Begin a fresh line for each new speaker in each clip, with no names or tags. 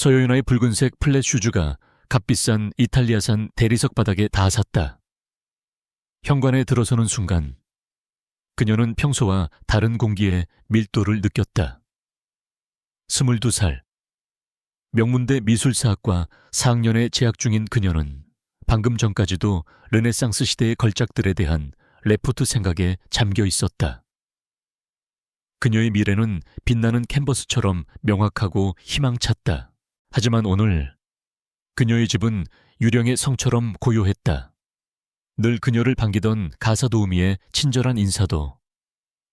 서여윤아의 붉은색 플랫 슈즈가 값비싼 이탈리아산 대리석 바닥에 닿았다. 현관에 들어서는 순간 그녀는 평소와 다른 공기의 밀도를 느꼈다. 22살. 명문대 미술사학과 4학년에 재학 중인 그녀는 방금 전까지도 르네상스 시대의 걸작들에 대한 레포트 생각에 잠겨 있었다. 그녀의 미래는 빛나는 캔버스처럼 명확하고 희망찼다. 하지만 오늘 그녀의 집은 유령의 성처럼 고요했다. 늘 그녀를 반기던 가사도우미의 친절한 인사도,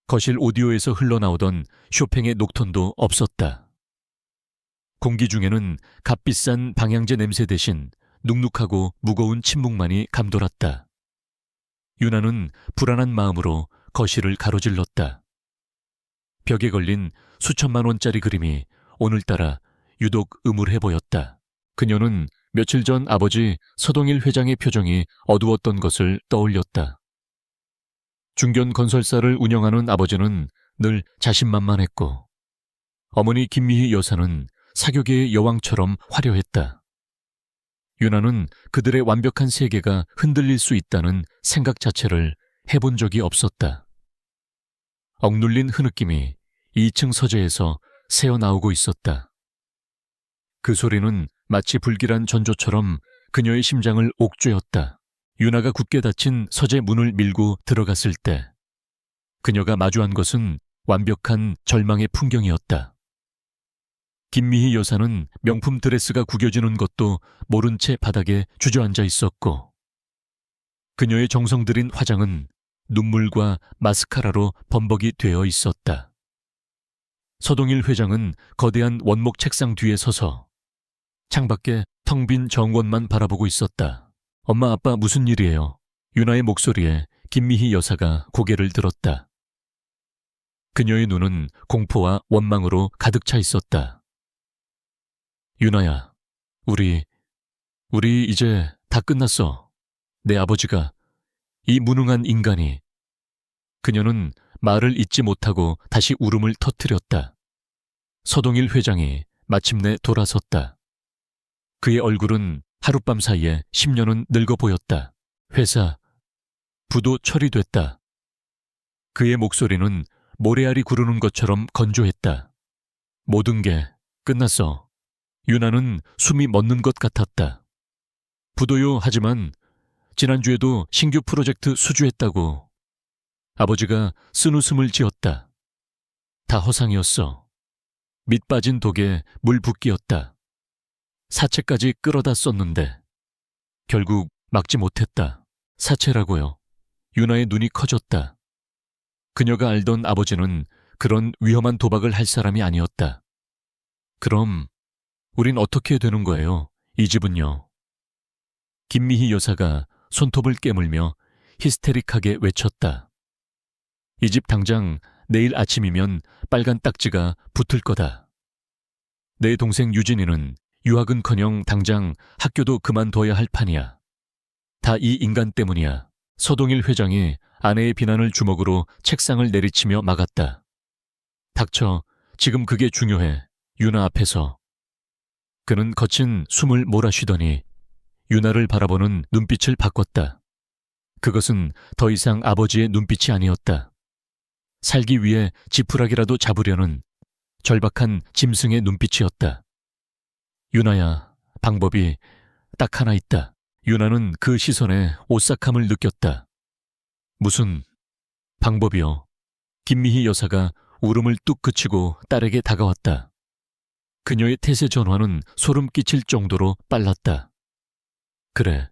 거실 오디오에서 흘러나오던 쇼팽의 녹톤도 없었다. 공기 중에는 값비싼 방향제 냄새 대신 눅눅하고 무거운 침묵만이 감돌았다. 유나는 불안한 마음으로 거실을 가로질렀다. 벽에 걸린 수천만 원짜리 그림이 오늘따라 유독 음울해 보였다. 그녀는 며칠 전 아버지 서동일 회장의 표정이 어두웠던 것을 떠올렸다. 중견 건설사를 운영하는 아버지는 늘 자신만만했고, 어머니 김미희 여사는 사교계의 여왕처럼 화려했다. 유나는 그들의 완벽한 세계가 흔들릴 수 있다는 생각 자체를 해본 적이 없었다. 억눌린 흐느낌이 2층 서재에서 새어나오고 있었다. 그 소리는 마치 불길한 전조처럼 그녀의 심장을 옥죄었다. 유나가 굳게 닫힌 서재 문을 밀고 들어갔을 때 그녀가 마주한 것은 완벽한 절망의 풍경이었다. 김미희 여사는 명품 드레스가 구겨지는 것도 모른 채 바닥에 주저앉아 있었고, 그녀의 정성 들인 화장은 눈물과 마스카라로 범벅이 되어 있었다. 서동일 회장은 거대한 원목 책상 뒤에 서서 창밖에 텅 빈 정원만 바라보고 있었다. 엄마, 아빠, 무슨 일이에요? 유나의 목소리에 김미희 여사가 고개를 들었다. 그녀의 눈은 공포와 원망으로 가득 차 있었다. 유나야, 우리 이제 다 끝났어. 내 아버지가, 이 무능한 인간이. 그녀는 말을 잇지 못하고 다시 울음을 터뜨렸다. 서동일 회장이 마침내 돌아섰다. 그의 얼굴은 하룻밤 사이에 10년은 늙어 보였다. 회사, 부도 처리됐다. 그의 목소리는 모래알이 구르는 것처럼 건조했다. 모든 게 끝났어. 유나는 숨이 멎는 것 같았다. 부도요, 하지만 지난주에도 신규 프로젝트 수주했다고. 아버지가 쓴웃음을 지었다. 다 허상이었어. 밑 빠진 독에 물 붓기였다. 사채까지 끌어다 썼는데 결국 막지 못했다. 사채라고요. 유나의 눈이 커졌다. 그녀가 알던 아버지는 그런 위험한 도박을 할 사람이 아니었다. 그럼 우린 어떻게 되는 거예요? 이 집은요. 김미희 여사가 손톱을 깨물며 히스테릭하게 외쳤다. 이 집 당장 내일 아침이면 빨간 딱지가 붙을 거다. 내 동생 유진이는 유학은커녕 당장 학교도 그만둬야 할 판이야. 다 이 인간 때문이야. 서동일 회장이 아내의 비난을 주먹으로 책상을 내리치며 막았다. 닥쳐, 지금 그게 중요해. 유나 앞에서. 그는 거친 숨을 몰아쉬더니 유나를 바라보는 눈빛을 바꿨다. 그것은 더 이상 아버지의 눈빛이 아니었다. 살기 위해 지푸라기라도 잡으려는 절박한 짐승의 눈빛이었다. 유나야, 방법이 딱 하나 있다. 유나는 그 시선에 오싹함을 느꼈다. 무슨 방법이요? 김미희 여사가 울음을 뚝 그치고 딸에게 다가왔다. 그녀의 태세 전환은 소름 끼칠 정도로 빨랐다. 그래,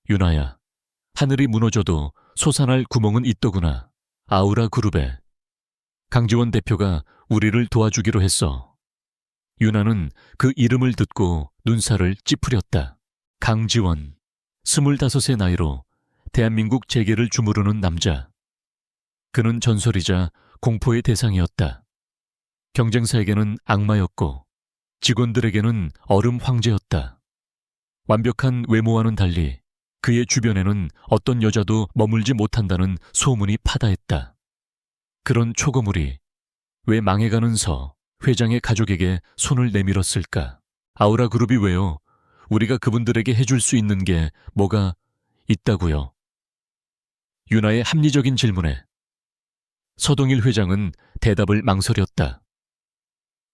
유나야. 하늘이 무너져도 솟아날 구멍은 있더구나. 아우라 그룹에. 강지원 대표가 우리를 도와주기로 했어. 유나는 그 이름을 듣고 눈살을 찌푸렸다. 강지원, 25의 나이로 대한민국 재계를 주무르는 남자. 그는 전설이자 공포의 대상이었다. 경쟁사에게는 악마였고 직원들에게는 얼음 황제였다. 완벽한 외모와는 달리 그의 주변에는 어떤 여자도 머물지 못한다는 소문이 파다했다. 그런 초고물이 왜 망해가는 서 회장의 가족에게 손을 내밀었을까? 아우라 그룹이 왜요? 우리가 그분들에게 해줄 수 있는 게 뭐가 있다고요? 유나의 합리적인 질문에 서동일 회장은 대답을 망설였다.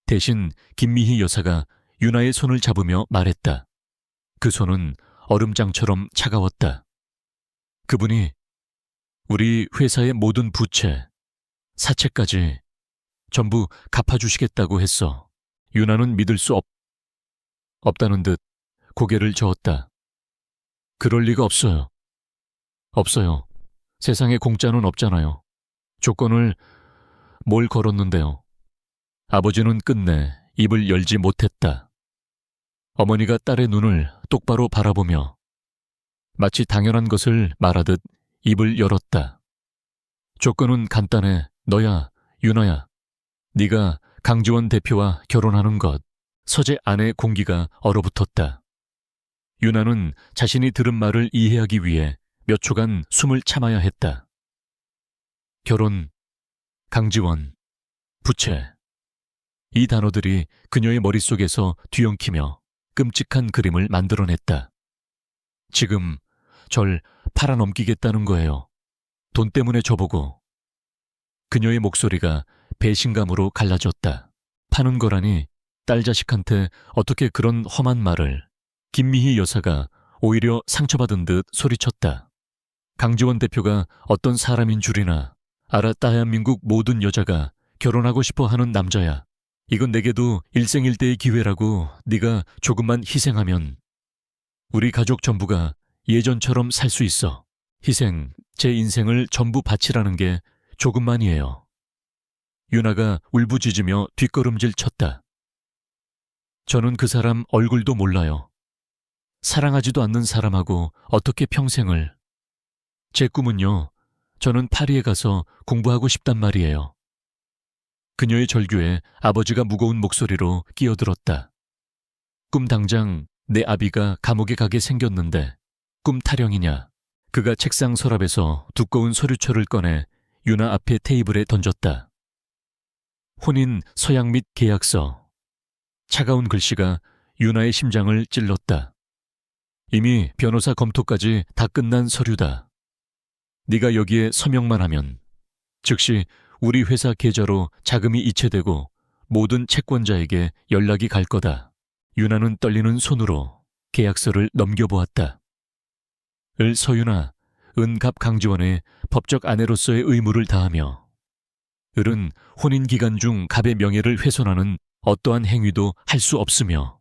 대신 김미희 여사가 유나의 손을 잡으며 말했다. 그 손은 얼음장처럼 차가웠다. 그분이 우리 회사의 모든 부채, 사채까지 전부 갚아주시겠다고 했어. 유나는 믿을 수 없다는 듯 고개를 저었다. 그럴 리가 없어요. 없어요. 세상에 공짜는 없잖아요. 조건을 뭘 걸었는데요. 아버지는 끝내 입을 열지 못했다. 어머니가 딸의 눈을 똑바로 바라보며 마치 당연한 것을 말하듯 입을 열었다. 조건은 간단해. 너야, 유나야. 네가 강지원 대표와 결혼하는 것. 서재 안의 공기가 얼어붙었다. 유나는 자신이 들은 말을 이해하기 위해 몇 초간 숨을 참아야 했다. 결혼, 강지원, 부채. 이 단어들이 그녀의 머릿속에서 뒤엉키며 끔찍한 그림을 만들어냈다. 지금 절 팔아넘기겠다는 거예요. 돈 때문에 저보고. 그녀의 목소리가 배신감으로 갈라졌다. 파는 거라니 딸 자식한테 어떻게 그런 험한 말을. 김미희 여사가 오히려 상처받은 듯 소리쳤다. 강지원 대표가 어떤 사람인 줄이나 알아. 대한민국 모든 여자가 결혼하고 싶어 하는 남자야. 이건 내게도 일생일대의 기회라고. 네가 조금만 희생하면 우리 가족 전부가 예전처럼 살 수 있어. 희생, 제 인생을 전부 바치라는 게 조금만이에요. 유나가 울부짖으며 뒷걸음질 쳤다. 저는 그 사람 얼굴도 몰라요. 사랑하지도 않는 사람하고 어떻게 평생을. 제 꿈은요, 저는 파리에 가서 공부하고 싶단 말이에요. 그녀의 절규에 아버지가 무거운 목소리로 끼어들었다. 꿈 당장 내 아비가 감옥에 가게 생겼는데 꿈 타령이냐. 그가 책상 서랍에서 두꺼운 서류철을 꺼내 유나 앞에 테이블에 던졌다. 혼인 서약 및 계약서. 차가운 글씨가 유나의 심장을 찔렀다. 이미 변호사 검토까지 다 끝난 서류다. 네가 여기에 서명만 하면 즉시 우리 회사 계좌로 자금이 이체되고 모든 채권자에게 연락이 갈 거다. 유나는 떨리는 손으로 계약서를 넘겨보았다. 서유나, 은갑 강지원의 법적 아내로서의 의무를 다하며 을은 혼인 기간 중 갑의 명예를 훼손하는 어떠한 행위도 할 수 없으며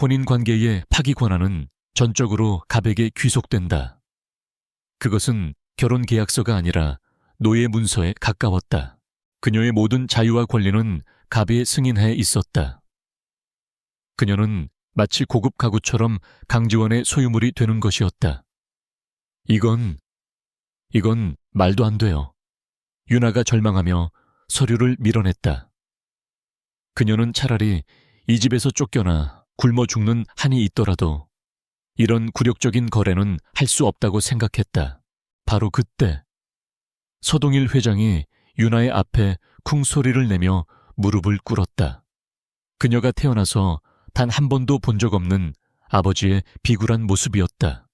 혼인 관계의 파기 권한은 전적으로 갑에게 귀속된다. 그것은 결혼 계약서가 아니라 노예 문서에 가까웠다. 그녀의 모든 자유와 권리는 갑에 승인해 있었다. 그녀는 마치 고급 가구처럼 강지원의 소유물이 되는 것이었다. 이건 말도 안 돼요. 유나가 절망하며 서류를 밀어냈다. 그녀는 차라리 이 집에서 쫓겨나 굶어 죽는 한이 있더라도 이런 굴욕적인 거래는 할 수 없다고 생각했다. 바로 그때 서동일 회장이 유나의 앞에 쿵 소리를 내며 무릎을 꿇었다. 그녀가 태어나서 단 한 번도 본 적 없는 아버지의 비굴한 모습이었다.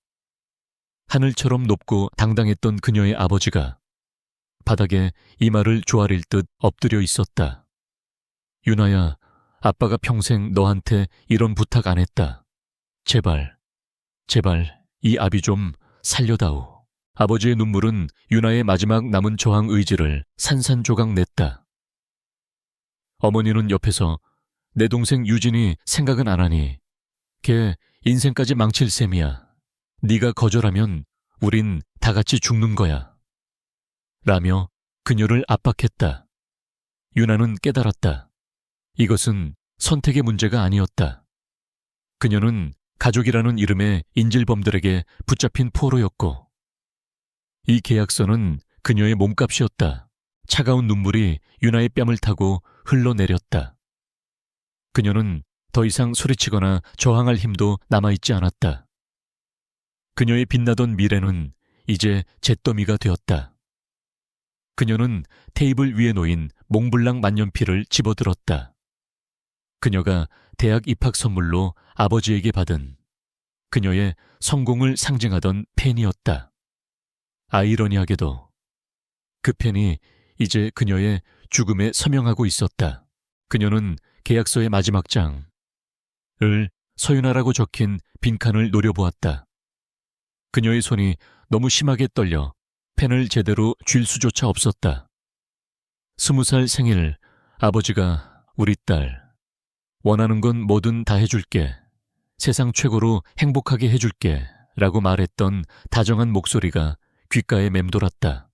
하늘처럼 높고 당당했던 그녀의 아버지가 바닥에 이마를 조아릴 듯 엎드려 있었다. 유나야, 아빠가 평생 너한테 이런 부탁 안 했다. 제발 이 아비 좀 살려다오. 아버지의 눈물은 유나의 마지막 남은 저항 의지를 산산조각 냈다. 어머니는 옆에서 내 동생 유진이 생각은 안 하니 걔 인생까지 망칠 셈이야. 네가 거절하면 우린 다 같이 죽는 거야. 라며 그녀를 압박했다. 유나는 깨달았다. 이것은 선택의 문제가 아니었다. 그녀는 가족이라는 이름의 인질범들에게 붙잡힌 포로였고 이 계약서는 그녀의 몸값이었다. 차가운 눈물이 유나의 뺨을 타고 흘러내렸다. 그녀는 더 이상 소리치거나 저항할 힘도 남아있지 않았다. 그녀의 빛나던 미래는 이제 잿더미가 되었다. 그녀는 테이블 위에 놓인 몽블랑 만년필을 집어들었다. 그녀가 대학 입학 선물로 아버지에게 받은 그녀의 성공을 상징하던 펜이었다. 아이러니하게도 그 펜이 이제 그녀의 죽음에 서명하고 있었다. 그녀는 계약서의 마지막 장을 서윤아라고 적힌 빈칸을 노려보았다. 그녀의 손이 너무 심하게 떨려 펜을 제대로 쥘 수조차 없었다. 20살 생일, 아버지가 우리 딸, 원하는 건 뭐든 다 해줄게. 세상 최고로 행복하게 해줄게. 라고 말했던 다정한 목소리가 귓가에 맴돌았다.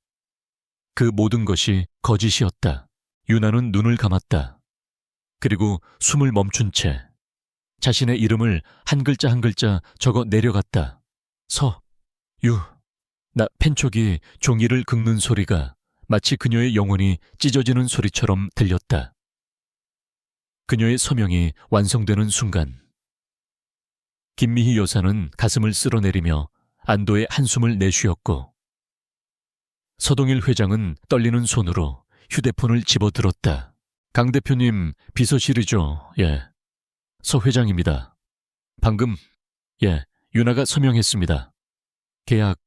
그 모든 것이 거짓이었다. 유나는 눈을 감았다. 그리고 숨을 멈춘 채 자신의 이름을 한 글자 한 글자 적어 내려갔다. 나 펜촉이 종이를 긁는 소리가 마치 그녀의 영혼이 찢어지는 소리처럼 들렸다. 그녀의 서명이 완성되는 순간 김미희 여사는 가슴을 쓸어내리며 안도의 한숨을 내쉬었고 서동일 회장은 떨리는 손으로 휴대폰을 집어들었다. 강 대표님 비서실이죠? 예. 서 회장입니다. 방금 유나가 서명했습니다. 계약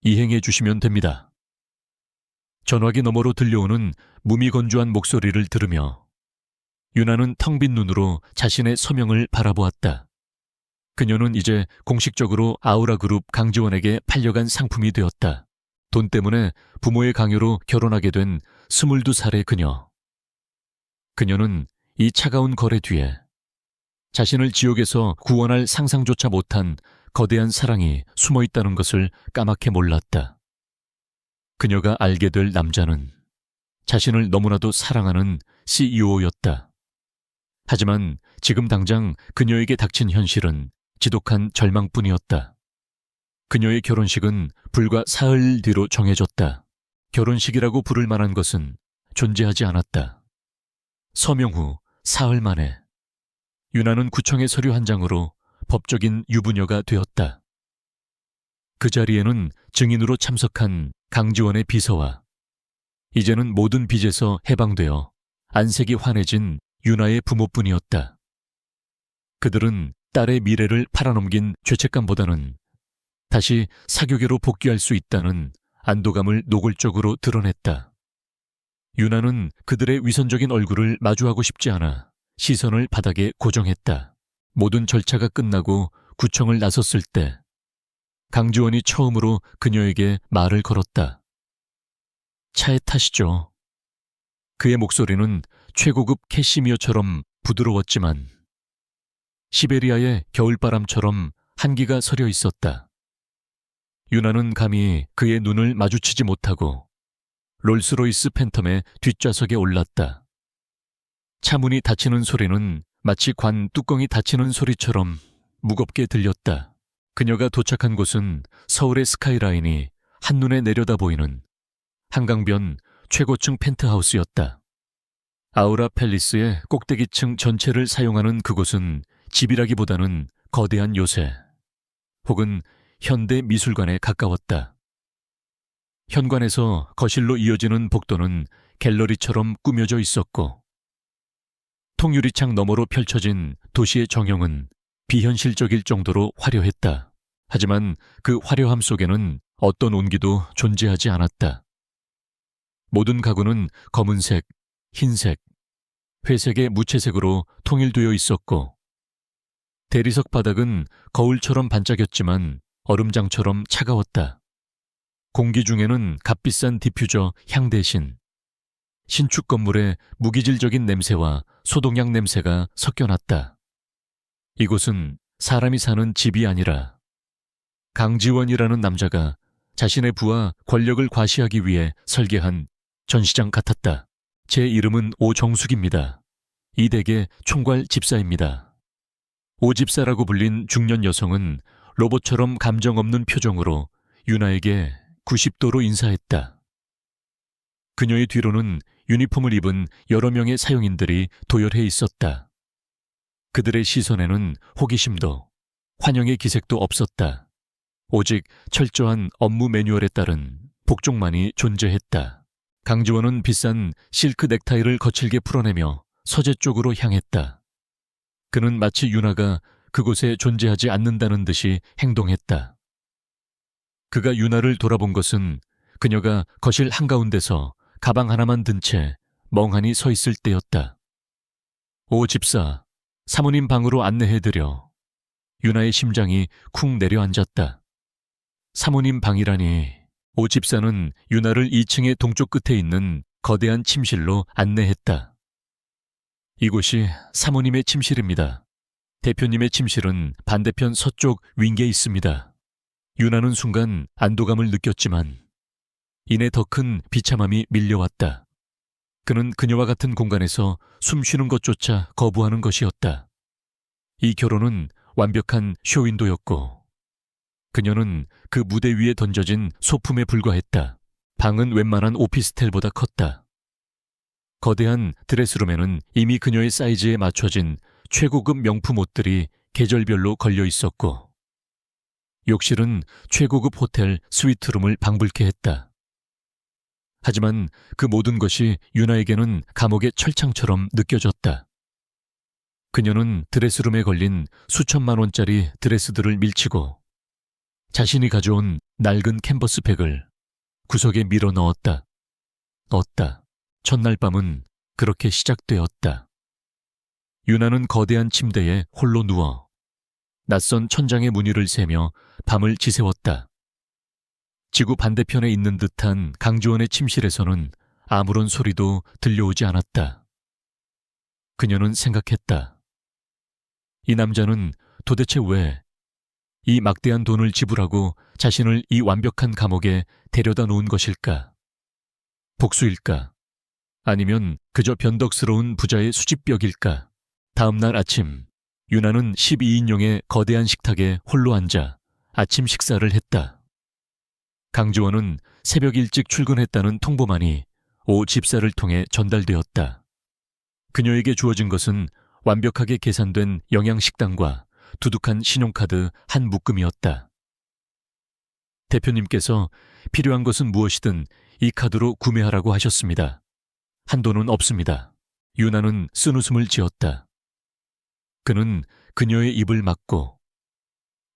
이행해 주시면 됩니다. 전화기 너머로 들려오는 무미건조한 목소리를 들으며 유나는 텅 빈 눈으로 자신의 서명을 바라보았다. 그녀는 이제 공식적으로 아우라그룹 강지원에게 팔려간 상품이 되었다. 돈 때문에 부모의 강요로 결혼하게 된 22살의 그녀. 그녀는 이 차가운 거래 뒤에 자신을 지옥에서 구원할 상상조차 못한 거대한 사랑이 숨어 있다는 것을 까맣게 몰랐다. 그녀가 알게 될 남자는 자신을 너무나도 사랑하는 CEO였다. 하지만 지금 당장 그녀에게 닥친 현실은 지독한 절망뿐이었다. 그녀의 결혼식은 불과 사흘 뒤로 정해졌다. 결혼식이라고 부를 만한 것은 존재하지 않았다. 서명 후 사흘 만에 유나는 구청의 서류 한 장으로 법적인 유부녀가 되었다. 그 자리에는 증인으로 참석한 강지원의 비서와 이제는 모든 빚에서 해방되어 안색이 환해진 유나의 부모뿐이었다. 그들은 딸의 미래를 팔아넘긴 죄책감보다는 다시 사교계로 복귀할 수 있다는 안도감을 노골적으로 드러냈다. 유나는 그들의 위선적인 얼굴을 마주하고 싶지 않아 시선을 바닥에 고정했다. 모든 절차가 끝나고 구청을 나섰을 때 강지원이 처음으로 그녀에게 말을 걸었다. 차에 타시죠. 그의 목소리는 최고급 캐시미어처럼 부드러웠지만 시베리아의 겨울바람처럼 한기가 서려 있었다. 유나는 감히 그의 눈을 마주치지 못하고 롤스로이스 팬텀의 뒷좌석에 올랐다. 차문이 닫히는 소리는 마치 관 뚜껑이 닫히는 소리처럼 무겁게 들렸다. 그녀가 도착한 곳은 서울의 스카이라인이 한눈에 내려다 보이는 한강변 최고층 펜트하우스였다. 아우라 팰리스의 꼭대기층 전체를 사용하는 그곳은 집이라기보다는 거대한 요새 혹은 현대 미술관에 가까웠다. 현관에서 거실로 이어지는 복도는 갤러리처럼 꾸며져 있었고 통유리창 너머로 펼쳐진 도시의 정형은 비현실적일 정도로 화려했다. 하지만 그 화려함 속에는 어떤 온기도 존재하지 않았다. 모든 가구는 검은색, 흰색, 회색의 무채색으로 통일되어 있었고 대리석 바닥은 거울처럼 반짝였지만 얼음장처럼 차가웠다. 공기 중에는 값비싼 디퓨저 향 대신 신축 건물의 무기질적인 냄새와 소독약 냄새가 섞여났다. 이곳은 사람이 사는 집이 아니라 강지원이라는 남자가 자신의 부와 권력을 과시하기 위해 설계한 전시장 같았다. 제 이름은 오정숙입니다. 이 댁의 총괄 집사입니다. 오집사라고 불린 중년 여성은 로봇처럼 감정 없는 표정으로 유나에게 90도로 인사했다. 그녀의 뒤로는 유니폼을 입은 여러 명의 사용인들이 도열해 있었다. 그들의 시선에는 호기심도 환영의 기색도 없었다. 오직 철저한 업무 매뉴얼에 따른 복종만이 존재했다. 강지원은 비싼 실크 넥타이를 거칠게 풀어내며 서재 쪽으로 향했다. 그는 마치 유나가 그곳에 존재하지 않는다는 듯이 행동했다. 그가 유나를 돌아본 것은 그녀가 거실 한가운데서 가방 하나만 든 채 멍하니 서 있을 때였다. 오 집사, 사모님 방으로 안내해드려. 유나의 심장이 쿵 내려앉았다. 사모님 방이라니. 오 집사는 유나를 2층의 동쪽 끝에 있는 거대한 침실로 안내했다. 이곳이 사모님의 침실입니다. 대표님의 침실은 반대편 서쪽 윙계에 있습니다. 유나는 순간 안도감을 느꼈지만 이내 더 큰 비참함이 밀려왔다. 그는 그녀와 같은 공간에서 숨 쉬는 것조차 거부하는 것이었다. 이 결혼은 완벽한 쇼윈도였고 그녀는 그 무대 위에 던져진 소품에 불과했다. 방은 웬만한 오피스텔보다 컸다. 거대한 드레스룸에는 이미 그녀의 사이즈에 맞춰진 최고급 명품 옷들이 계절별로 걸려 있었고 욕실은 최고급 호텔 스위트룸을 방불케 했다. 하지만 그 모든 것이 유나에게는 감옥의 철창처럼 느껴졌다. 그녀는 드레스룸에 걸린 수천만 원짜리 드레스들을 밀치고 자신이 가져온 낡은 캔버스백을 구석에 밀어 넣었다. 첫날 밤은 그렇게 시작되었다. 유나는 거대한 침대에 홀로 누워 낯선 천장의 무늬를 세며 밤을 지새웠다. 지구 반대편에 있는 듯한 강주원의 침실에서는 아무런 소리도 들려오지 않았다. 그녀는 생각했다. 이 남자는 도대체 왜 이 막대한 돈을 지불하고 자신을 이 완벽한 감옥에 데려다 놓은 것일까? 복수일까? 아니면 그저 변덕스러운 부자의 수집벽일까? 다음 날 아침, 유나는 12인용의 거대한 식탁에 홀로 앉아 아침 식사를 했다. 강지원은 새벽 일찍 출근했다는 통보만이 오 집사를 통해 전달되었다. 그녀에게 주어진 것은 완벽하게 계산된 영양식단과 두둑한 신용카드 한 묶음이었다. 대표님께서 필요한 것은 무엇이든 이 카드로 구매하라고 하셨습니다. 한도는 없습니다. 유나는 쓴웃음을 지었다. 그는 그녀의 입을 막고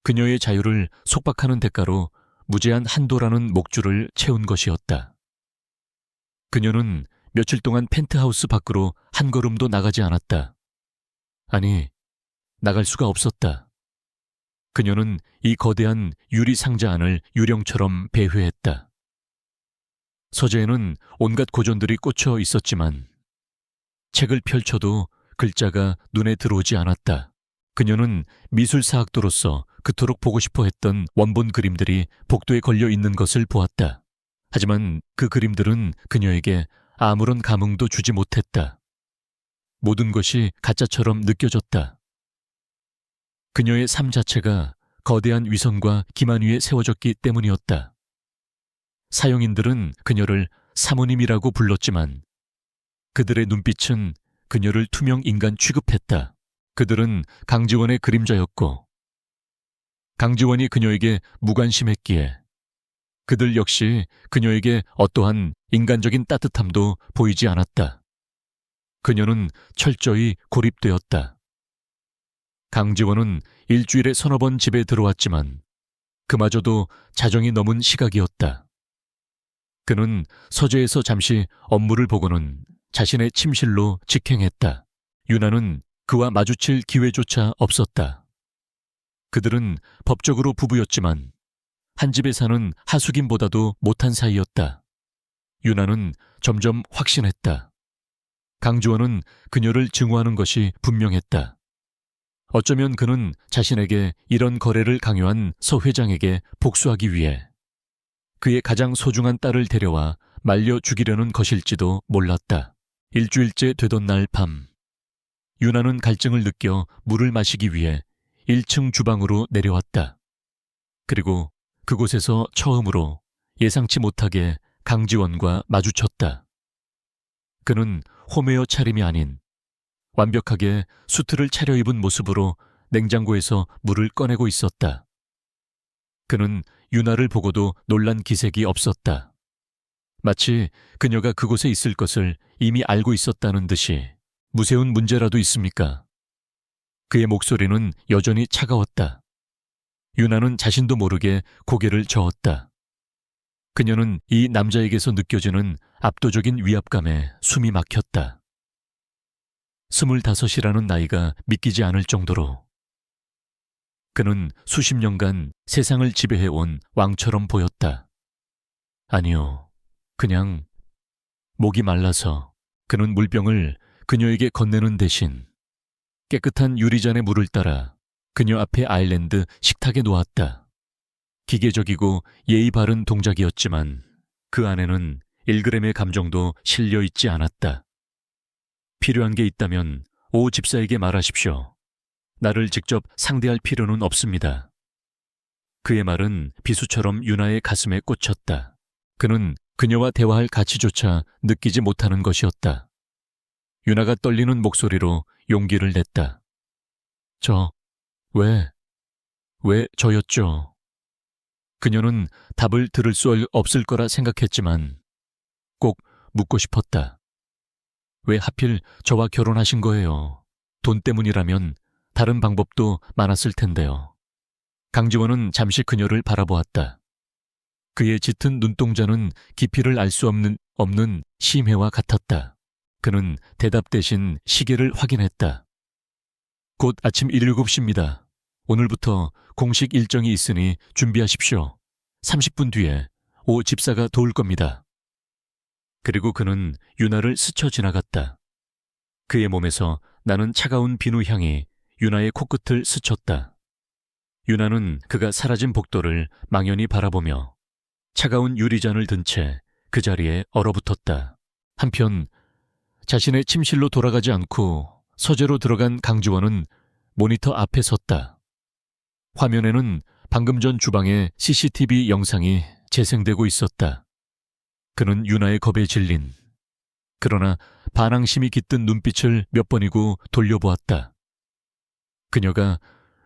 그녀의 자유를 속박하는 대가로 무제한 한도라는 목줄을 채운 것이었다. 그녀는 며칠 동안 펜트하우스 밖으로 한 걸음도 나가지 않았다. 아니, 나갈 수가 없었다. 그녀는 이 거대한 유리 상자 안을 유령처럼 배회했다. 서재에는 온갖 고전들이 꽂혀 있었지만 책을 펼쳐도 글자가 눈에 들어오지 않았다. 그녀는 미술사학도로서 그토록 보고 싶어 했던 원본 그림들이 복도에 걸려 있는 것을 보았다. 하지만 그 그림들은 그녀에게 아무런 감흥도 주지 못했다. 모든 것이 가짜처럼 느껴졌다. 그녀의 삶 자체가 거대한 위선과 기만 위에 세워졌기 때문이었다. 사용인들은 그녀를 사모님이라고 불렀지만 그들의 눈빛은 그녀를 투명 인간 취급했다. 그들은 강지원의 그림자였고 강지원이 그녀에게 무관심했기에 그들 역시 그녀에게 어떠한 인간적인 따뜻함도 보이지 않았다. 그녀는 철저히 고립되었다. 강지원은 일주일에 서너 번 집에 들어왔지만 그마저도 자정이 넘은 시각이었다. 그는 서재에서 잠시 업무를 보고는 자신의 침실로 직행했다. 유나는 그와 마주칠 기회조차 없었다. 그들은 법적으로 부부였지만 한 집에 사는 하숙인보다도 못한 사이였다. 유나는 점점 확신했다. 강주원은 그녀를 증오하는 것이 분명했다. 어쩌면 그는 자신에게 이런 거래를 강요한 서 회장에게 복수하기 위해 그의 가장 소중한 딸을 데려와 말려 죽이려는 것일지도 몰랐다. 일주일째 되던 날 밤, 유나는 갈증을 느껴 물을 마시기 위해 1층 주방으로 내려왔다. 그리고 그곳에서 처음으로 예상치 못하게 강지원과 마주쳤다. 그는 홈웨어 차림이 아닌 완벽하게 수트를 차려입은 모습으로 냉장고에서 물을 꺼내고 있었다. 그는 유나를 보고도 놀란 기색이 없었다. 마치 그녀가 그곳에 있을 것을 이미 알고 있었다는 듯이 무세운 문제라도 있습니까? 그의 목소리는 여전히 차가웠다. 유나는 자신도 모르게 고개를 저었다. 그녀는 이 남자에게서 느껴지는 압도적인 위압감에 숨이 막혔다. 25이라는 나이가 믿기지 않을 정도로. 그는 수십 년간 세상을 지배해온 왕처럼 보였다. 아니요, 그냥 목이 말라서 그는 물병을 그녀에게 건네는 대신 깨끗한 유리잔에 물을 따라 그녀 앞에 아일랜드 식탁에 놓았다. 기계적이고 예의 바른 동작이었지만 그 안에는 1g의 감정도 실려 있지 않았다. 필요한 게 있다면 오 집사에게 말하십시오. 나를 직접 상대할 필요는 없습니다. 그의 말은 비수처럼 유나의 가슴에 꽂혔다. 그는 그녀와 대화할 가치조차 느끼지 못하는 것이었다. 유나가 떨리는 목소리로 용기를 냈다. 왜 저였죠? 그녀는 답을 들을 수 없을 거라 생각했지만 꼭 묻고 싶었다. 왜 하필 저와 결혼하신 거예요? 돈 때문이라면 다른 방법도 많았을 텐데요. 강지원은 잠시 그녀를 바라보았다. 그의 짙은 눈동자는 깊이를 알 수 없는 심해와 같았다. 그는 대답 대신 시계를 확인했다. 곧 아침 7시입니다. 오늘부터 공식 일정이 있으니 준비하십시오. 30분 뒤에 오 집사가 도울 겁니다. 그리고 그는 유나를 스쳐 지나갔다. 그의 몸에서 나는 차가운 비누 향이 유나의 코끝을 스쳤다. 유나는 그가 사라진 복도를 망연히 바라보며 차가운 유리잔을 든 채 그 자리에 얼어붙었다. 한편 자신의 침실로 돌아가지 않고 서재로 들어간 강지원은 모니터 앞에 섰다. 화면에는 방금 전 주방의 CCTV 영상이 재생되고 있었다. 그는 유나의 겁에 질린, 그러나 반항심이 깃든 눈빛을 몇 번이고 돌려보았다. 그녀가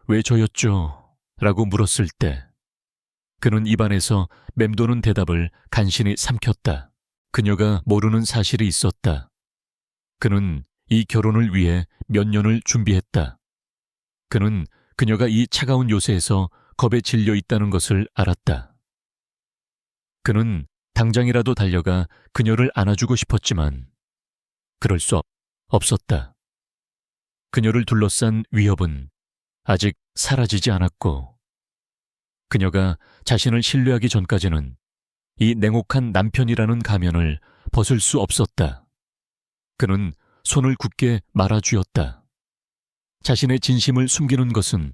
왜 저였죠? 라고 물었을 때 그는 입안에서 맴도는 대답을 간신히 삼켰다. 그녀가 모르는 사실이 있었다. 그는 이 결혼을 위해 몇 년을 준비했다. 그는 그녀가 이 차가운 요새에서 겁에 질려 있다는 것을 알았다. 그는 당장이라도 달려가 그녀를 안아주고 싶었지만 그럴 수 없었다. 그녀를 둘러싼 위협은 아직 사라지지 않았고 그녀가 자신을 신뢰하기 전까지는 이 냉혹한 남편이라는 가면을 벗을 수 없었다. 그는 손을 굳게 말아쥐었다. 자신의 진심을 숨기는 것은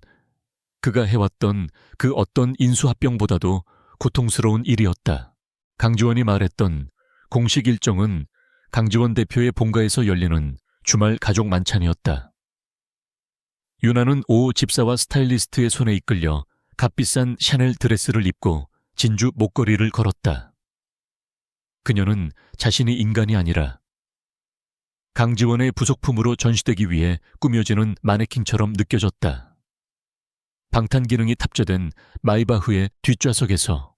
그가 해왔던 그 어떤 인수합병보다도 고통스러운 일이었다. 강지원이 말했던 공식 일정은 강지원 대표의 본가에서 열리는 주말 가족 만찬이었다. 유나는 오 집사와 스타일리스트의 손에 이끌려 값비싼 샤넬 드레스를 입고 진주 목걸이를 걸었다. 그녀는 자신이 인간이 아니라 강지원의 부속품으로 전시되기 위해 꾸며지는 마네킹처럼 느껴졌다. 방탄 기능이 탑재된 마이바흐의 뒷좌석에서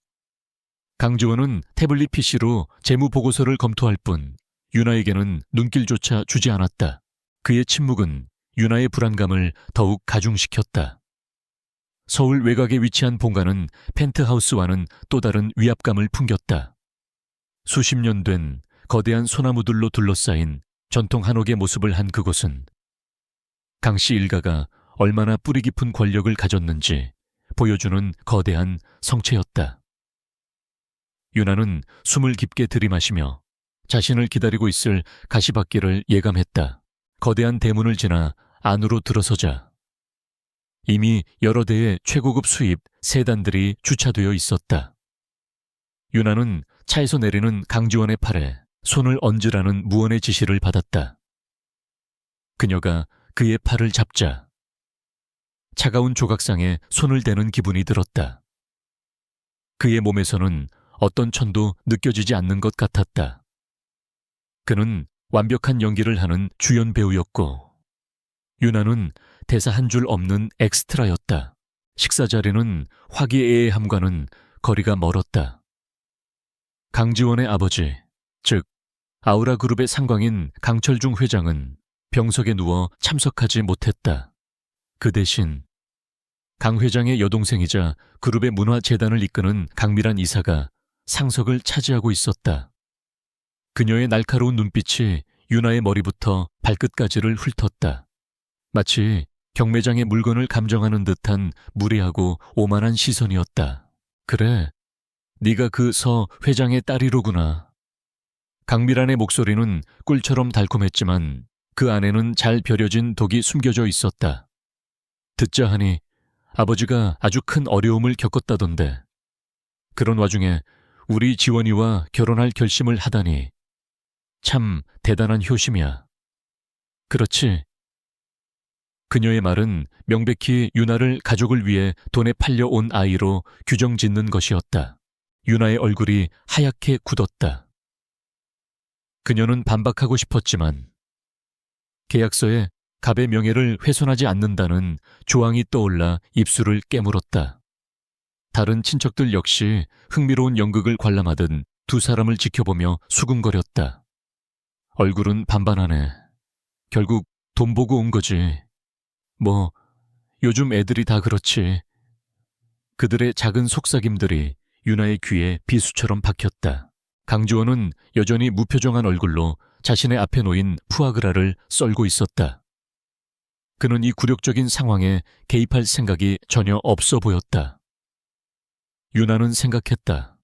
강지원은 태블릿 PC로 재무 보고서를 검토할 뿐 유나에게는 눈길조차 주지 않았다. 그의 침묵은 유나의 불안감을 더욱 가중시켰다. 서울 외곽에 위치한 본가는 펜트하우스와는 또 다른 위압감을 풍겼다. 수십 년 된 거대한 소나무들로 둘러싸인 전통 한옥의 모습을 한 그곳은 강씨 일가가 얼마나 뿌리 깊은 권력을 가졌는지 보여주는 거대한 성체였다. 유나는 숨을 깊게 들이마시며 자신을 기다리고 있을 가시밭길을 예감했다. 거대한 대문을 지나 안으로 들어서자 이미 여러 대의 최고급 수입 세단들이 주차되어 있었다. 유나는 차에서 내리는 강지원의 팔에 손을 얹으라는 무언의 지시를 받았다. 그녀가 그의 팔을 잡자 차가운 조각상에 손을 대는 기분이 들었다. 그의 몸에서는 어떤 천도 느껴지지 않는 것 같았다. 그는 완벽한 연기를 하는 주연 배우였고 유나는 대사 한 줄 없는 엑스트라였다. 식사 자리는 화기애애함과는 거리가 멀었다. 강지원의 아버지, 즉 아우라그룹의 상광인 강철중 회장은 병석에 누워 참석하지 못했다. 그 대신 강 회장의 여동생이자 그룹의 문화재단을 이끄는 강미란 이사가 상석을 차지하고 있었다. 그녀의 날카로운 눈빛이 유나의 머리부터 발끝까지를 훑었다. 마치 경매장의 물건을 감정하는 듯한 무례하고 오만한 시선이었다. 그래, 네가 그 서 회장의 딸이로구나. 강미란의 목소리는 꿀처럼 달콤했지만 그 안에는 잘 벼려진 독이 숨겨져 있었다. 듣자 하니 아버지가 아주 큰 어려움을 겪었다던데. 그런 와중에 우리 지원이와 결혼할 결심을 하다니. 참 대단한 효심이야. 그렇지. 그녀의 말은 명백히 유나를 가족을 위해 돈에 팔려온 아이로 규정짓는 것이었다. 유나의 얼굴이 하얗게 굳었다. 그녀는 반박하고 싶었지만 계약서에 갑의 명예를 훼손하지 않는다는 조항이 떠올라 입술을 깨물었다. 다른 친척들 역시 흥미로운 연극을 관람하듯 두 사람을 지켜보며 수근거렸다. 얼굴은 반반하네. 결국 돈 보고 온 거지. 뭐 요즘 애들이 다 그렇지. 그들의 작은 속삭임들이 유나의 귀에 비수처럼 박혔다. 강지원은 여전히 무표정한 얼굴로 자신의 앞에 놓인 푸아그라를 썰고 있었다. 그는 이 굴욕적인 상황에 개입할 생각이 전혀 없어 보였다. 유나는 생각했다.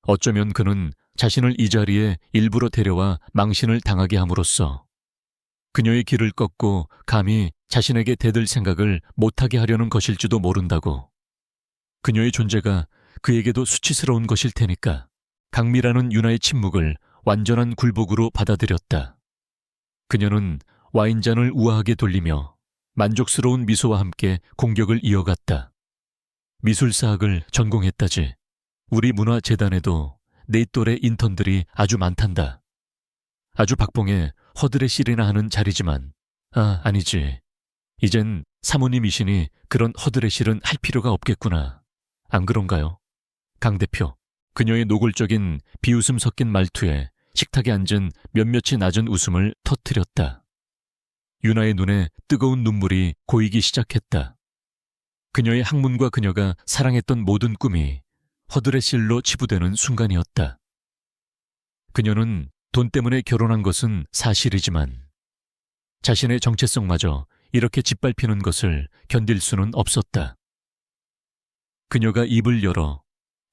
어쩌면 그는 자신을 이 자리에 일부러 데려와 망신을 당하게 함으로써 그녀의 길을 꺾고 감히 자신에게 대들 생각을 못하게 하려는 것일지도 모른다고. 그녀의 존재가 그에게도 수치스러운 것일 테니까. 강미라는 유나의 침묵을 완전한 굴복으로 받아들였다. 그녀는 와인잔을 우아하게 돌리며 만족스러운 미소와 함께 공격을 이어갔다. 미술사학을 전공했다지. 우리 문화재단에도 내 또래 인턴들이 아주 많단다. 아주 박봉에 허드레실이나 하는 자리지만 아니지. 이젠 사모님이시니 그런 허드레실은 할 필요가 없겠구나. 안 그런가요? 강 대표. 그녀의 노골적인 비웃음 섞인 말투에 식탁에 앉은 몇몇이 낮은 웃음을 터뜨렸다. 유나의 눈에 뜨거운 눈물이 고이기 시작했다. 그녀의 학문과 그녀가 사랑했던 모든 꿈이 허드레실로 치부되는 순간이었다. 그녀는 돈 때문에 결혼한 것은 사실이지만 자신의 정체성마저 이렇게 짓밟히는 것을 견딜 수는 없었다. 그녀가 입을 열어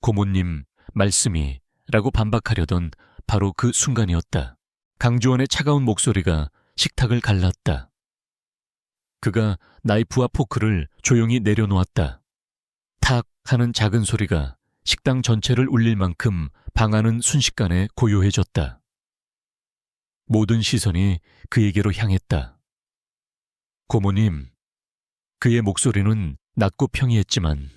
고모님 말씀이 라고 반박하려던 바로 그 순간이었다. 강주원의 차가운 목소리가 식탁을 갈랐다. 그가 나이프와 포크를 조용히 내려놓았다. 탁 하는 작은 소리가 식당 전체를 울릴 만큼 방안은 순식간에 고요해졌다. 모든 시선이 그에게로 향했다. 고모님, 그의 목소리는 낮고 평이했지만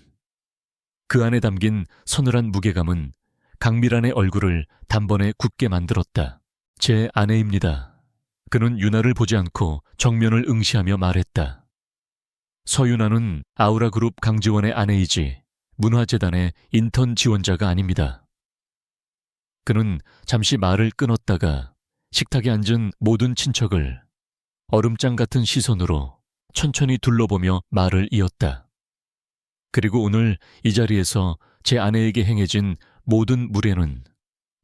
그 안에 담긴 서늘한 무게감은 강미란의 얼굴을 단번에 굳게 만들었다. 제 아내입니다. 그는 유나를 보지 않고 정면을 응시하며 말했다. 서유나는 아우라그룹 강지원의 아내이지 문화재단의 인턴 지원자가 아닙니다. 그는 잠시 말을 끊었다가 식탁에 앉은 모든 친척을 얼음장 같은 시선으로 천천히 둘러보며 말을 이었다. 그리고 오늘 이 자리에서 제 아내에게 행해진 모든 무례는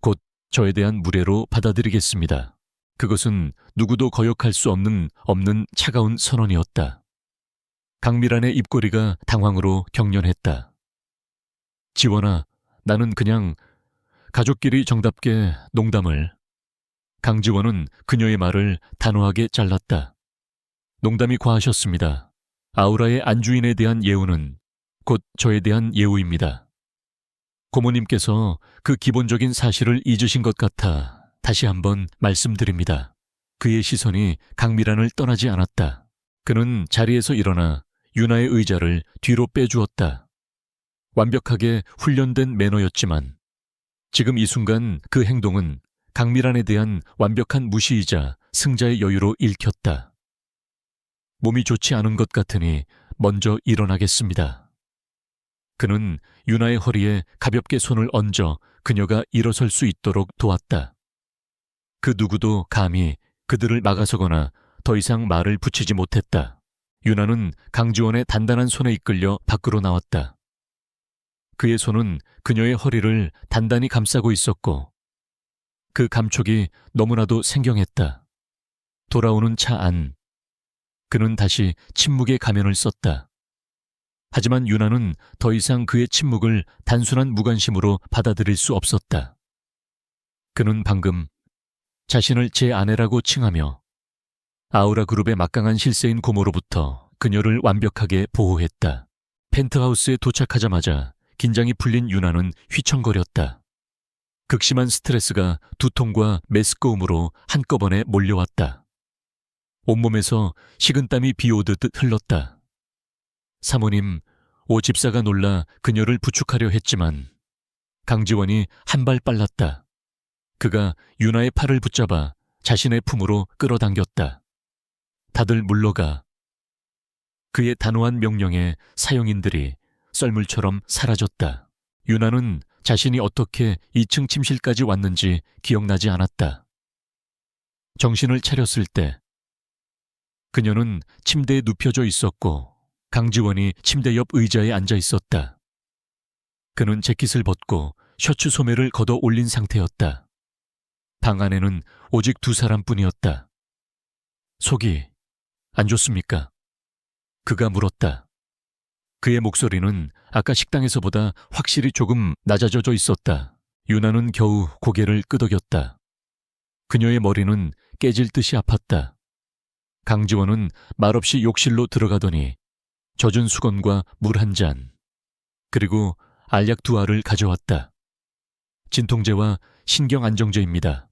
곧 저에 대한 무례로 받아들이겠습니다. 그것은 누구도 거역할 수 없는 차가운 선언이었다. 강미란의 입꼬리가 당황으로 경련했다. 지원아, 나는 그냥 가족끼리 정답게 농담을. 강지원은 그녀의 말을 단호하게 잘랐다. 농담이 과하셨습니다. 아우라의 안주인에 대한 예우는 곧 저에 대한 예우입니다. 고모님께서 그 기본적인 사실을 잊으신 것 같아 다시 한번 말씀드립니다. 그의 시선이 강미란을 떠나지 않았다. 그는 자리에서 일어나 유나의 의자를 뒤로 빼주었다. 완벽하게 훈련된 매너였지만 지금 이 순간 그 행동은 강미란에 대한 완벽한 무시이자 승자의 여유로 읽혔다. 몸이 좋지 않은 것 같으니 먼저 일어나겠습니다. 그는 유나의 허리에 가볍게 손을 얹어 그녀가 일어설 수 있도록 도왔다. 그 누구도 감히 그들을 막아서거나 더 이상 말을 붙이지 못했다. 유나는 강지원의 단단한 손에 이끌려 밖으로 나왔다. 그의 손은 그녀의 허리를 단단히 감싸고 있었고 그 감촉이 너무나도 생경했다. 돌아오는 차 안. 그는 다시 침묵의 가면을 썼다. 하지만 유나는 더 이상 그의 침묵을 단순한 무관심으로 받아들일 수 없었다. 그는 방금 자신을 제 아내라고 칭하며 아우라 그룹의 막강한 실세인 고모로부터 그녀를 완벽하게 보호했다. 펜트하우스에 도착하자마자 긴장이 풀린 유나는 휘청거렸다. 극심한 스트레스가 두통과 메스꺼움으로 한꺼번에 몰려왔다. 온몸에서 식은땀이 비오듯 흘렀다. 사모님, 오 집사가 놀라 그녀를 부축하려 했지만 강지원이 한 발 빨랐다. 그가 유나의 팔을 붙잡아 자신의 품으로 끌어당겼다. 다들 물러가. 그의 단호한 명령에 사용인들이 썰물처럼 사라졌다. 유나는 자신이 어떻게 2층 침실까지 왔는지 기억나지 않았다. 정신을 차렸을 때 그녀는 침대에 눕혀져 있었고 강지원이 침대 옆 의자에 앉아 있었다. 그는 재킷을 벗고 셔츠 소매를 걷어 올린 상태였다. 방 안에는 오직 두 사람뿐이었다. 속이 안 좋습니까? 그가 물었다. 그의 목소리는 아까 식당에서보다 확실히 조금 낮아져 있었다. 유나는 겨우 고개를 끄덕였다. 그녀의 머리는 깨질 듯이 아팠다. 강지원은 말없이 욕실로 들어가더니 젖은 수건과 물 한 잔, 그리고 알약 2알을 가져왔다. 진통제와 신경안정제입니다.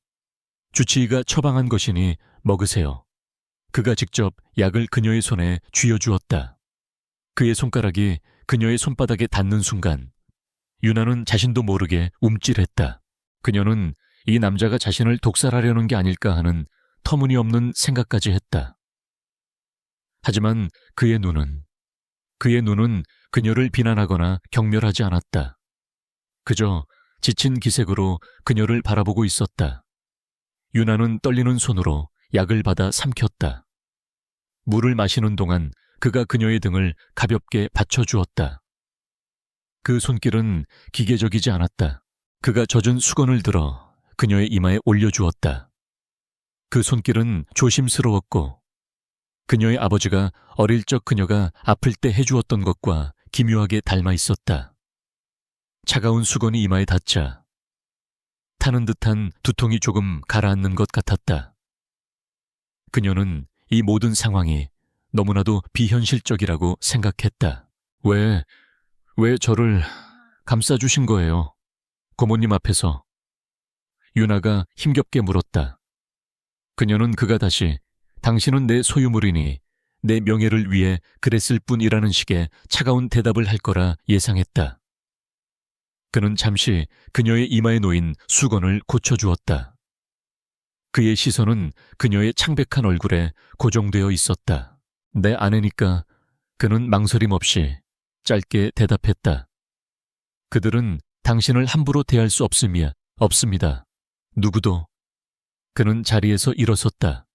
주치의가 처방한 것이니 먹으세요. 그가 직접 약을 그녀의 손에 쥐어주었다. 그의 손가락이 그녀의 손바닥에 닿는 순간 유나는 자신도 모르게 움찔했다. 그녀는 이 남자가 자신을 독살하려는 게 아닐까 하는 터무니없는 생각까지 했다. 하지만 그의 눈은 그녀를 비난하거나 경멸하지 않았다. 그저 지친 기색으로 그녀를 바라보고 있었다. 유나는 떨리는 손으로 약을 받아 삼켰다. 물을 마시는 동안 그가 그녀의 등을 가볍게 받쳐주었다. 그 손길은 기계적이지 않았다. 그가 젖은 수건을 들어 그녀의 이마에 올려주었다. 그 손길은 조심스러웠고 그녀의 아버지가 어릴 적 그녀가 아플 때 해주었던 것과 기묘하게 닮아 있었다. 차가운 수건이 이마에 닿자 타는 듯한 두통이 조금 가라앉는 것 같았다. 그녀는 이 모든 상황이 너무나도 비현실적이라고 생각했다. 왜 저를 감싸주신 거예요? 고모님 앞에서. 유나가 힘겹게 물었다. 그녀는 그가 다시 당신은 내 소유물이니 내 명예를 위해 그랬을 뿐이라는 식의 차가운 대답을 할 거라 예상했다. 그는 잠시 그녀의 이마에 놓인 수건을 고쳐주었다. 그의 시선은 그녀의 창백한 얼굴에 고정되어 있었다. 내 아내니까. 그는 망설임 없이 짧게 대답했다. 그들은 당신을 함부로 대할 수 없습니다. 누구도. 그는 자리에서 일어섰다.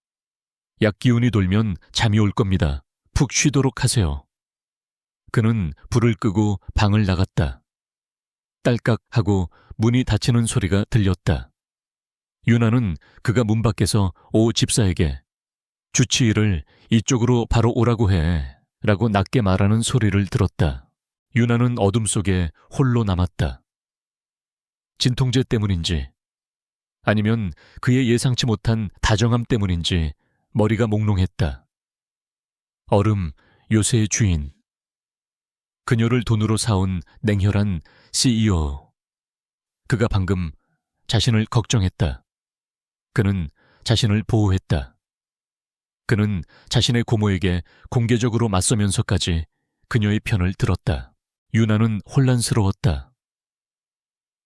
약 기운이 돌면 잠이 올 겁니다. 푹 쉬도록 하세요. 그는 불을 끄고 방을 나갔다. 딸깍 하고 문이 닫히는 소리가 들렸다. 유나는 그가 문 밖에서 오 집사에게 주치의를 이쪽으로 바로 오라고 해 라고 낮게 말하는 소리를 들었다. 유나는 어둠 속에 홀로 남았다. 진통제 때문인지 아니면 그의 예상치 못한 다정함 때문인지 머리가 몽롱했다. 얼음, 요새의 주인. 그녀를 돈으로 사온 냉혈한 CEO. 그가 방금 자신을 걱정했다. 그는 자신을 보호했다. 그는 자신의 고모에게 공개적으로 맞서면서까지 그녀의 편을 들었다. 유나는 혼란스러웠다.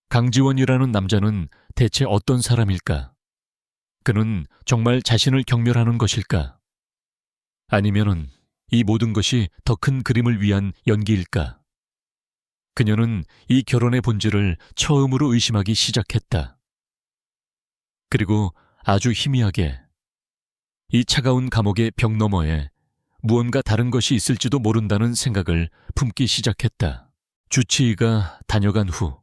강지원이라는 남자는 대체 어떤 사람일까? 그는 정말 자신을 경멸하는 것일까? 아니면은 이 모든 것이 더 큰 그림을 위한 연기일까? 그녀는 이 결혼의 본질을 처음으로 의심하기 시작했다. 그리고 아주 희미하게 이 차가운 감옥의 벽 너머에 무언가 다른 것이 있을지도 모른다는 생각을 품기 시작했다. 주치의가 다녀간 후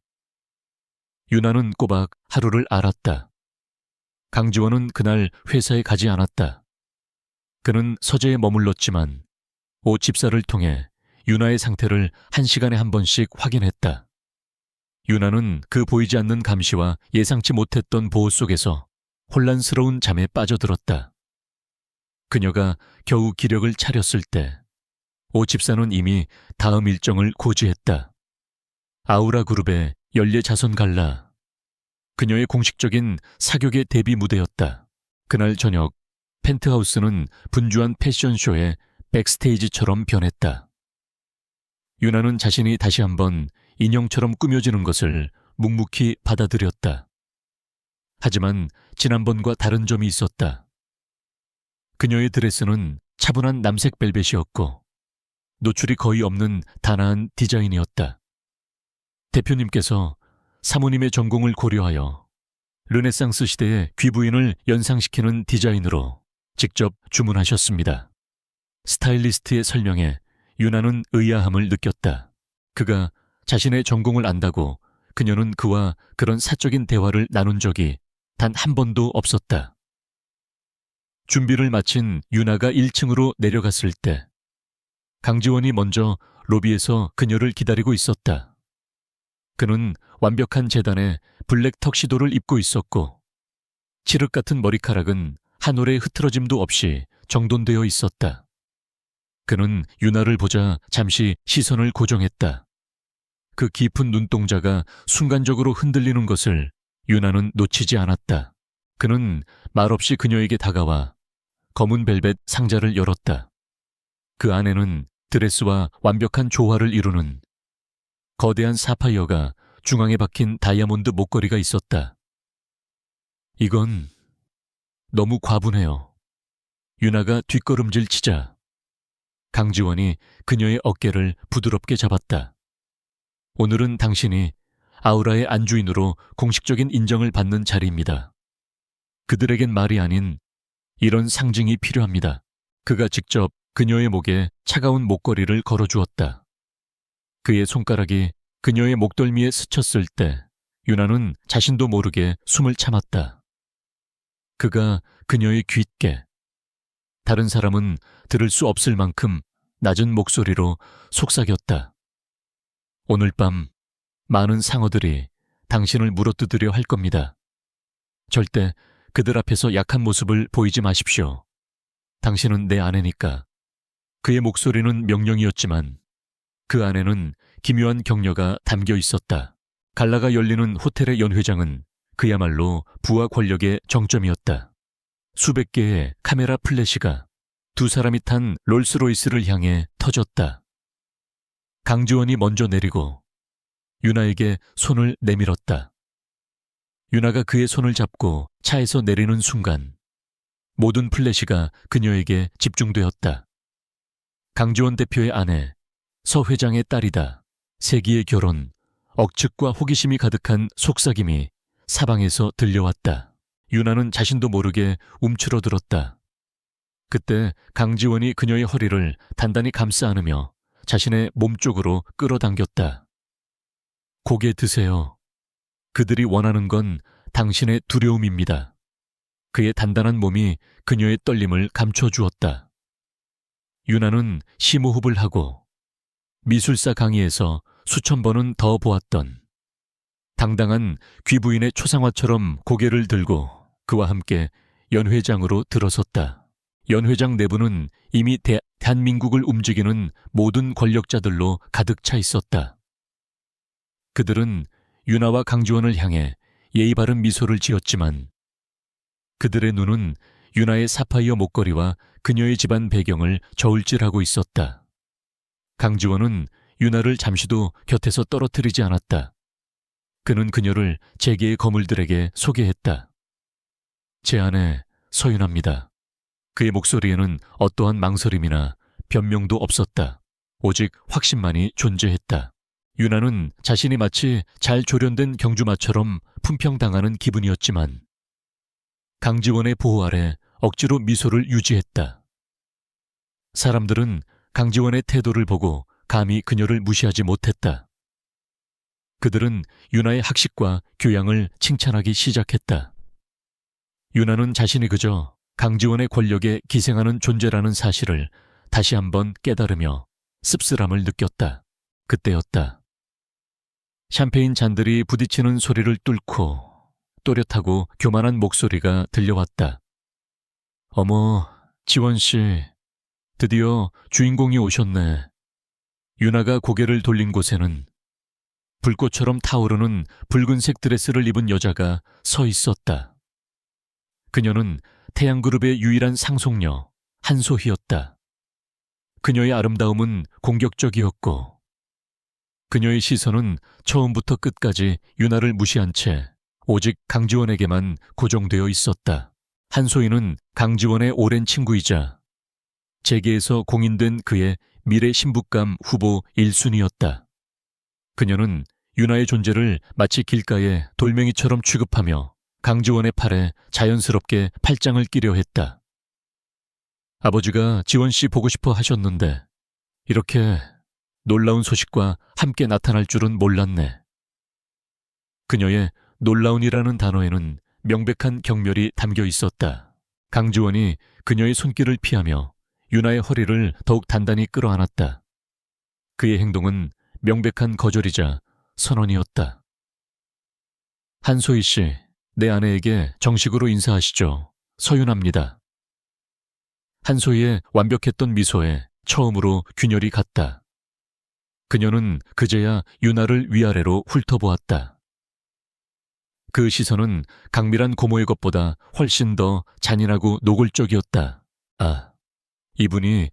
유나는 꼬박 하루를 알았다. 강지원은 그날 회사에 가지 않았다. 그는 서재에 머물렀지만 옷 집사를 통해 유나의 상태를 1시간에 한 번씩 확인했다. 유나는 그 보이지 않는 감시와 예상치 못했던 보호 속에서 혼란스러운 잠에 빠져들었다. 그녀가 겨우 기력을 차렸을 때 오 집사는 이미 다음 일정을 고지했다. 아우라 그룹의 연례자선 갈라. 그녀의 공식적인 사격의 데뷔 무대였다. 그날 저녁 펜트하우스는 분주한 패션쇼의 백스테이지처럼 변했다. 유나는 자신이 다시 한번 인형처럼 꾸며지는 것을 묵묵히 받아들였다. 하지만 지난번과 다른 점이 있었다. 그녀의 드레스는 차분한 남색 벨벳이었고 노출이 거의 없는 단아한 디자인이었다. 대표님께서 사모님의 전공을 고려하여 르네상스 시대의 귀부인을 연상시키는 디자인으로 직접 주문하셨습니다. 스타일리스트의 설명에 유나는 의아함을 느꼈다. 그가 자신의 전공을 안다고 그녀는 그와 그런 사적인 대화를 나눈 적이 단 한 번도 없었다. 준비를 마친 유나가 1층으로 내려갔을 때 강지원이 먼저 로비에서 그녀를 기다리고 있었다. 그는 완벽한 재단에 블랙 턱시도를 입고 있었고 칠흑 같은 머리카락은 한 올의 흐트러짐도 없이 정돈되어 있었다. 그는 유나를 보자 잠시 시선을 고정했다. 그 깊은 눈동자가 순간적으로 흔들리는 것을 유나는 놓치지 않았다. 그는 말없이 그녀에게 다가와 검은 벨벳 상자를 열었다. 그 안에는 드레스와 완벽한 조화를 이루는 거대한 사파이어가 중앙에 박힌 다이아몬드 목걸이가 있었다. 이건 너무 과분해요. 유나가 뒷걸음질 치자 강지원이 그녀의 어깨를 부드럽게 잡았다. 오늘은 당신이 아우라의 안주인으로 공식적인 인정을 받는 자리입니다. 그들에겐 말이 아닌 이런 상징이 필요합니다. 그가 직접 그녀의 목에 차가운 목걸이를 걸어주었다. 그의 손가락이 그녀의 목덜미에 스쳤을 때 유나는 자신도 모르게 숨을 참았다. 그가 그녀의 귓게, 다른 사람은 들을 수 없을 만큼 낮은 목소리로 속삭였다. 오늘 밤 많은 상어들이 당신을 물어뜯으려 할 겁니다. 절대 그들 앞에서 약한 모습을 보이지 마십시오. 당신은 내 아내니까. 그의 목소리는 명령이었지만 그 안에는 기묘한 격려가 담겨 있었다. 갈라가 열리는 호텔의 연회장은 그야말로 부와 권력의 정점이었다. 수백 개의 카메라 플래시가 두 사람이 탄 롤스로이스를 향해 터졌다. 강지원이 먼저 내리고 유나에게 손을 내밀었다. 유나가 그의 손을 잡고 차에서 내리는 순간 모든 플래시가 그녀에게 집중되었다. 강지원 대표의 아내, 서 회장의 딸이다. 세기의 결혼, 억측과 호기심이 가득한 속삭임이 사방에서 들려왔다. 유나는 자신도 모르게 움츠러들었다. 그때 강지원이 그녀의 허리를 단단히 감싸 안으며 자신의 몸 쪽으로 끌어당겼다. 고개 드세요. 그들이 원하는 건 당신의 두려움입니다. 그의 단단한 몸이 그녀의 떨림을 감춰주었다. 유나는 심호흡을 하고 미술사 강의에서 수천 번은 더 보았던 당당한 귀부인의 초상화처럼 고개를 들고 그와 함께 연회장으로 들어섰다. 연회장 내부는 이미 대한민국을 움직이는 모든 권력자들로 가득 차 있었다. 그들은 유나와 강지원을 향해 예의 바른 미소를 지었지만 그들의 눈은 유나의 사파이어 목걸이와 그녀의 집안 배경을 저울질하고 있었다. 강지원은 유나를 잠시도 곁에서 떨어뜨리지 않았다. 그는 그녀를 재계의 거물들에게 소개했다. 제 아내 서윤아입니다. 그의 목소리에는 어떠한 망설임이나 변명도 없었다. 오직 확신만이 존재했다. 유나는 자신이 마치 잘 조련된 경주마처럼 품평당하는 기분이었지만 강지원의 보호 아래 억지로 미소를 유지했다. 사람들은 강지원의 태도를 보고 감히 그녀를 무시하지 못했다. 그들은 유나의 학식과 교양을 칭찬하기 시작했다. 유나는 자신이 그저 강지원의 권력에 기생하는 존재라는 사실을 다시 한번 깨달으며 씁쓸함을 느꼈다. 그때였다. 샴페인 잔들이 부딪히는 소리를 뚫고 또렷하고 교만한 목소리가 들려왔다. 어머, 지원씨, 드디어 주인공이 오셨네. 유나가 고개를 돌린 곳에는 불꽃처럼 타오르는 붉은색 드레스를 입은 여자가 서 있었다. 그녀는 태양그룹의 유일한 상속녀 한소희였다. 그녀의 아름다움은 공격적이었고 그녀의 시선은 처음부터 끝까지 유나를 무시한 채 오직 강지원에게만 고정되어 있었다. 한소희는 강지원의 오랜 친구이자 재계에서 공인된 그의 미래 신부감 후보 1순위였다. 그녀는 유나의 존재를 마치 길가의 돌멩이처럼 취급하며 강지원의 팔에 자연스럽게 팔짱을 끼려 했다. 아버지가 지원씨 보고 싶어 하셨는데 이렇게 놀라운 소식과 함께 나타날 줄은 몰랐네. 그녀의 놀라운이라는 단어에는 명백한 경멸이 담겨 있었다. 강지원이 그녀의 손길을 피하며 유나의 허리를 더욱 단단히 끌어안았다. 그의 행동은 명백한 거절이자 선언이었다. 한소희 씨, 내 아내에게 정식으로 인사하시죠. 서윤아입니다. 한소희의 완벽했던 미소에 처음으로 균열이 갔다. 그녀는 그제야 유나를 위아래로 훑어보았다. 그 시선은 강밀한 고모의 것보다 훨씬 더 잔인하고 노골적이었다. 아, 이분이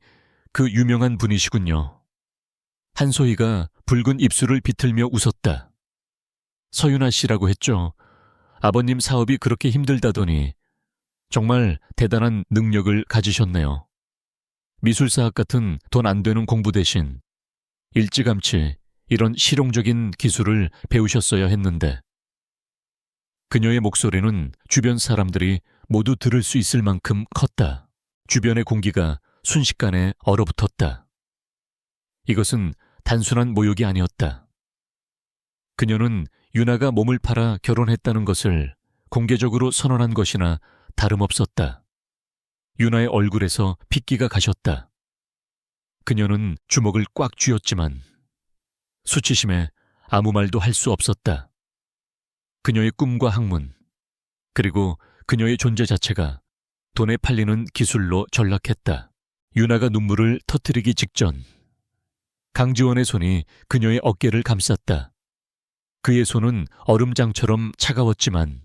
그 유명한 분이시군요. 한소희가 붉은 입술을 비틀며 웃었다. 서윤아 씨라고 했죠. 아버님 사업이 그렇게 힘들다더니 정말 대단한 능력을 가지셨네요. 미술사학 같은 돈 안 되는 공부 대신 일찌감치 이런 실용적인 기술을 배우셨어야 했는데. 그녀의 목소리는 주변 사람들이 모두 들을 수 있을 만큼 컸다. 주변의 공기가 순식간에 얼어붙었다. 이것은 단순한 모욕이 아니었다. 그녀는 유나가 몸을 팔아 결혼했다는 것을 공개적으로 선언한 것이나 다름없었다. 유나의 얼굴에서 핏기가 가셨다. 그녀는 주먹을 꽉 쥐었지만 수치심에 아무 말도 할 수 없었다. 그녀의 꿈과 학문, 그리고 그녀의 존재 자체가 돈에 팔리는 기술로 전락했다. 유나가 눈물을 터뜨리기 직전 강지원의 손이 그녀의 어깨를 감쌌다. 그의 손은 얼음장처럼 차가웠지만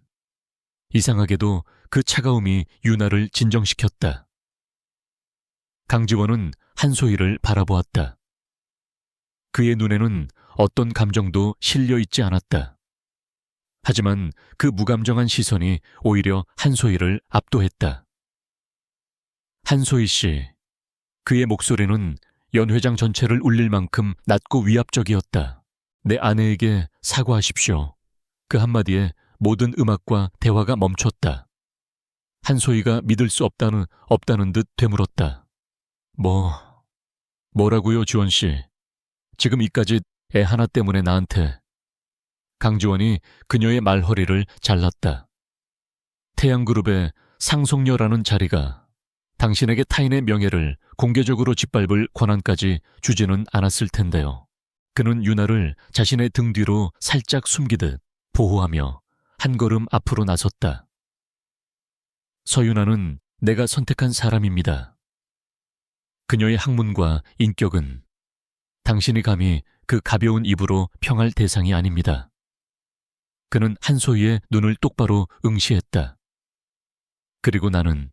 이상하게도 그 차가움이 유나를 진정시켰다. 강지원은 한소희를 바라보았다. 그의 눈에는 어떤 감정도 실려 있지 않았다. 하지만 그 무감정한 시선이 오히려 한소희를 압도했다. 한소희 씨, 그의 목소리는 연회장 전체를 울릴 만큼 낮고 위압적이었다. 내 아내에게 사과하십시오. 그 한마디에 모든 음악과 대화가 멈췄다. 한소희가 믿을 수 없다는 듯 되물었다. 뭐라고요, 지원씨? 지금 이까짓 애 하나 때문에 나한테. 강지원이 그녀의 말허리를 잘랐다. 태양그룹의 상속녀라는 자리가 당신에게 타인의 명예를 공개적으로 짓밟을 권한까지 주지는 않았을 텐데요. 그는 유나를 자신의 등 뒤로 살짝 숨기듯 보호하며 한 걸음 앞으로 나섰다. 서윤아는 내가 선택한 사람입니다. 그녀의 학문과 인격은 당신이 감히 그 가벼운 입으로 평할 대상이 아닙니다. 그는 한소희의 눈을 똑바로 응시했다. 그리고 나는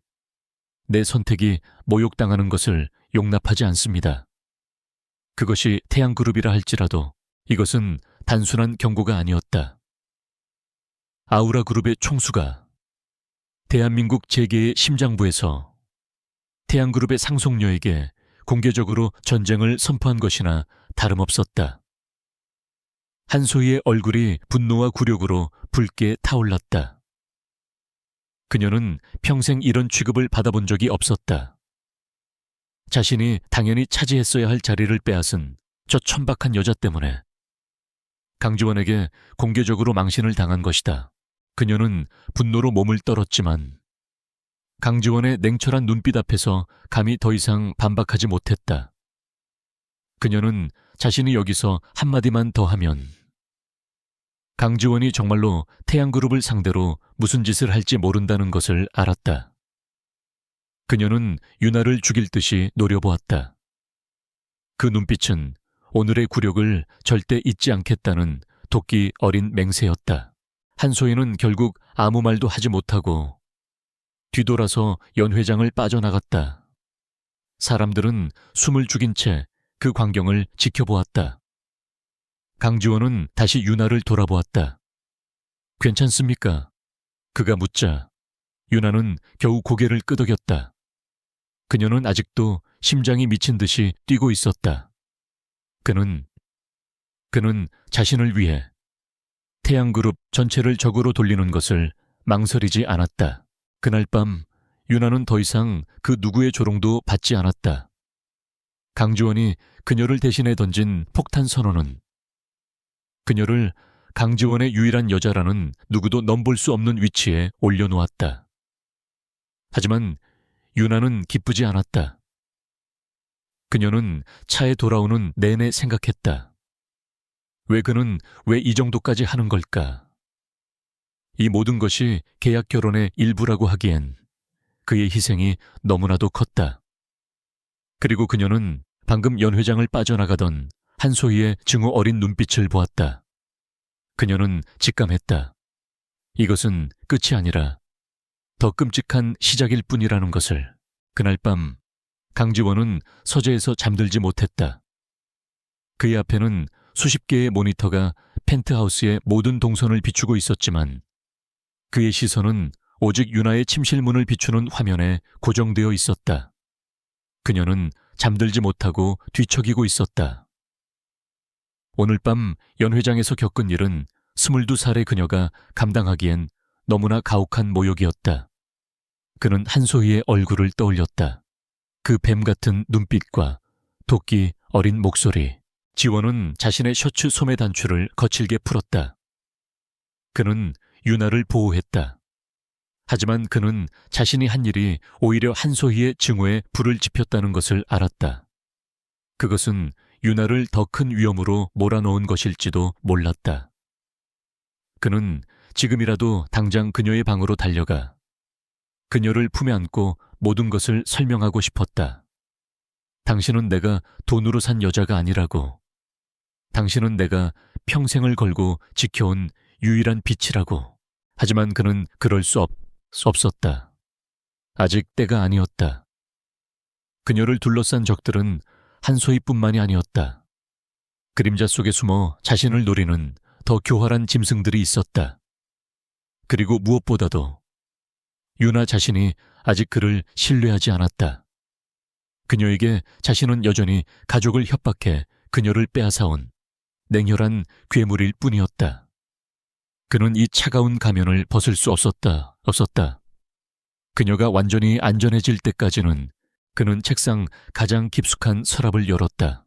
내 선택이 모욕당하는 것을 용납하지 않습니다. 그것이 태양그룹이라 할지라도 이것은 단순한 경고가 아니었다. 아우라그룹의 총수가 대한민국 재계의 심장부에서 태양그룹의 상속녀에게 공개적으로 전쟁을 선포한 것이나 다름없었다. 한소희의 얼굴이 분노와 굴욕으로 붉게 타올랐다. 그녀는 평생 이런 취급을 받아본 적이 없었다. 자신이 당연히 차지했어야 할 자리를 빼앗은 저 천박한 여자 때문에 강지원에게 공개적으로 망신을 당한 것이다. 그녀는 분노로 몸을 떨었지만 강지원의 냉철한 눈빛 앞에서 감히 더 이상 반박하지 못했다. 그녀는 자신이 여기서 한마디만 더 하면 강지원이 정말로 태양그룹을 상대로 무슨 짓을 할지 모른다는 것을 알았다. 그녀는 유나를 죽일 듯이 노려보았다. 그 눈빛은 오늘의 굴욕을 절대 잊지 않겠다는 도끼 어린 맹세였다. 한소희는 결국 아무 말도 하지 못하고 뒤돌아서 연회장을 빠져나갔다. 사람들은 숨을 죽인 채 그 광경을 지켜보았다. 강지원은 다시 유나를 돌아보았다. 괜찮습니까? 그가 묻자 유나는 겨우 고개를 끄덕였다. 그녀는 아직도 심장이 미친 듯이 뛰고 있었다. 그는 자신을 위해 태양그룹 전체를 적으로 돌리는 것을 망설이지 않았다. 그날 밤 유나는 더 이상 그 누구의 조롱도 받지 않았다. 강지원이 그녀를 대신해 던진 폭탄 선언은 그녀를 강지원의 유일한 여자라는 누구도 넘볼 수 없는 위치에 올려놓았다. 하지만 유나는 기쁘지 않았다. 그녀는 차에 돌아오는 내내 생각했다. 그는 왜 이 정도까지 하는 걸까? 이 모든 것이 계약 결혼의 일부라고 하기엔 그의 희생이 너무나도 컸다. 그리고 그녀는 방금 연회장을 빠져나가던 한소희의 증오 어린 눈빛을 보았다. 그녀는 직감했다. 이것은 끝이 아니라 더 끔찍한 시작일 뿐이라는 것을. 그날 밤 강지원은 서재에서 잠들지 못했다. 그의 앞에는 수십 개의 모니터가 펜트하우스의 모든 동선을 비추고 있었지만 그의 시선은 오직 유나의 침실문을 비추는 화면에 고정되어 있었다. 그녀는 잠들지 못하고 뒤척이고 있었다. 오늘 밤 연회장에서 겪은 일은 22살의 그녀가 감당하기엔 너무나 가혹한 모욕이었다. 그는 한소희의 얼굴을 떠올렸다. 그 뱀 같은 눈빛과 도끼 어린 목소리. 지원은 자신의 셔츠 소매 단추를 거칠게 풀었다. 그는 유나를 보호했다. 하지만 그는 자신이 한 일이 오히려 한소희의 증오에 불을 지폈다는 것을 알았다. 그것은 유나를 더 큰 위험으로 몰아넣은 것일지도 몰랐다. 그는 지금이라도 당장 그녀의 방으로 달려가 그녀를 품에 안고 모든 것을 설명하고 싶었다. 당신은 내가 돈으로 산 여자가 아니라고. 당신은 내가 평생을 걸고 지켜온 유일한 빛이라고. 하지만 그는 그럴 수 없었다. 아직 때가 아니었다. 그녀를 둘러싼 적들은 한소희뿐만이 아니었다. 그림자 속에 숨어 자신을 노리는 더 교활한 짐승들이 있었다. 그리고 무엇보다도 유나 자신이 아직 그를 신뢰하지 않았다. 그녀에게 자신은 여전히 가족을 협박해 그녀를 빼앗아온 냉혈한 괴물일 뿐이었다. 그는 이 차가운 가면을 벗을 수 없었다. 그녀가 완전히 안전해질 때까지는 그는 책상 가장 깊숙한 서랍을 열었다.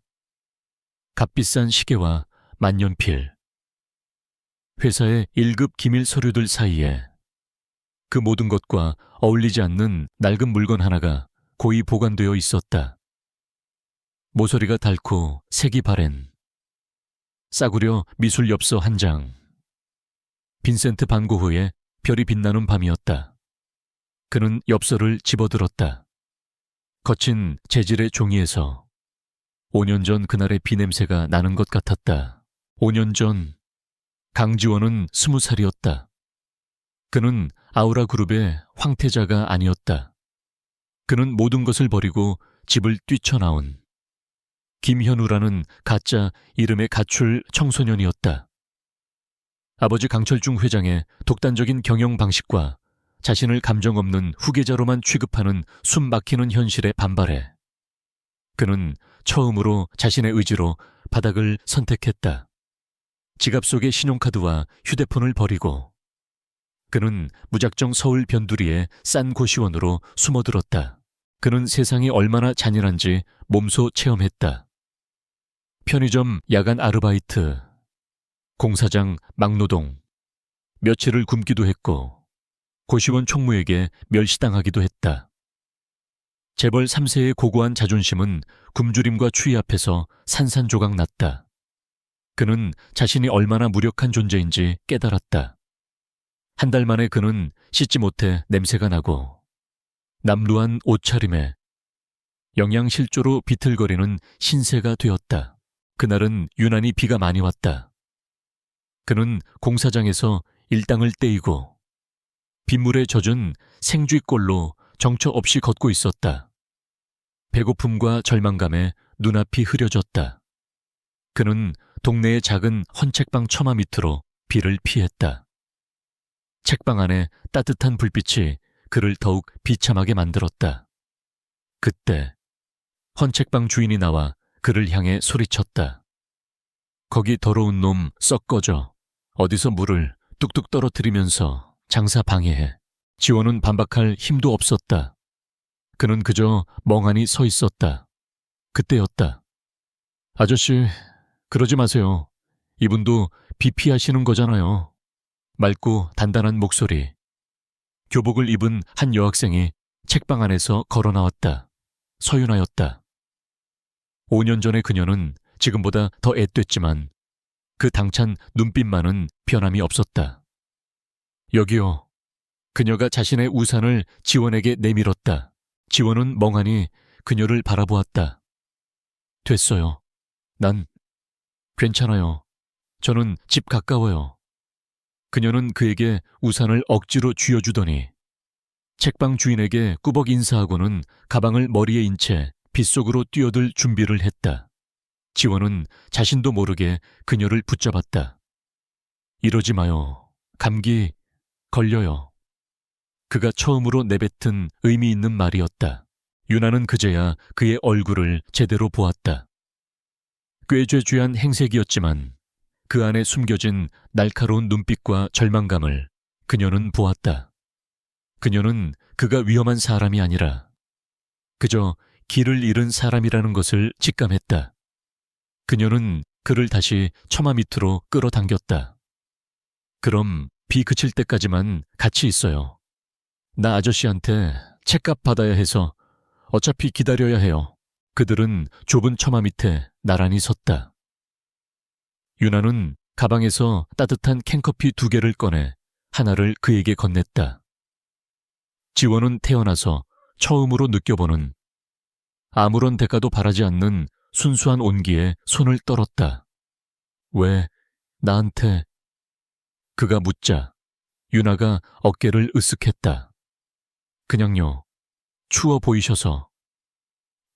값비싼 시계와 만년필, 회사의 1급 기밀 서류들 사이에 그 모든 것과 어울리지 않는 낡은 물건 하나가 고이 보관되어 있었다. 모서리가 닳고 색이 바랜 싸구려 미술 엽서 한 장. 빈센트 반 고흐의 별이 빛나는 밤이었다. 그는 엽서를 집어들었다. 거친 재질의 종이에서 5년 전 그날의 비냄새가 나는 것 같았다. 5년 전 강지원은 20살이었다. 그는 아우라 그룹의 황태자가 아니었다. 그는 모든 것을 버리고 집을 뛰쳐나온 김현우라는 가짜 이름의 가출 청소년이었다. 아버지 강철중 회장의 독단적인 경영 방식과 자신을 감정 없는 후계자로만 취급하는 숨 막히는 현실에 반발해 그는 처음으로 자신의 의지로 바닥을 선택했다. 지갑 속의 신용카드와 휴대폰을 버리고 그는 무작정 서울 변두리의 싼 고시원으로 숨어들었다. 그는 세상이 얼마나 잔인한지 몸소 체험했다. 편의점 야간 아르바이트, 공사장 막노동, 며칠을 굶기도 했고 고시원 총무에게 멸시당하기도 했다. 재벌 3세의 고고한 자존심은 굶주림과 추위 앞에서 산산조각 났다. 그는 자신이 얼마나 무력한 존재인지 깨달았다. 한 달 만에 그는 씻지 못해 냄새가 나고 남루한 옷차림에 영양실조로 비틀거리는 신세가 되었다. 그날은 유난히 비가 많이 왔다. 그는 공사장에서 일당을 떼이고 빗물에 젖은 생쥐꼴로 정처 없이 걷고 있었다. 배고픔과 절망감에 눈앞이 흐려졌다. 그는 동네의 작은 헌책방 처마 밑으로 비를 피했다. 책방 안에 따뜻한 불빛이 그를 더욱 비참하게 만들었다. 그때 헌책방 주인이 나와 그를 향해 소리쳤다. 거기 더러운 놈 썩 꺼져. 어디서 물을 뚝뚝 떨어뜨리면서 장사 방해해. 지원은 반박할 힘도 없었다. 그는 그저 멍하니 서 있었다. 그때였다. 아저씨, 그러지 마세요. 이분도 비 피하시는 거잖아요. 맑고 단단한 목소리. 교복을 입은 한 여학생이 책방 안에서 걸어 나왔다. 서윤아였다. 5년 전의 그녀는 지금보다 더 앳됐지만 그 당찬 눈빛만은 변함이 없었다. 여기요. 그녀가 자신의 우산을 지원에게 내밀었다. 지원은 멍하니 그녀를 바라보았다. 됐어요. 난 괜찮아요. 저는 집 가까워요. 그녀는 그에게 우산을 억지로 쥐어주더니 책방 주인에게 꾸벅 인사하고는 가방을 머리에 인 채 빗속으로 뛰어들 준비를 했다. 지원은 자신도 모르게 그녀를 붙잡았다. 이러지 마요. 감기 걸려요. 그가 처음으로 내뱉은 의미 있는 말이었다. 유나는 그제야 그의 얼굴을 제대로 보았다. 꾀죄죄한 행색이었지만 그 안에 숨겨진 날카로운 눈빛과 절망감을 그녀는 보았다. 그녀는 그가 위험한 사람이 아니라 그저 길을 잃은 사람이라는 것을 직감했다. 그녀는 그를 다시 처마 밑으로 끌어당겼다. 그럼 비 그칠 때까지만 같이 있어요. 나 아저씨한테 책값 받아야 해서 어차피 기다려야 해요. 그들은 좁은 처마 밑에 나란히 섰다. 유나는 가방에서 따뜻한 캔커피 2개를 꺼내 하나를 그에게 건넸다. 지원은 태어나서 처음으로 느껴보는 아무런 대가도 바라지 않는 순수한 온기에 손을 떨었다. 왜 나한테? 그가 묻자 유나가 어깨를 으쓱했다. 그냥요. 추워 보이셔서.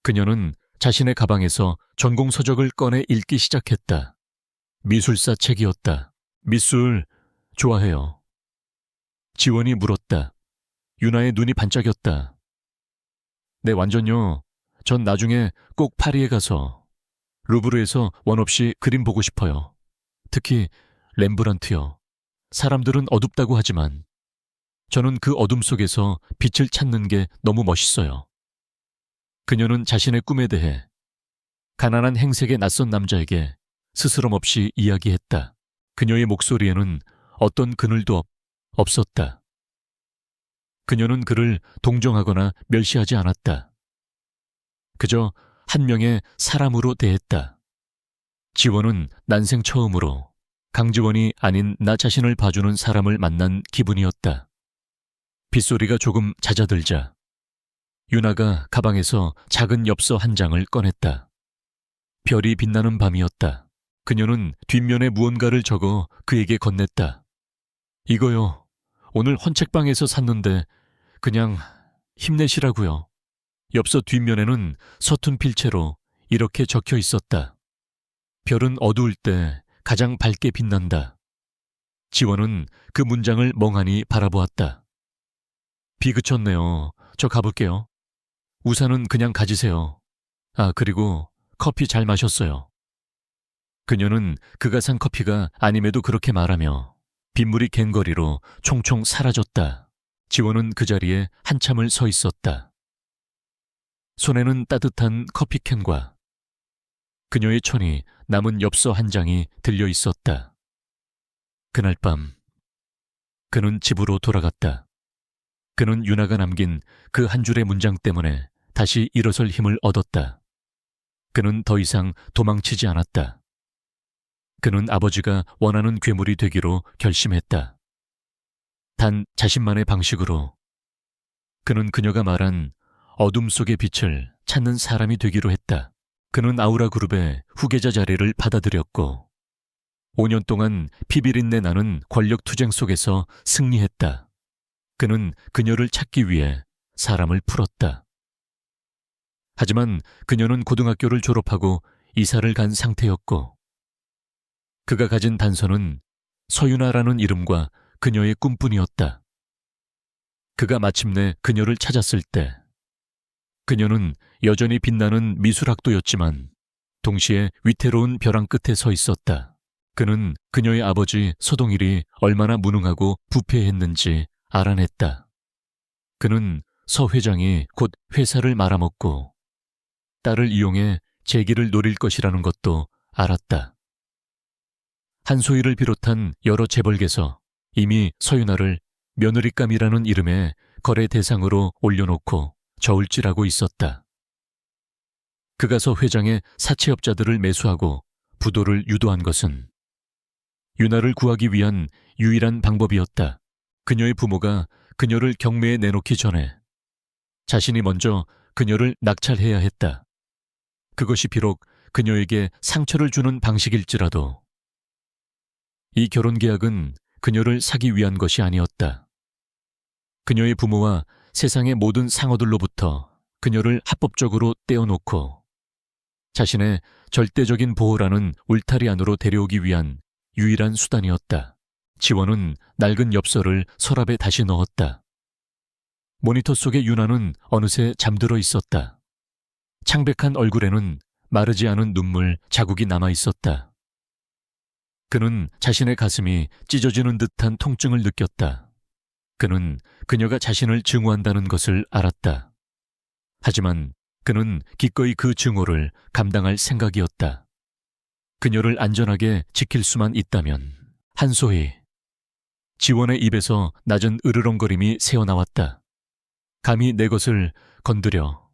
그녀는 자신의 가방에서 전공서적을 꺼내 읽기 시작했다. 미술사 책이었다. 미술 좋아해요. 지원이 물었다. 유나의 눈이 반짝였다. 네, 완전요. 전 나중에 꼭 파리에 가서 루브르에서 원 없이 그림 보고 싶어요. 특히 렘브란트요. 사람들은 어둡다고 하지만 저는 그 어둠 속에서 빛을 찾는 게 너무 멋있어요. 그녀는 자신의 꿈에 대해 가난한 행색의 낯선 남자에게 스스럼 없이 이야기했다. 그녀의 목소리에는 어떤 그늘도 없었다. 그녀는 그를 동정하거나 멸시하지 않았다. 그저 한 명의 사람으로 대했다. 지원은 난생 처음으로 강지원이 아닌 나 자신을 봐주는 사람을 만난 기분이었다. 빗소리가 조금 잦아들자 유나가 가방에서 작은 엽서 한 장을 꺼냈다. 별이 빛나는 밤이었다. 그녀는 뒷면에 무언가를 적어 그에게 건넸다. 이거요. 오늘 헌책방에서 샀는데 그냥 힘내시라고요. 엽서 뒷면에는 서툰 필체로 이렇게 적혀 있었다. 별은 어두울 때 가장 밝게 빛난다. 지원은 그 문장을 멍하니 바라보았다. 비 그쳤네요. 저 가볼게요. 우산은 그냥 가지세요. 아, 그리고 커피 잘 마셨어요. 그녀는 그가 산 커피가 아님에도 그렇게 말하며 빗물이 갠거리로 총총 사라졌다. 지원은 그 자리에 한참을 서 있었다. 손에는 따뜻한 커피캔과 그녀의 손이 남은 엽서 한 장이 들려 있었다. 그날 밤 그는 집으로 돌아갔다. 그는 유나가 남긴 그 한 줄의 문장 때문에 다시 일어설 힘을 얻었다. 그는 더 이상 도망치지 않았다. 그는 아버지가 원하는 괴물이 되기로 결심했다. 단 자신만의 방식으로. 그는 그녀가 말한 어둠 속의 빛을 찾는 사람이 되기로 했다. 그는 아우라 그룹의 후계자 자리를 받아들였고 5년 동안 피비린내 나는 권력 투쟁 속에서 승리했다. 그는 그녀를 찾기 위해 사람을 풀었다. 하지만 그녀는 고등학교를 졸업하고 이사를 간 상태였고 그가 가진 단서는 서유나라는 이름과 그녀의 꿈뿐이었다. 그가 마침내 그녀를 찾았을 때 그녀는 여전히 빛나는 미술학도였지만 동시에 위태로운 벼랑 끝에 서 있었다. 그는 그녀의 아버지 서동일이 얼마나 무능하고 부패했는지 알아냈다. 그는 서 회장이 곧 회사를 말아먹고 딸을 이용해 재기를 노릴 것이라는 것도 알았다. 한소희를 비롯한 여러 재벌계서 이미 서윤아를 며느리감이라는 이름의 거래 대상으로 올려놓고 저울질하고 있었다. 그가 서 회장의 사채업자들을 매수하고 부도를 유도한 것은 유나를 구하기 위한 유일한 방법이었다. 그녀의 부모가 그녀를 경매에 내놓기 전에 자신이 먼저 그녀를 낙찰해야 했다. 그것이 비록 그녀에게 상처를 주는 방식일지라도 이 결혼 계약은 그녀를 사기 위한 것이 아니었다. 그녀의 부모와 세상의 모든 상어들로부터 그녀를 합법적으로 떼어놓고 자신의 절대적인 보호라는 울타리 안으로 데려오기 위한 유일한 수단이었다. 지원은 낡은 엽서를 서랍에 다시 넣었다. 모니터 속의 유나는 어느새 잠들어 있었다. 창백한 얼굴에는 마르지 않은 눈물 자국이 남아 있었다. 그는 자신의 가슴이 찢어지는 듯한 통증을 느꼈다. 그는 그녀가 자신을 증오한다는 것을 알았다. 하지만 그는 기꺼이 그 증오를 감당할 생각이었다. 그녀를 안전하게 지킬 수만 있다면. 한소희. 지원의 입에서 낮은 으르렁거림이 새어나왔다. 감히 내 것을 건드려.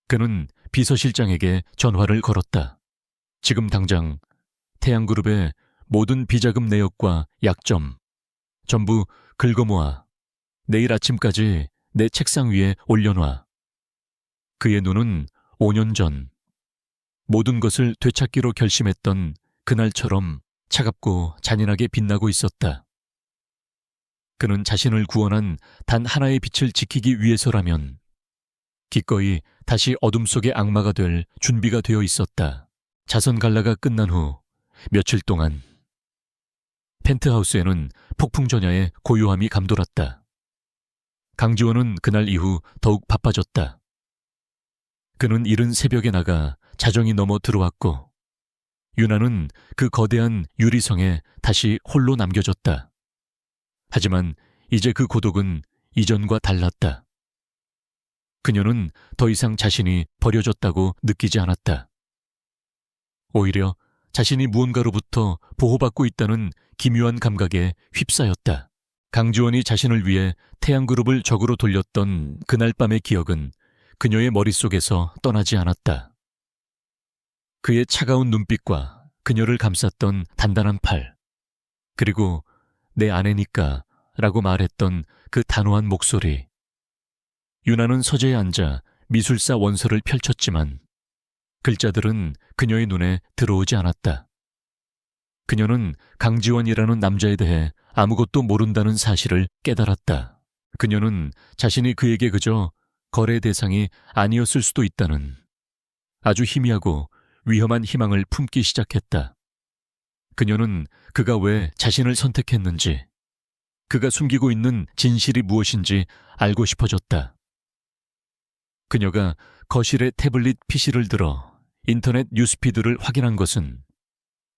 그는 비서실장에게 전화를 걸었다. 지금 당장 태양그룹의 모든 비자금 내역과 약점 전부 긁어모아 내일 아침까지 내 책상 위에 올려놔. 그의 눈은 5년 전 모든 것을 되찾기로 결심했던 그날처럼 차갑고 잔인하게 빛나고 있었다. 그는 자신을 구원한 단 하나의 빛을 지키기 위해서라면 기꺼이 다시 어둠 속의 악마가 될 준비가 되어 있었다. 자선 갈라가 끝난 후 며칠 동안 펜트하우스에는 폭풍 전야의 고요함이 감돌았다. 강지원은 그날 이후 더욱 바빠졌다. 그는 이른 새벽에 나가 자정이 넘어 들어왔고 유나는 그 거대한 유리성에 다시 홀로 남겨졌다. 하지만 이제 그 고독은 이전과 달랐다. 그녀는 더 이상 자신이 버려졌다고 느끼지 않았다. 오히려 자신이 무언가로부터 보호받고 있다는 기묘한 감각에 휩싸였다. 강지원이 자신을 위해 태양그룹을 적으로 돌렸던 그날 밤의 기억은 그녀의 머릿속에서 떠나지 않았다. 그의 차가운 눈빛과 그녀를 감쌌던 단단한 팔, 그리고 내 아내니까 라고 말했던 그 단호한 목소리. 유나는 서재에 앉아 미술사 원서를 펼쳤지만 글자들은 그녀의 눈에 들어오지 않았다. 그녀는 강지원이라는 남자에 대해 아무것도 모른다는 사실을 깨달았다. 그녀는 자신이 그에게 그저 거래 대상이 아니었을 수도 있다는 아주 희미하고 위험한 희망을 품기 시작했다. 그녀는 그가 왜 자신을 선택했는지, 그가 숨기고 있는 진실이 무엇인지 알고 싶어졌다. 그녀가 거실에 태블릿 PC를 들어 인터넷 뉴스피드를 확인한 것은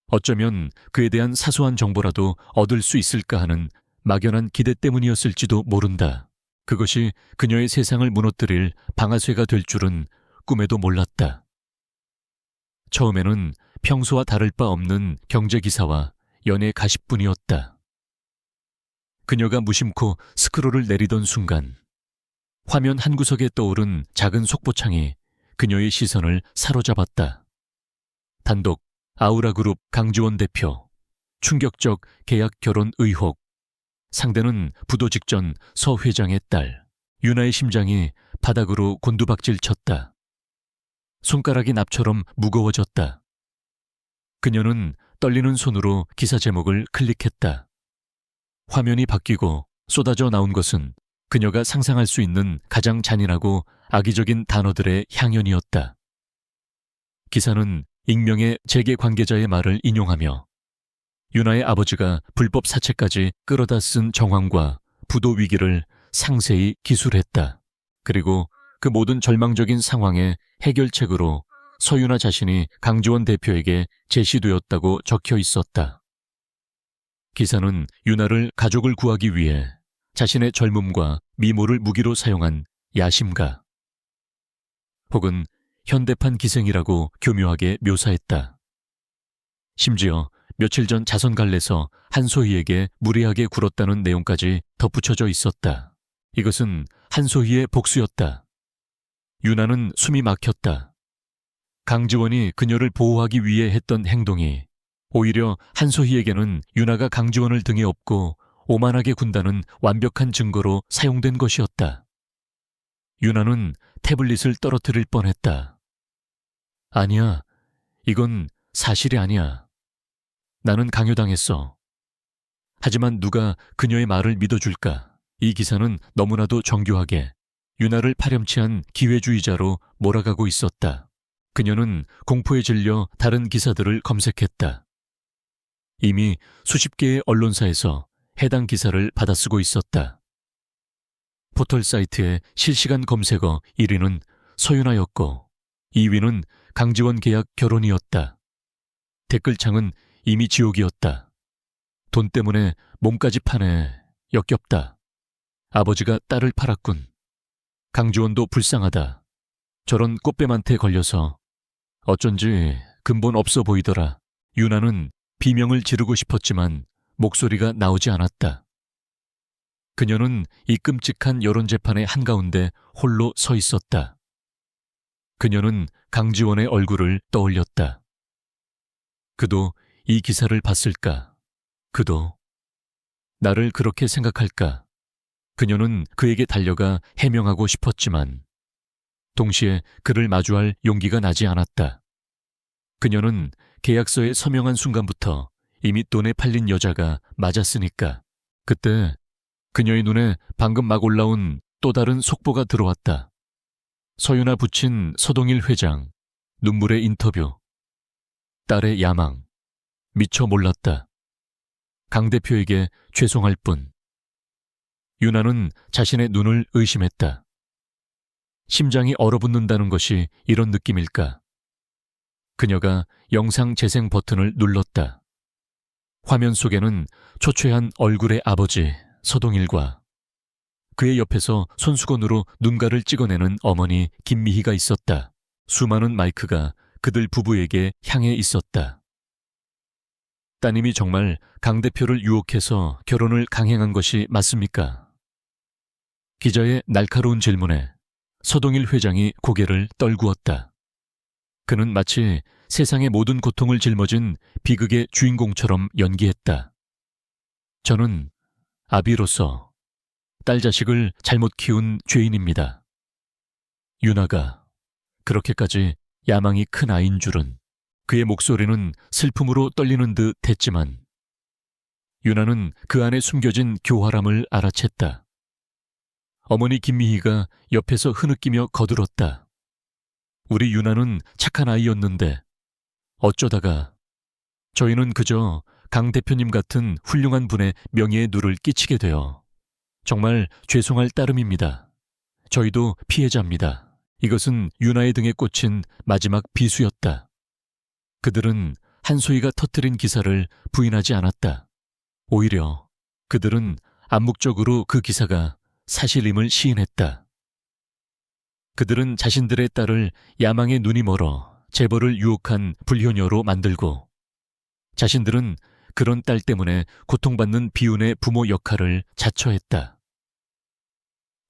어쩌면 그에 대한 사소한 정보라도 얻을 수 있을까 하는 막연한 기대 때문이었을지도 모른다. 그것이 그녀의 세상을 무너뜨릴 방아쇠가 될 줄은 꿈에도 몰랐다. 처음에는 평소와 다를 바 없는 경제기사와 연애 가십뿐이었다. 그녀가 무심코 스크롤을 내리던 순간 화면 한 구석에 떠오른 작은 속보창이 그녀의 시선을 사로잡았다. 단독 아우라그룹 강지원 대표, 충격적 계약 결혼 의혹. 상대는 부도 직전 서 회장의 딸. 유나의 심장이 바닥으로 곤두박질 쳤다. 손가락이 납처럼 무거워졌다. 그녀는 떨리는 손으로 기사 제목을 클릭했다. 화면이 바뀌고 쏟아져 나온 것은 그녀가 상상할 수 있는 가장 잔인하고 악의적인 단어들의 향연이었다. 기사는 익명의 재계 관계자의 말을 인용하며 유나의 아버지가 불법 사채까지 끌어다 쓴 정황과 부도 위기를 상세히 기술했다. 그리고 그 모든 절망적인 상황의 해결책으로 서유나 자신이 강지원 대표에게 제시되었다고 적혀 있었다. 기사는 유나를 가족을 구하기 위해 자신의 젊음과 미모를 무기로 사용한 야심가 혹은 현대판 기생이라고 교묘하게 묘사했다. 심지어 며칠 전 자선갈래서 한소희에게 무리하게 굴었다는 내용까지 덧붙여져 있었다. 이것은 한소희의 복수였다. 유나는 숨이 막혔다. 강지원이 그녀를 보호하기 위해 했던 행동이 오히려 한소희에게는 유나가 강지원을 등에 업고 오만하게 군다는 완벽한 증거로 사용된 것이었다. 유나는 태블릿을 떨어뜨릴 뻔했다. 아니야, 이건 사실이 아니야. 나는 강요당했어. 하지만 누가 그녀의 말을 믿어줄까? 이 기사는 너무나도 정교하게 유나를 파렴치한 기회주의자로 몰아가고 있었다. 그녀는 공포에 질려 다른 기사들을 검색했다. 이미 수십 개의 언론사에서 해당 기사를 받아쓰고 있었다. 포털 사이트의 실시간 검색어 1위는 서유나였고 2위는 강지원 계약 결혼이었다. 댓글창은 이미 지옥이었다. 돈 때문에 몸까지 파네. 역겹다. 아버지가 딸을 팔았군. 강지원도 불쌍하다. 저런 꽃뱀한테 걸려서 어쩐지 근본 없어 보이더라. 유나는 비명을 지르고 싶었지만 목소리가 나오지 않았다. 그녀는 이 끔찍한 여론재판의 한가운데 홀로 서 있었다. 그녀는 강지원의 얼굴을 떠올렸다. 그도 이 기사를 봤을까? 그도 나를 그렇게 생각할까? 그녀는 그에게 달려가 해명하고 싶었지만 동시에 그를 마주할 용기가 나지 않았다. 그녀는 계약서에 서명한 순간부터 이미 돈에 팔린 여자가 맞았으니까. 그때 그녀의 눈에 방금 막 올라온 또 다른 속보가 들어왔다. 서유나 부친 서동일 회장, 눈물의 인터뷰, 딸의 야망, 미처 몰랐다. 강 대표에게 죄송할 뿐. 유나는 자신의 눈을 의심했다. 심장이 얼어붙는다는 것이 이런 느낌일까? 그녀가 영상 재생 버튼을 눌렀다. 화면 속에는 초췌한 얼굴의 아버지 서동일과 그의 옆에서 손수건으로 눈가를 찍어내는 어머니 김미희가 있었다. 수많은 마이크가 그들 부부에게 향해 있었다. 따님이 정말 강 대표를 유혹해서 결혼을 강행한 것이 맞습니까? 기자의 날카로운 질문에 서동일 회장이 고개를 떨구었다. 그는 마치 세상의 모든 고통을 짊어진 비극의 주인공처럼 연기했다. 저는 아비로서 딸 자식을 잘못 키운 죄인입니다. 유나가 그렇게까지 야망이 큰 아이인 줄은. 그의 목소리는 슬픔으로 떨리는 듯 했지만 유나는 그 안에 숨겨진 교활함을 알아챘다. 어머니 김미희가 옆에서 흐느끼며 거들었다. 우리 유나는 착한 아이였는데 어쩌다가 저희는 그저 강 대표님 같은 훌륭한 분의 명예에 누를 끼치게 되어 정말 죄송할 따름입니다. 저희도 피해자입니다. 이것은 유나의 등에 꽂힌 마지막 비수였다. 그들은 한소희가 터뜨린 기사를 부인하지 않았다. 오히려 그들은 암묵적으로 그 기사가 사실임을 시인했다. 그들은 자신들의 딸을 야망에 눈이 멀어 재벌을 유혹한 불효녀로 만들고 자신들은 그런 딸 때문에 고통받는 비운의 부모 역할을 자처했다.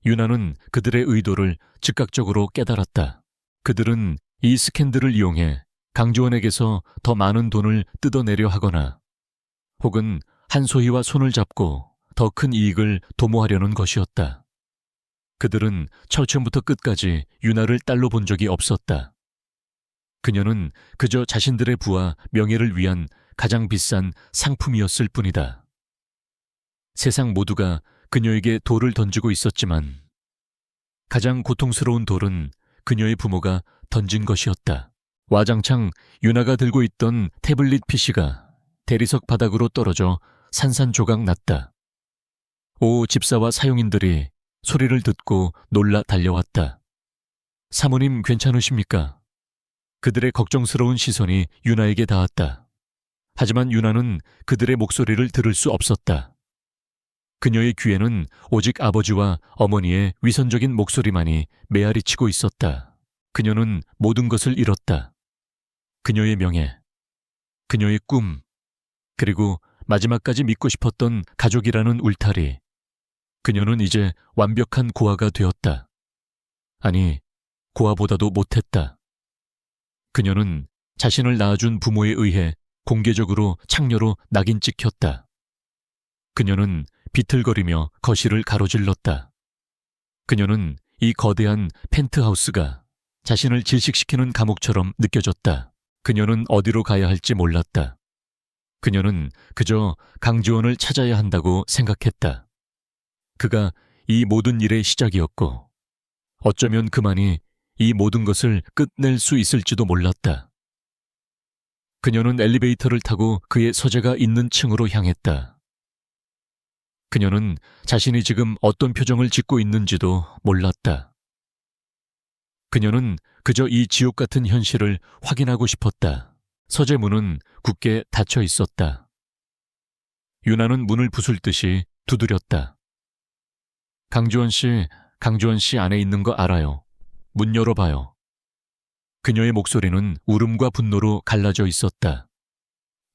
유나는 그들의 의도를 즉각적으로 깨달았다. 그들은 이 스캔들을 이용해 강주원에게서 더 많은 돈을 뜯어내려 하거나 혹은 한소희와 손을 잡고 더 큰 이익을 도모하려는 것이었다. 그들은 처음부터 끝까지 유나를 딸로 본 적이 없었다. 그녀는 그저 자신들의 부와 명예를 위한 가장 비싼 상품이었을 뿐이다. 세상 모두가 그녀에게 돌을 던지고 있었지만 가장 고통스러운 돌은 그녀의 부모가 던진 것이었다. 와장창 유나가 들고 있던 태블릿 PC가 대리석 바닥으로 떨어져 산산조각 났다. 오 집사와 사용인들이 소리를 듣고 놀라 달려왔다. 사모님 괜찮으십니까? 그들의 걱정스러운 시선이 유나에게 닿았다. 하지만 유나는 그들의 목소리를 들을 수 없었다. 그녀의 귀에는 오직 아버지와 어머니의 위선적인 목소리만이 메아리치고 있었다. 그녀는 모든 것을 잃었다. 그녀의 명예, 그녀의 꿈, 그리고 마지막까지 믿고 싶었던 가족이라는 울타리. 그녀는 이제 완벽한 고아가 되었다. 아니, 고아보다도 못했다. 그녀는 자신을 낳아준 부모에 의해 공개적으로 창녀로 낙인 찍혔다. 그녀는 비틀거리며 거실을 가로질렀다. 그녀는 이 거대한 펜트하우스가 자신을 질식시키는 감옥처럼 느껴졌다. 그녀는 어디로 가야 할지 몰랐다. 그녀는 그저 강지원을 찾아야 한다고 생각했다. 그가 이 모든 일의 시작이었고 어쩌면 그만이 이 모든 것을 끝낼 수 있을지도 몰랐다. 그녀는 엘리베이터를 타고 그의 서재가 있는 층으로 향했다. 그녀는 자신이 지금 어떤 표정을 짓고 있는지도 몰랐다. 그녀는 그저 이 지옥 같은 현실을 확인하고 싶었다. 서재 문은 굳게 닫혀 있었다. 유나는 문을 부술 듯이 두드렸다. 강주원 씨 안에 있는 거 알아요. 문 열어봐요. 그녀의 목소리는 울음과 분노로 갈라져 있었다.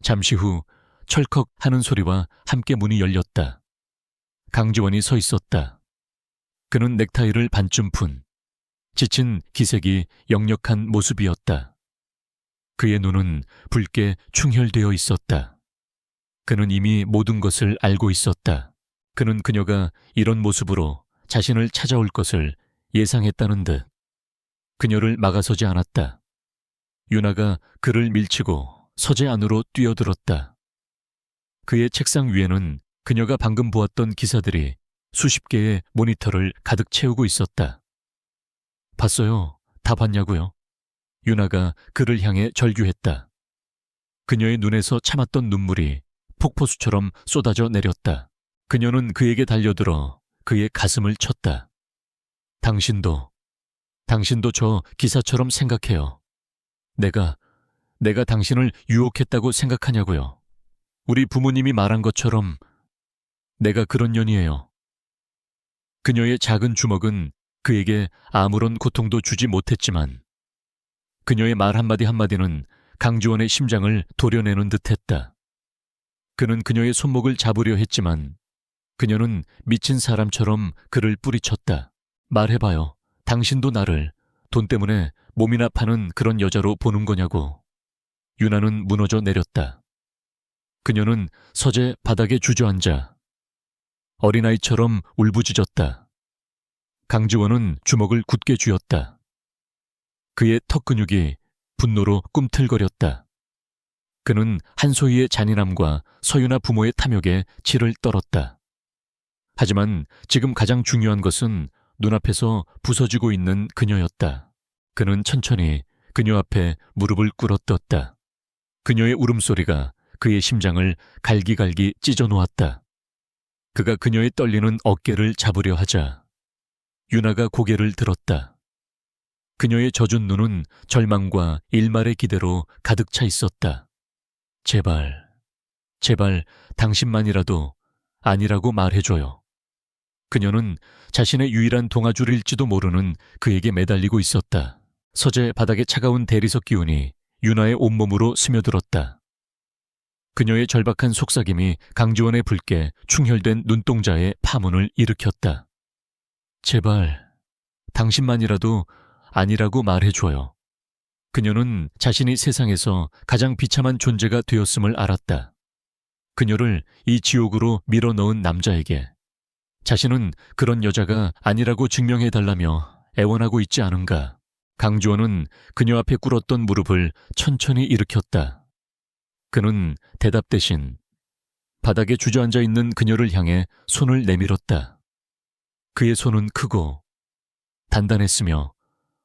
잠시 후 철컥 하는 소리와 함께 문이 열렸다. 강지원이 서 있었다. 그는 넥타이를 반쯤 푼 지친 기색이 역력한 모습이었다. 그의 눈은 붉게 충혈되어 있었다. 그는 이미 모든 것을 알고 있었다. 그는 그녀가 이런 모습으로 자신을 찾아올 것을 예상했다는 듯 그녀를 막아서지 않았다. 유나가 그를 밀치고 서재 안으로 뛰어들었다. 그의 책상 위에는 그녀가 방금 보았던 기사들이 수십 개의 모니터를 가득 채우고 있었다. 봤어요? 다 봤냐고요? 유나가 그를 향해 절규했다. 그녀의 눈에서 참았던 눈물이 폭포수처럼 쏟아져 내렸다. 그녀는 그에게 달려들어 그의 가슴을 쳤다. 당신도 저 기사처럼 생각해요. 내가 당신을 유혹했다고 생각하냐고요. 우리 부모님이 말한 것처럼 내가 그런 년이에요. 그녀의 작은 주먹은 그에게 아무런 고통도 주지 못했지만 그녀의 말 한마디 한마디는 강지원의 심장을 도려내는 듯했다. 그는 그녀의 손목을 잡으려 했지만 그녀는 미친 사람처럼 그를 뿌리쳤다. 말해봐요. 당신도 나를 돈 때문에 몸이나 파는 그런 여자로 보는 거냐고. 유나는 무너져 내렸다. 그녀는 서재 바닥에 주저앉아 어린아이처럼 울부짖었다. 강지원은 주먹을 굳게 쥐었다. 그의 턱 근육이 분노로 꿈틀거렸다. 그는 한소희의 잔인함과 서유나 부모의 탐욕에 치를 떨었다. 하지만 지금 가장 중요한 것은 눈앞에서 부서지고 있는 그녀였다. 그는 천천히 그녀 앞에 무릎을 꿇어떴다. 그녀의 울음소리가 그의 심장을 갈기갈기 찢어놓았다. 그가 그녀의 떨리는 어깨를 잡으려 하자 유나가 고개를 들었다. 그녀의 젖은 눈은 절망과 일말의 기대로 가득 차 있었다. 제발 당신만이라도 아니라고 말해줘요. 그녀는 자신의 유일한 동아줄일지도 모르는 그에게 매달리고 있었다. 서재 바닥에 차가운 대리석 기운이 유나의 온몸으로 스며들었다. 그녀의 절박한 속삭임이 강지원의 붉게 충혈된 눈동자에 파문을 일으켰다. 제발, 당신만이라도 아니라고 말해줘요. 그녀는 자신이 세상에서 가장 비참한 존재가 되었음을 알았다. 그녀를 이 지옥으로 밀어넣은 남자에게 자신은 그런 여자가 아니라고 증명해달라며 애원하고 있지 않은가. 강주원은 그녀 앞에 꿇었던 무릎을 천천히 일으켰다. 그는 대답 대신 바닥에 주저앉아 있는 그녀를 향해 손을 내밀었다. 그의 손은 크고 단단했으며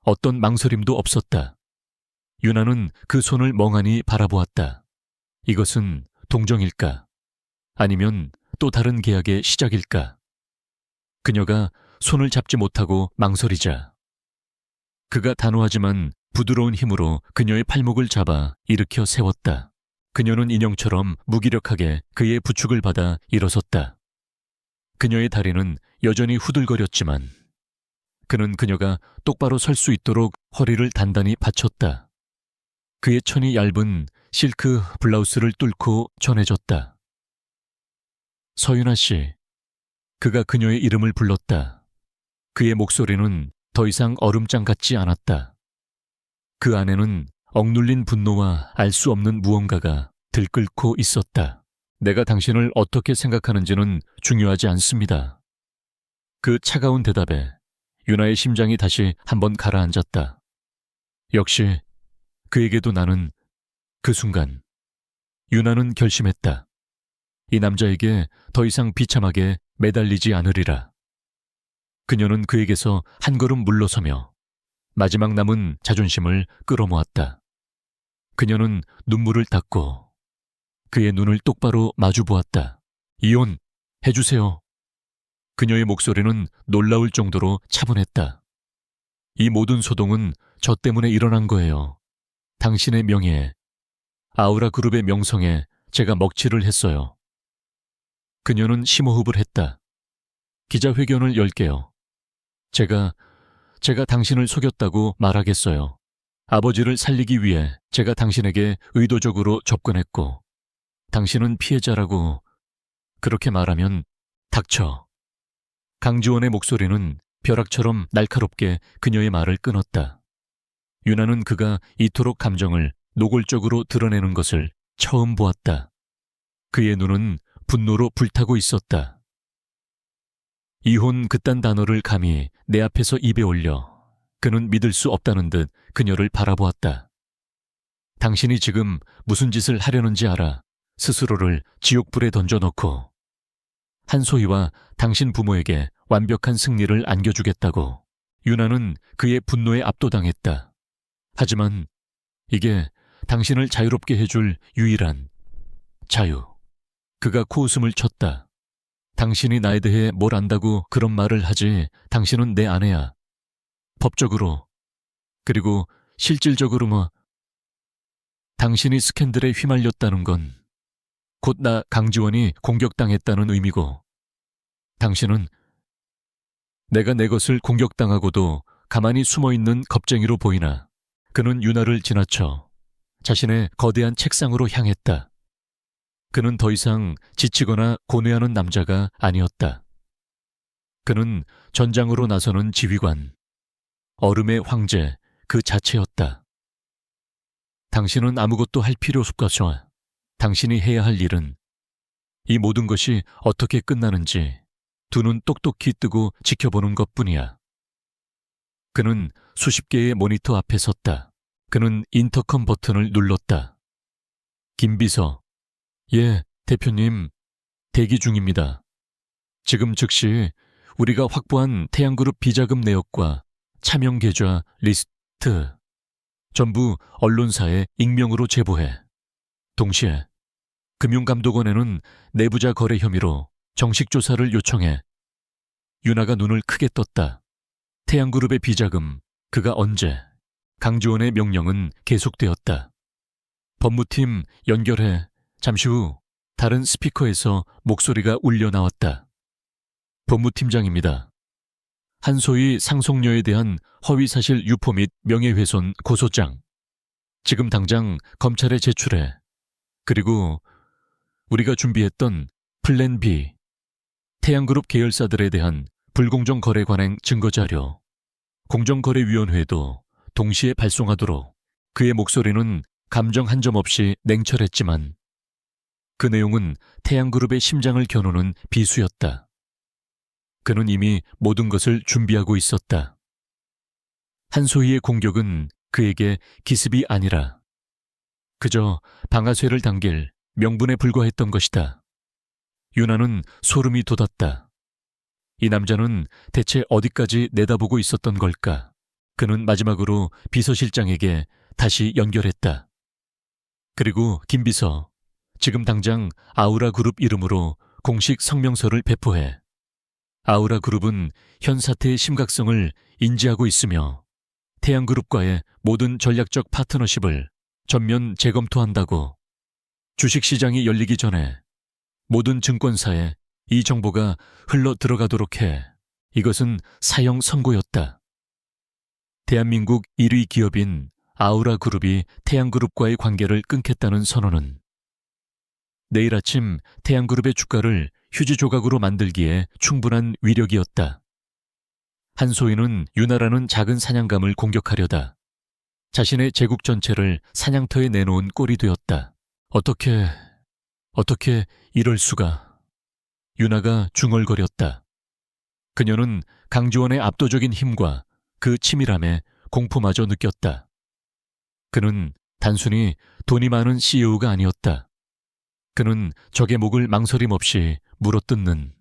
어떤 망설임도 없었다. 유나는 그 손을 멍하니 바라보았다. 이것은 동정일까? 아니면 또 다른 계약의 시작일까? 그녀가 손을 잡지 못하고 망설이자 그가 단호하지만 부드러운 힘으로 그녀의 팔목을 잡아 일으켜 세웠다. 그녀는 인형처럼 무기력하게 그의 부축을 받아 일어섰다. 그녀의 다리는 여전히 후들거렸지만 그는 그녀가 똑바로 설 수 있도록 허리를 단단히 받쳤다. 그의 천이 얇은 실크 블라우스를 뚫고 전해졌다. 서윤아 씨. 그가 그녀의 이름을 불렀다. 그의 목소리는 더 이상 얼음장 같지 않았다. 그 안에는 억눌린 분노와 알 수 없는 무언가가 들끓고 있었다. 내가 당신을 어떻게 생각하는지는 중요하지 않습니다. 그 차가운 대답에 유나의 심장이 다시 한번 가라앉았다. 역시 그에게도 나는 그 순간 유나는 결심했다. 이 남자에게 더 이상 비참하게 매달리지 않으리라. 그녀는 그에게서 한 걸음 물러서며 마지막 남은 자존심을 끌어모았다. 그녀는 눈물을 닦고 그의 눈을 똑바로 마주보았다. 이혼 해주세요. 그녀의 목소리는 놀라울 정도로 차분했다. 이 모든 소동은 저 때문에 일어난 거예요. 당신의 명예에, 아우라 그룹의 명성에 제가 먹칠을 했어요. 그녀는 심호흡을 했다. 기자회견을 열게요. 제가 당신을 속였다고 말하겠어요. 아버지를 살리기 위해 제가 당신에게 의도적으로 접근했고 당신은 피해자라고 그렇게 말하면 닥쳐. 강지원의 목소리는 벼락처럼 날카롭게 그녀의 말을 끊었다. 유나는 그가 이토록 감정을 노골적으로 드러내는 것을 처음 보았다. 그의 눈은 분노로 불타고 있었다. 이혼 그딴 단어를 감히 내 앞에서 입에 올려 그는 믿을 수 없다는 듯 그녀를 바라보았다. 당신이 지금 무슨 짓을 하려는지 알아. 스스로를 지옥불에 던져넣고 한소희와 당신 부모에게 완벽한 승리를 안겨주겠다고. 유나는 그의 분노에 압도당했다. 하지만 이게 당신을 자유롭게 해줄 유일한 자유. 그가 코웃음을 쳤다. 당신이 나에 대해 뭘 안다고 그런 말을 하지. 당신은 내 아내야. 법적으로 그리고 실질적으로 당신이 스캔들에 휘말렸다는 건 곧 나 강지원이 공격당했다는 의미고 당신은 내가 내 것을 공격당하고도 가만히 숨어있는 겁쟁이로 보이나. 그는 유나를 지나쳐 자신의 거대한 책상으로 향했다. 그는 더 이상 지치거나 고뇌하는 남자가 아니었다. 그는 전장으로 나서는 지휘관, 얼음의 황제 그 자체였다. 당신은 아무것도 할 필요 없어. 당신이 해야 할 일은 이 모든 것이 어떻게 끝나는지 두 눈 똑똑히 뜨고 지켜보는 것뿐이야. 그는 수십 개의 모니터 앞에 섰다. 그는 인터컴 버튼을 눌렀다. 김비서. 예, 대표님. 대기 중입니다. 지금 즉시 우리가 확보한 태양그룹 비자금 내역과 차명 계좌 리스트 전부 언론사에 익명으로 제보해. 동시에 금융감독원에는 내부자 거래 혐의로 정식 조사를 요청해. 유나가 눈을 크게 떴다. 태양그룹의 비자금, 그가 언제? 강지원의 명령은 계속되었다. 법무팀 연결해. 잠시 후 다른 스피커에서 목소리가 울려 나왔다. 법무팀장입니다. 한소희 상속녀에 대한 허위사실 유포 및 명예훼손 고소장. 지금 당장 검찰에 제출해. 그리고 우리가 준비했던 플랜 B, 태양그룹 계열사들에 대한 불공정 거래 관행 증거자료, 공정거래위원회에도 동시에 발송하도록. 그의 목소리는 감정 한 점 없이 냉철했지만 그 내용은 태양그룹의 심장을 겨누는 비수였다. 그는 이미 모든 것을 준비하고 있었다. 한소희의 공격은 그에게 기습이 아니라 그저 방아쇠를 당길 명분에 불과했던 것이다. 유나는 소름이 돋았다. 이 남자는 대체 어디까지 내다보고 있었던 걸까? 그는 마지막으로 비서실장에게 다시 연결했다. 그리고 김 비서, 지금 당장 아우라그룹 이름으로 공식 성명서를 배포해. 아우라그룹은 현 사태의 심각성을 인지하고 있으며 태양그룹과의 모든 전략적 파트너십을 전면 재검토한다고. 주식시장이 열리기 전에 모든 증권사에 이 정보가 흘러 들어가도록 해. 이것은 사형 선고였다. 대한민국 1위 기업인 아우라그룹이 태양그룹과의 관계를 끊겠다는 선언은 내일 아침 태양그룹의 주가를 휴지 조각으로 만들기에 충분한 위력이었다. 한소희는 유나라는 작은 사냥감을 공격하려다 자신의 제국 전체를 사냥터에 내놓은 꼴이 되었다. 어떻게 이럴 수가. 유나가 중얼거렸다. 그녀는 강지원의 압도적인 힘과 그 치밀함에 공포마저 느꼈다. 그는 단순히 돈이 많은 CEO가 아니었다. 그는 적의 목을 망설임 없이 물어뜯는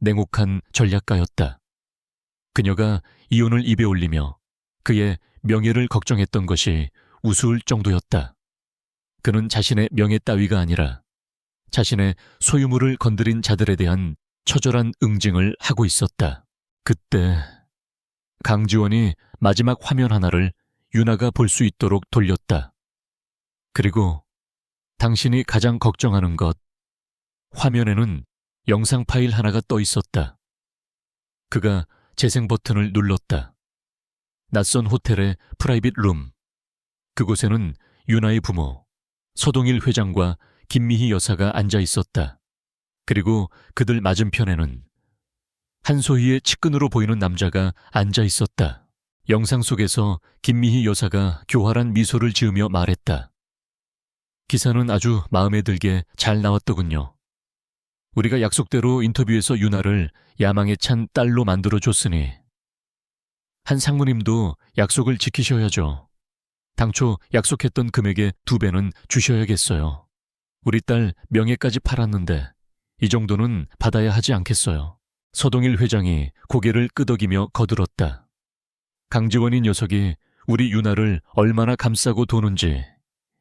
냉혹한 전략가였다. 그녀가 이혼을 입에 올리며 그의 명예를 걱정했던 것이 우스울 정도였다. 그는 자신의 명예 따위가 아니라 자신의 소유물을 건드린 자들에 대한 처절한 응징을 하고 있었다. 그때 강지원이 마지막 화면 하나를 유나가 볼 수 있도록 돌렸다. 그리고 당신이 가장 걱정하는 것. 화면에는 영상 파일 하나가 떠 있었다. 그가 재생 버튼을 눌렀다. 낯선 호텔의 프라이빗 룸. 그곳에는 유나의 부모, 서동일 회장과 김미희 여사가 앉아 있었다. 그리고 그들 맞은편에는 한소희의 측근으로 보이는 남자가 앉아 있었다. 영상 속에서 김미희 여사가 교활한 미소를 지으며 말했다. 기사는 아주 마음에 들게 잘 나왔더군요. 우리가 약속대로 인터뷰에서 유나를 야망에 찬 딸로 만들어줬으니 한 상무님도 약속을 지키셔야죠. 당초 약속했던 금액의 2배는 주셔야겠어요. 우리 딸 명예까지 팔았는데 이 정도는 받아야 하지 않겠어요. 서동일 회장이 고개를 끄덕이며 거들었다. 강지원이 녀석이 우리 유나를 얼마나 감싸고 도는지.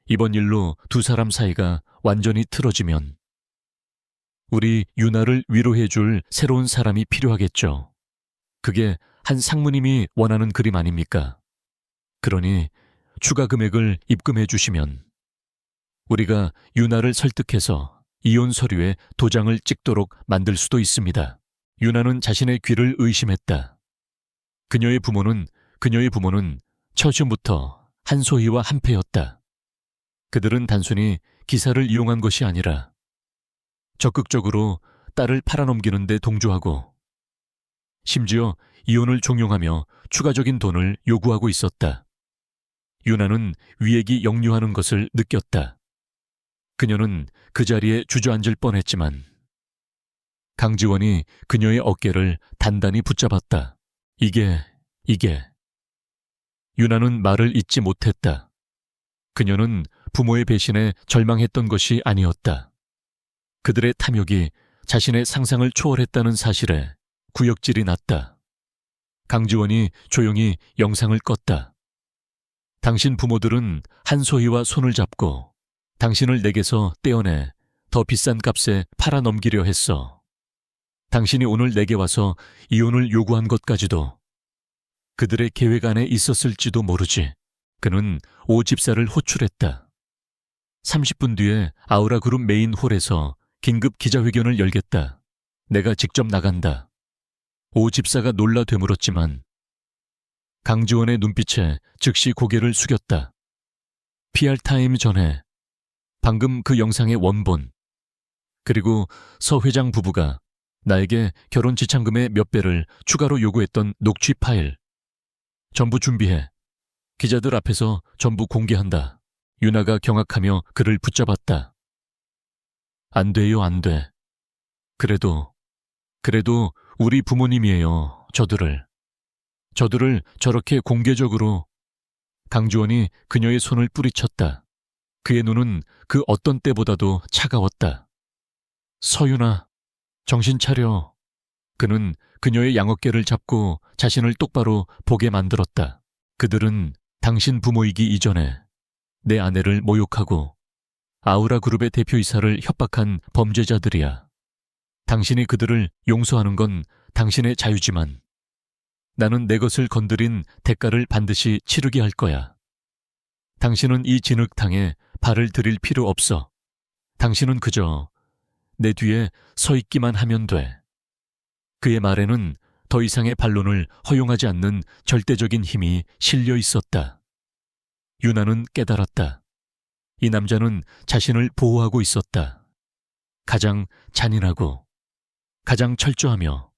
이번 일로 두 사람 사이가 완전히 틀어지면 우리 유나를 위로해줄 새로운 사람이 필요하겠죠. 그게 한 상무님이 원하는 그림 아닙니까? 그러니 추가 금액을 입금해 주시면 우리가 유나를 설득해서 이혼 서류에 도장을 찍도록 만들 수도 있습니다. 유나는 자신의 귀를 의심했다. 그녀의 부모는 처음부터 한소희와 한패였다. 그들은 단순히 기사를 이용한 것이 아니라 적극적으로 딸을 팔아넘기는 데 동조하고 심지어 이혼을 종용하며 추가적인 돈을 요구하고 있었다. 유나는 위액이 역류하는 것을 느꼈다. 그녀는 그 자리에 주저앉을 뻔했지만 강지원이 그녀의 어깨를 단단히 붙잡았다. 이게. 유나는 말을 잇지 못했다. 그녀는 부모의 배신에 절망했던 것이 아니었다. 그들의 탐욕이 자신의 상상을 초월했다는 사실에 구역질이 났다. 강지원이 조용히 영상을 껐다. 당신 부모들은 한소희와 손을 잡고 당신을 내게서 떼어내 더 비싼 값에 팔아넘기려 했어. 당신이 오늘 내게 와서 이혼을 요구한 것까지도 그들의 계획 안에 있었을지도 모르지. 그는 5집사를 호출했다. 30분 뒤에 아우라그룹 메인 홀에서 긴급 기자회견을 열겠다. 내가 직접 나간다. 오 집사가 놀라 되물었지만 강지원의 눈빛에 즉시 고개를 숙였다. PR 타임 전에 방금 그 영상의 원본, 그리고 서 회장 부부가 나에게 결혼 지참금의 몇 배를 추가로 요구했던 녹취 파일 전부 준비해. 기자들 앞에서 전부 공개한다. 유나가 경악하며 그를 붙잡았다. 안 돼요, 안 돼. 그래도 우리 부모님이에요, 저들을 저렇게 공개적으로. 강주원이 그녀의 손을 뿌리쳤다. 그의 눈은 그 어떤 때보다도 차가웠다. 서윤아, 정신 차려. 그는 그녀의 양어깨를 잡고 자신을 똑바로 보게 만들었다. 그들은 당신 부모이기 이전에 내 아내를 모욕하고 아우라 그룹의 대표이사를 협박한 범죄자들이야. 당신이 그들을 용서하는 건 당신의 자유지만 나는 내 것을 건드린 대가를 반드시 치르게 할 거야. 당신은 이 진흙탕에 발을 들일 필요 없어. 당신은 그저 내 뒤에 서 있기만 하면 돼. 그의 말에는 더 이상의 반론을 허용하지 않는 절대적인 힘이 실려 있었다. 유나는 깨달았다. 이 남자는 자신을 보호하고 있었다. 가장 잔인하고 가장 철저하며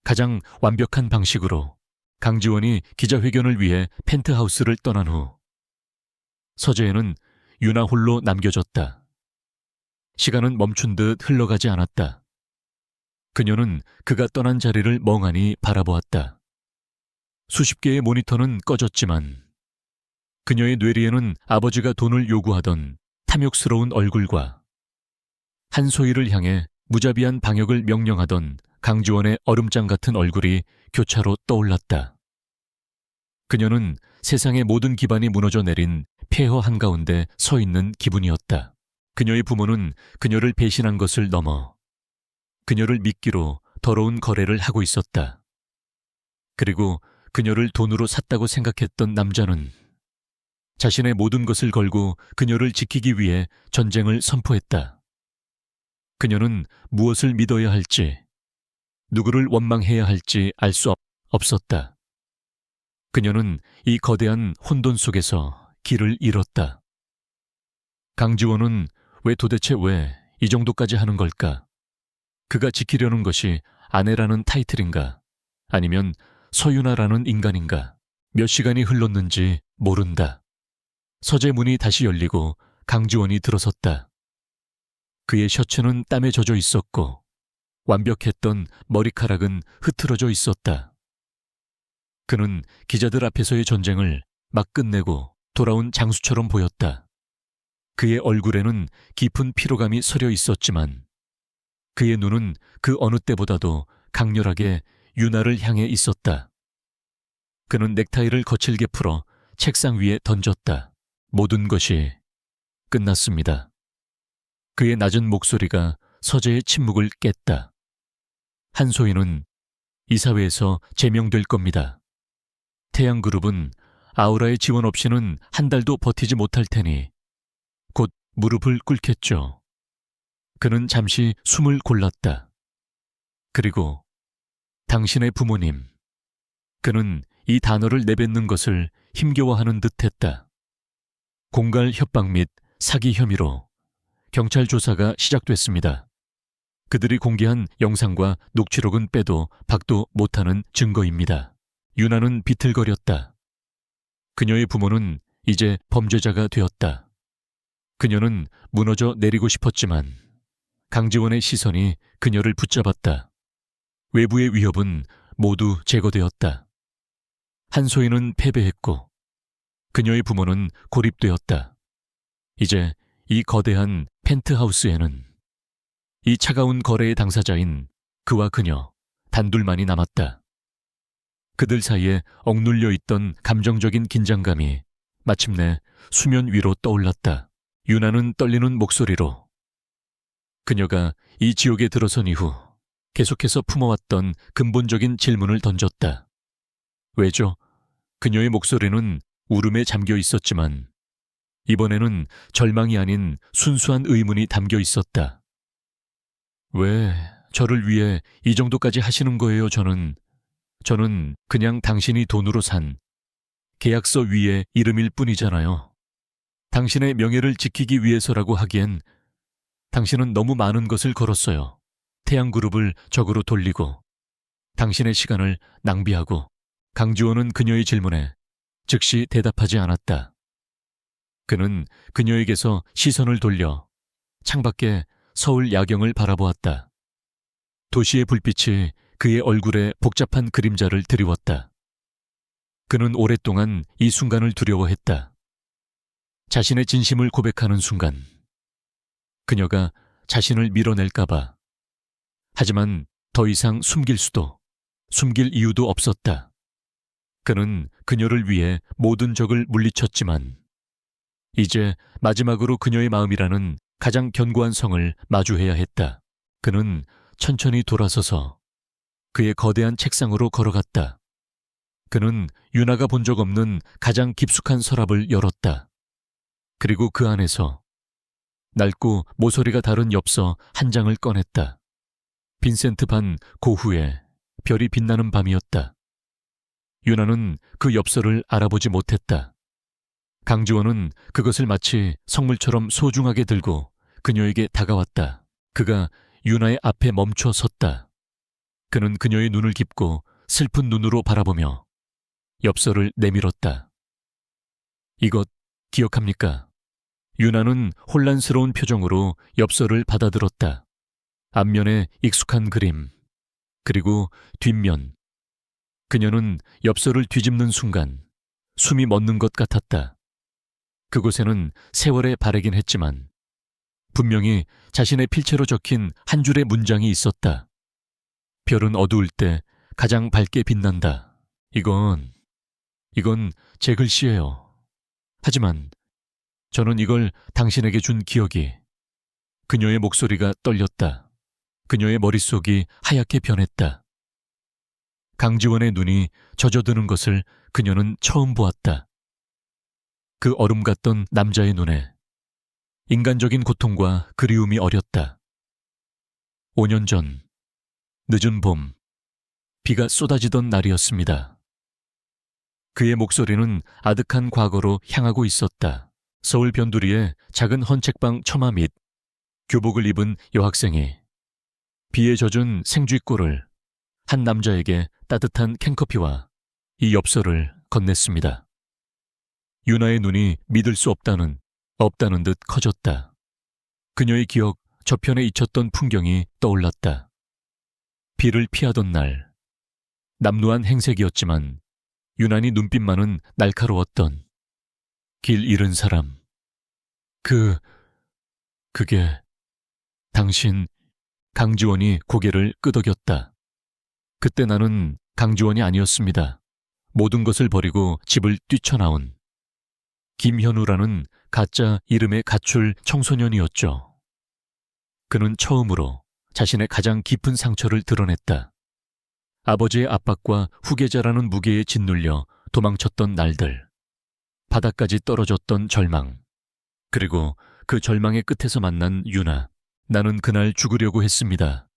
가장 완벽한 방식으로. 강지원이 기자회견을 위해 펜트하우스를 떠난 후 서재에는 유나 홀로 남겨졌다. 시간은 멈춘 듯 흘러가지 않았다. 그녀는 그가 떠난 자리를 멍하니 바라보았다. 수십 개의 모니터는 꺼졌지만 그녀의 뇌리에는 아버지가 돈을 요구하던 탐욕스러운 얼굴과 한소희를 향해 무자비한 방역을 명령하던 강지원의 얼음장 같은 얼굴이 교차로 떠올랐다. 그녀는 세상의 모든 기반이 무너져 내린 폐허 한가운데 서 있는 기분이었다. 그녀의 부모는 그녀를 배신한 것을 넘어 그녀를 미끼로 더러운 거래를 하고 있었다. 그리고 그녀를 돈으로 샀다고 생각했던 남자는 자신의 모든 것을 걸고 그녀를 지키기 위해 전쟁을 선포했다. 그녀는 무엇을 믿어야 할지, 누구를 원망해야 할지 알 수 없었다. 그녀는 이 거대한 혼돈 속에서 길을 잃었다. 강지원은 도대체 왜 이 정도까지 하는 걸까? 그가 지키려는 것이 아내라는 타이틀인가? 아니면 서윤아라는 인간인가? 몇 시간이 흘렀는지 모른다. 서재 문이 다시 열리고 강지원이 들어섰다. 그의 셔츠는 땀에 젖어 있었고 완벽했던 머리카락은 흐트러져 있었다. 그는 기자들 앞에서의 전쟁을 막 끝내고 돌아온 장수처럼 보였다. 그의 얼굴에는 깊은 피로감이 서려 있었지만 그의 눈은 그 어느 때보다도 강렬하게 유나를 향해 있었다. 그는 넥타이를 거칠게 풀어 책상 위에 던졌다. 모든 것이 끝났습니다. 그의 낮은 목소리가 서재의 침묵을 깼다. 한소희는 이사회에서 제명될 겁니다. 태양그룹은 아우라의 지원 없이는 한 달도 버티지 못할 테니 곧 무릎을 꿇겠죠. 그는 잠시 숨을 골랐다. 그리고 당신의 부모님. 그는 이 단어를 내뱉는 것을 힘겨워하는 듯했다. 공갈 협박 및 사기 혐의로 경찰 조사가 시작됐습니다. 그들이 공개한 영상과 녹취록은 빼도 박도 못하는 증거입니다. 유나는 비틀거렸다. 그녀의 부모는 이제 범죄자가 되었다. 그녀는 무너져 내리고 싶었지만 강지원의 시선이 그녀를 붙잡았다. 외부의 위협은 모두 제거되었다. 한소희는 패배했고 그녀의 부모는 고립되었다. 이제 이 거대한 펜트하우스에는 이 차가운 거래의 당사자인 그와 그녀 단둘만이 남았다. 그들 사이에 억눌려 있던 감정적인 긴장감이 마침내 수면 위로 떠올랐다. 유나는 떨리는 목소리로 그녀가 이 지옥에 들어선 이후 계속해서 품어왔던 근본적인 질문을 던졌다. 왜죠? 그녀의 목소리는 울음에 잠겨 있었지만 이번에는 절망이 아닌 순수한 의문이 담겨 있었다. 왜 저를 위해 이 정도까지 하시는 거예요, 저는? 저는 그냥 당신이 돈으로 산 계약서 위에 이름일 뿐이잖아요. 당신의 명예를 지키기 위해서라고 하기엔 당신은 너무 많은 것을 걸었어요. 태양그룹을 적으로 돌리고 당신의 시간을 낭비하고. 강지원은 그녀의 질문에 즉시 대답하지 않았다. 그는 그녀에게서 시선을 돌려 창밖에 서울 야경을 바라보았다. 도시의 불빛이 그의 얼굴에 복잡한 그림자를 드리웠다. 그는 오랫동안 이 순간을 두려워했다. 자신의 진심을 고백하는 순간. 그녀가 자신을 밀어낼까봐. 하지만 더 이상 숨길 수도, 숨길 이유도 없었다. 그는 그녀를 위해 모든 적을 물리쳤지만 이제 마지막으로 그녀의 마음이라는 가장 견고한 성을 마주해야 했다. 그는 천천히 돌아서서 그의 거대한 책상으로 걸어갔다. 그는 유나가 본 적 없는 가장 깊숙한 서랍을 열었다. 그리고 그 안에서 낡고 모서리가 다른 엽서 한 장을 꺼냈다. 빈센트 반 고흐의 별이 빛나는 밤이었다. 유나는 그 엽서를 알아보지 못했다. 강지원은 그것을 마치 성물처럼 소중하게 들고 그녀에게 다가왔다. 그가 유나의 앞에 멈춰 섰다. 그는 그녀의 눈을 깊고 슬픈 눈으로 바라보며 엽서를 내밀었다. 이것 기억합니까? 유나는 혼란스러운 표정으로 엽서를 받아들었다. 앞면에 익숙한 그림, 그리고 뒷면. 그녀는 엽서를 뒤집는 순간 숨이 멎는 것 같았다. 그곳에는 세월의 바래긴 했지만 분명히 자신의 필체로 적힌 한 줄의 문장이 있었다. 별은 어두울 때 가장 밝게 빛난다. 이건 제 글씨예요. 하지만 저는 이걸 당신에게 준 기억이. 그녀의 목소리가 떨렸다. 그녀의 머릿속이 하얗게 변했다. 강지원의 눈이 젖어드는 것을 그녀는 처음 보았다. 그 얼음 같던 남자의 눈에 인간적인 고통과 그리움이 어렸다. 5년 전, 늦은 봄, 비가 쏟아지던 날이었습니다. 그의 목소리는 아득한 과거로 향하고 있었다. 서울 변두리의 작은 헌책방 처마 밑 교복을 입은 여학생이 비에 젖은 생쥐꼴을 한 남자에게 따뜻한 캔커피와 이 엽서를 건넸습니다. 유나의 눈이 믿을 수 없다는 듯 커졌다. 그녀의 기억 저편에 잊혔던 풍경이 떠올랐다. 비를 피하던 날, 남루한 행색이었지만 유난히 눈빛만은 날카로웠던 길 잃은 사람. 그게 당신. 강지원이 고개를 끄덕였다. 그때 나는 강지원이 아니었습니다. 모든 것을 버리고 집을 뛰쳐나온 김현우라는 가짜 이름의 가출 청소년이었죠. 그는 처음으로 자신의 가장 깊은 상처를 드러냈다. 아버지의 압박과 후계자라는 무게에 짓눌려 도망쳤던 날들, 바닥까지 떨어졌던 절망, 그리고 그 절망의 끝에서 만난 유나. 나는 그날 죽으려고 했습니다.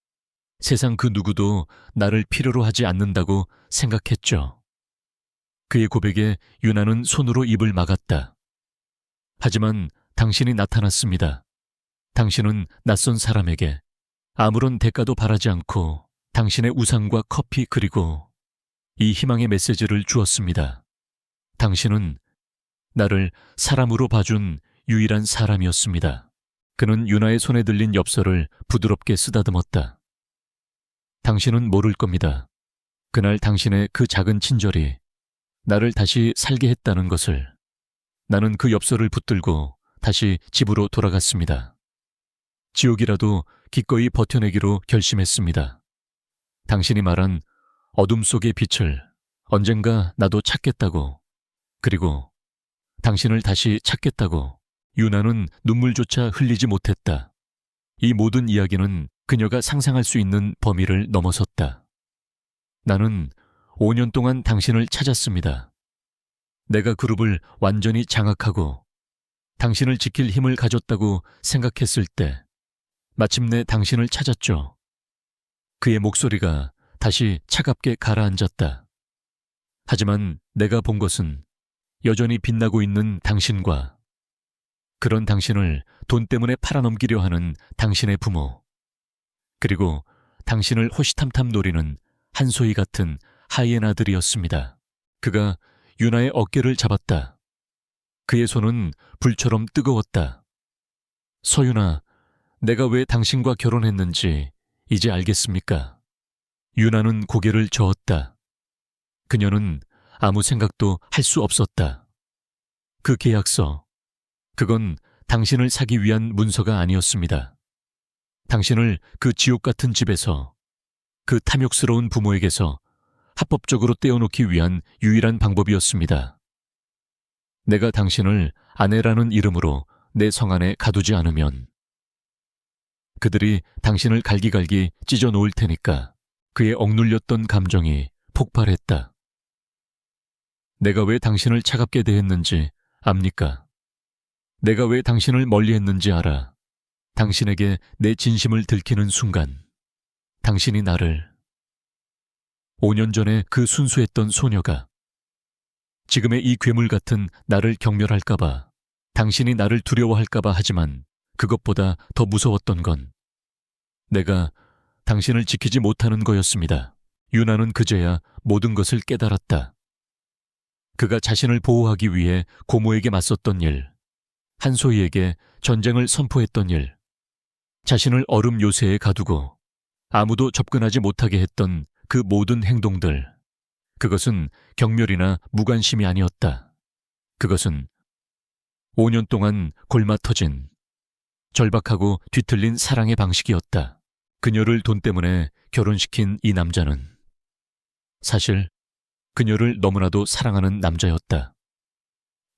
세상 그 누구도 나를 필요로 하지 않는다고 생각했죠. 그의 고백에 유나는 손으로 입을 막았다. 하지만 당신이 나타났습니다. 당신은 낯선 사람에게 아무런 대가도 바라지 않고 당신의 우산과 커피 그리고 이 희망의 메시지를 주었습니다. 당신은 나를 사람으로 봐준 유일한 사람이었습니다. 그는 유나의 손에 들린 엽서를 부드럽게 쓰다듬었다. 당신은 모를 겁니다. 그날 당신의 그 작은 친절이 나를 다시 살게 했다는 것을. 나는 그 엽서를 붙들고 다시 집으로 돌아갔습니다. 지옥이라도 기꺼이 버텨내기로 결심했습니다. 당신이 말한 어둠 속의 빛을 언젠가 나도 찾겠다고, 그리고 당신을 다시 찾겠다고. 유나는 눈물조차 흘리지 못했다. 이 모든 이야기는 그녀가 상상할 수 있는 범위를 넘어섰다. 나는 5년 동안 당신을 찾았습니다. 내가 그룹을 완전히 장악하고 당신을 지킬 힘을 가졌다고 생각했을 때 마침내 당신을 찾았죠. 그의 목소리가 다시 차갑게 가라앉았다. 하지만 내가 본 것은 여전히 빛나고 있는 당신과 그런 당신을 돈 때문에 팔아넘기려 하는 당신의 부모, 그리고 당신을 호시탐탐 노리는 한소희 같은 하이에나들이었습니다. 그가 유나의 어깨를 잡았다. 그의 손은 불처럼 뜨거웠다. 서윤아, 내가 왜 당신과 결혼했는지 이제 알겠습니까? 유나는 고개를 저었다. 그녀는 아무 생각도 할 수 없었다. 그 계약서, 그건 당신을 사기 위한 문서가 아니었습니다. 당신을 그 지옥 같은 집에서, 그 탐욕스러운 부모에게서 합법적으로 떼어놓기 위한 유일한 방법이었습니다. 내가 당신을 아내라는 이름으로 내 성 안에 가두지 않으면 그들이 당신을 갈기갈기 찢어 놓을 테니까. 그의 억눌렸던 감정이 폭발했다. 내가 왜 당신을 차갑게 대했는지 압니까? 내가 왜 당신을 멀리했는지 알아. 당신에게 내 진심을 들키는 순간 당신이 나를 5년 전에 그 순수했던 소녀가 지금의 이 괴물 같은 나를 경멸할까봐, 당신이 나를 두려워할까봐. 하지만 그것보다 더 무서웠던 건 내가 당신을 지키지 못하는 거였습니다. 유나는 그제야 모든 것을 깨달았다. 그가 자신을 보호하기 위해 고모에게 맞섰던 일, 한소희에게 전쟁을 선포했던 일, 자신을 얼음 요새에 가두고 아무도 접근하지 못하게 했던 그 모든 행동들, 그것은 경멸이나 무관심이 아니었다. 그것은 5년 동안 골마 터진, 절박하고 뒤틀린 사랑의 방식이었다. 그녀를 돈 때문에 결혼시킨 이 남자는 사실 그녀를 너무나도 사랑하는 남자였다.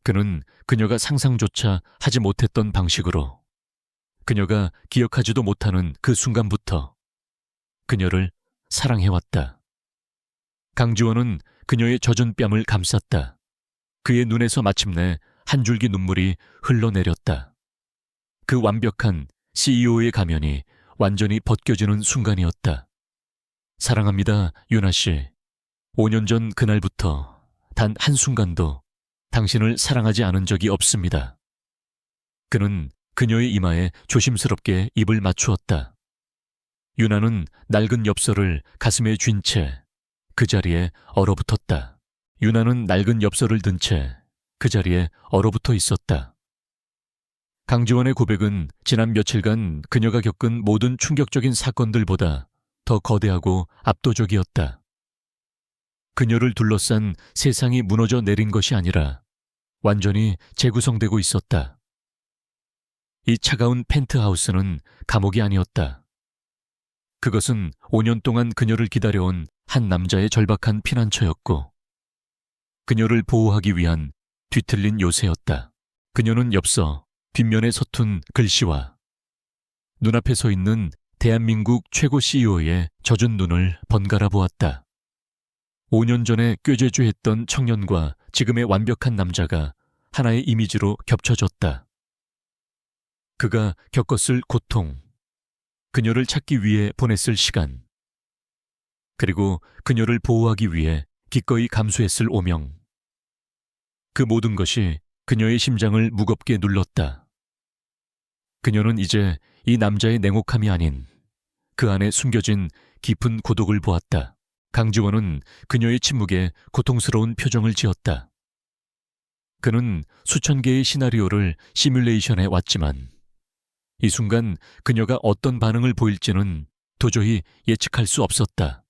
그는 그녀가 상상조차 하지 못했던 방식으로, 그녀가 기억하지도 못하는 그 순간부터 그녀를 사랑해왔다. 강지원은 그녀의 젖은 뺨을 감쌌다. 그의 눈에서 마침내 한 줄기 눈물이 흘러내렸다. 그 완벽한 CEO의 가면이 완전히 벗겨지는 순간이었다. 사랑합니다, 유나 씨. 5년 전 그날부터 단 한순간도 당신을 사랑하지 않은 적이 없습니다. 그는 그녀의 이마에 조심스럽게 입을 맞추었다. 유나는 낡은 엽서를 가슴에 쥔 채 그 자리에 얼어붙었다. 유나는 낡은 엽서를 든 채 그 자리에 얼어붙어 있었다. 강지원의 고백은 지난 며칠간 그녀가 겪은 모든 충격적인 사건들보다 더 거대하고 압도적이었다. 그녀를 둘러싼 세상이 무너져 내린 것이 아니라 완전히 재구성되고 있었다. 이 차가운 펜트하우스는 감옥이 아니었다. 그것은 5년 동안 그녀를 기다려온 한 남자의 절박한 피난처였고, 그녀를 보호하기 위한 뒤틀린 요새였다. 그녀는 엽서 뒷면에 서툰 글씨와 눈앞에 서 있는 대한민국 최고 CEO의 젖은 눈을 번갈아 보았다. 5년 전에 꾀죄죄했던 청년과 지금의 완벽한 남자가 하나의 이미지로 겹쳐졌다. 그가 겪었을 고통, 그녀를 찾기 위해 보냈을 시간, 그리고 그녀를 보호하기 위해 기꺼이 감수했을 오명. 그 모든 것이 그녀의 심장을 무겁게 눌렀다. 그녀는 이제 이 남자의 냉혹함이 아닌 그 안에 숨겨진 깊은 고독을 보았다. 강지원은 그녀의 침묵에 고통스러운 표정을 지었다. 그는 수천 개의 시나리오를 시뮬레이션해 왔지만 이 순간 그녀가 어떤 반응을 보일지는 도저히 예측할 수 없었다.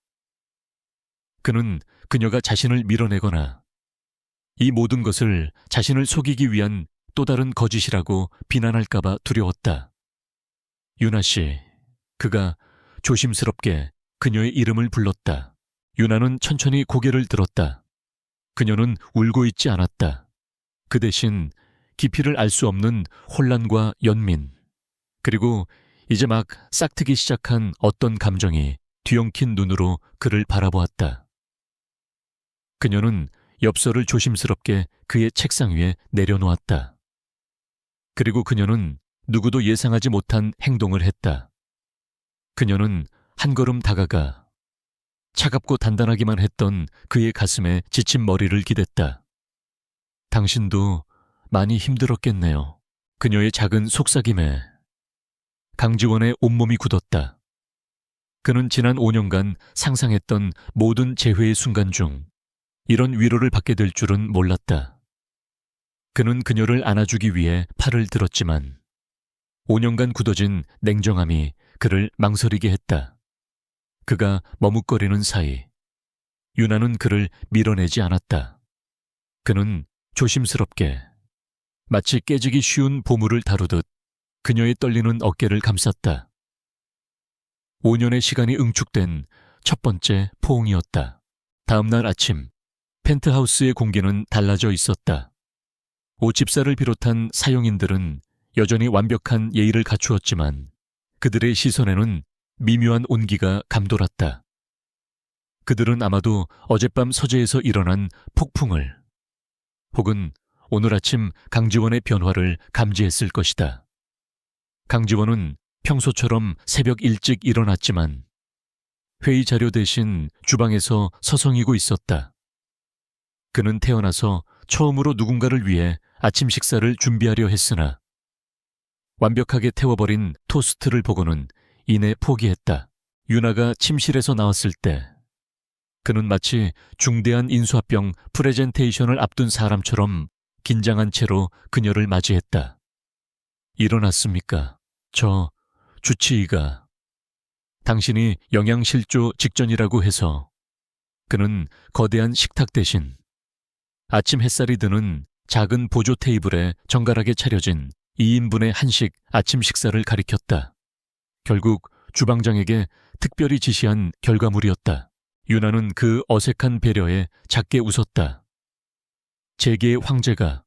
그는 그녀가 자신을 밀어내거나 이 모든 것을 자신을 속이기 위한 또 다른 거짓이라고 비난할까봐 두려웠다. 유나 씨, 그가 조심스럽게 그녀의 이름을 불렀다. 유나는 천천히 고개를 들었다. 그녀는 울고 있지 않았다. 그 대신 깊이를 알 수 없는 혼란과 연민, 그리고 이제 막 싹트기 시작한 어떤 감정이 뒤엉킨 눈으로 그를 바라보았다. 그녀는 엽서를 조심스럽게 그의 책상 위에 내려놓았다. 그리고 그녀는 누구도 예상하지 못한 행동을 했다. 그녀는 한 걸음 다가가 차갑고 단단하기만 했던 그의 가슴에 지친 머리를 기댔다. 당신도 많이 힘들었겠네요. 그녀의 작은 속삭임에 강지원의 온몸이 굳었다. 그는 지난 5년간 상상했던 모든 재회의 순간 중 이런 위로를 받게 될 줄은 몰랐다. 그는 그녀를 안아주기 위해 팔을 들었지만 5년간 굳어진 냉정함이 그를 망설이게 했다. 그가 머뭇거리는 사이 유나는 그를 밀어내지 않았다. 그는 조심스럽게 마치 깨지기 쉬운 보물을 다루듯 그녀의 떨리는 어깨를 감쌌다. 5년의 시간이 응축된 첫 번째 포옹이었다. 다음 날 아침 펜트하우스의 공기는 달라져 있었다. 오 집사를 비롯한 사용인들은 여전히 완벽한 예의를 갖추었지만 그들의 시선에는 미묘한 온기가 감돌았다. 그들은 아마도 어젯밤 서재에서 일어난 폭풍을 혹은 오늘 아침 강지원의 변화를 감지했을 것이다. 강지원은 평소처럼 새벽 일찍 일어났지만 회의 자료 대신 주방에서 서성이고 있었다. 그는 태어나서 처음으로 누군가를 위해 아침 식사를 준비하려 했으나 완벽하게 태워버린 토스트를 보고는 이내 포기했다. 유나가 침실에서 나왔을 때 그는 마치 중대한 인수합병 프레젠테이션을 앞둔 사람처럼 긴장한 채로 그녀를 맞이했다. 일어났습니까? 저 주치의가 당신이 영양실조 직전이라고 해서. 그는 거대한 식탁 대신 아침 햇살이 드는 작은 보조 테이블에 정갈하게 차려진 2인분의 한식 아침 식사를 가리켰다. 결국 주방장에게 특별히 지시한 결과물이었다. 유나는 그 어색한 배려에 작게 웃었다. 재계의 황제가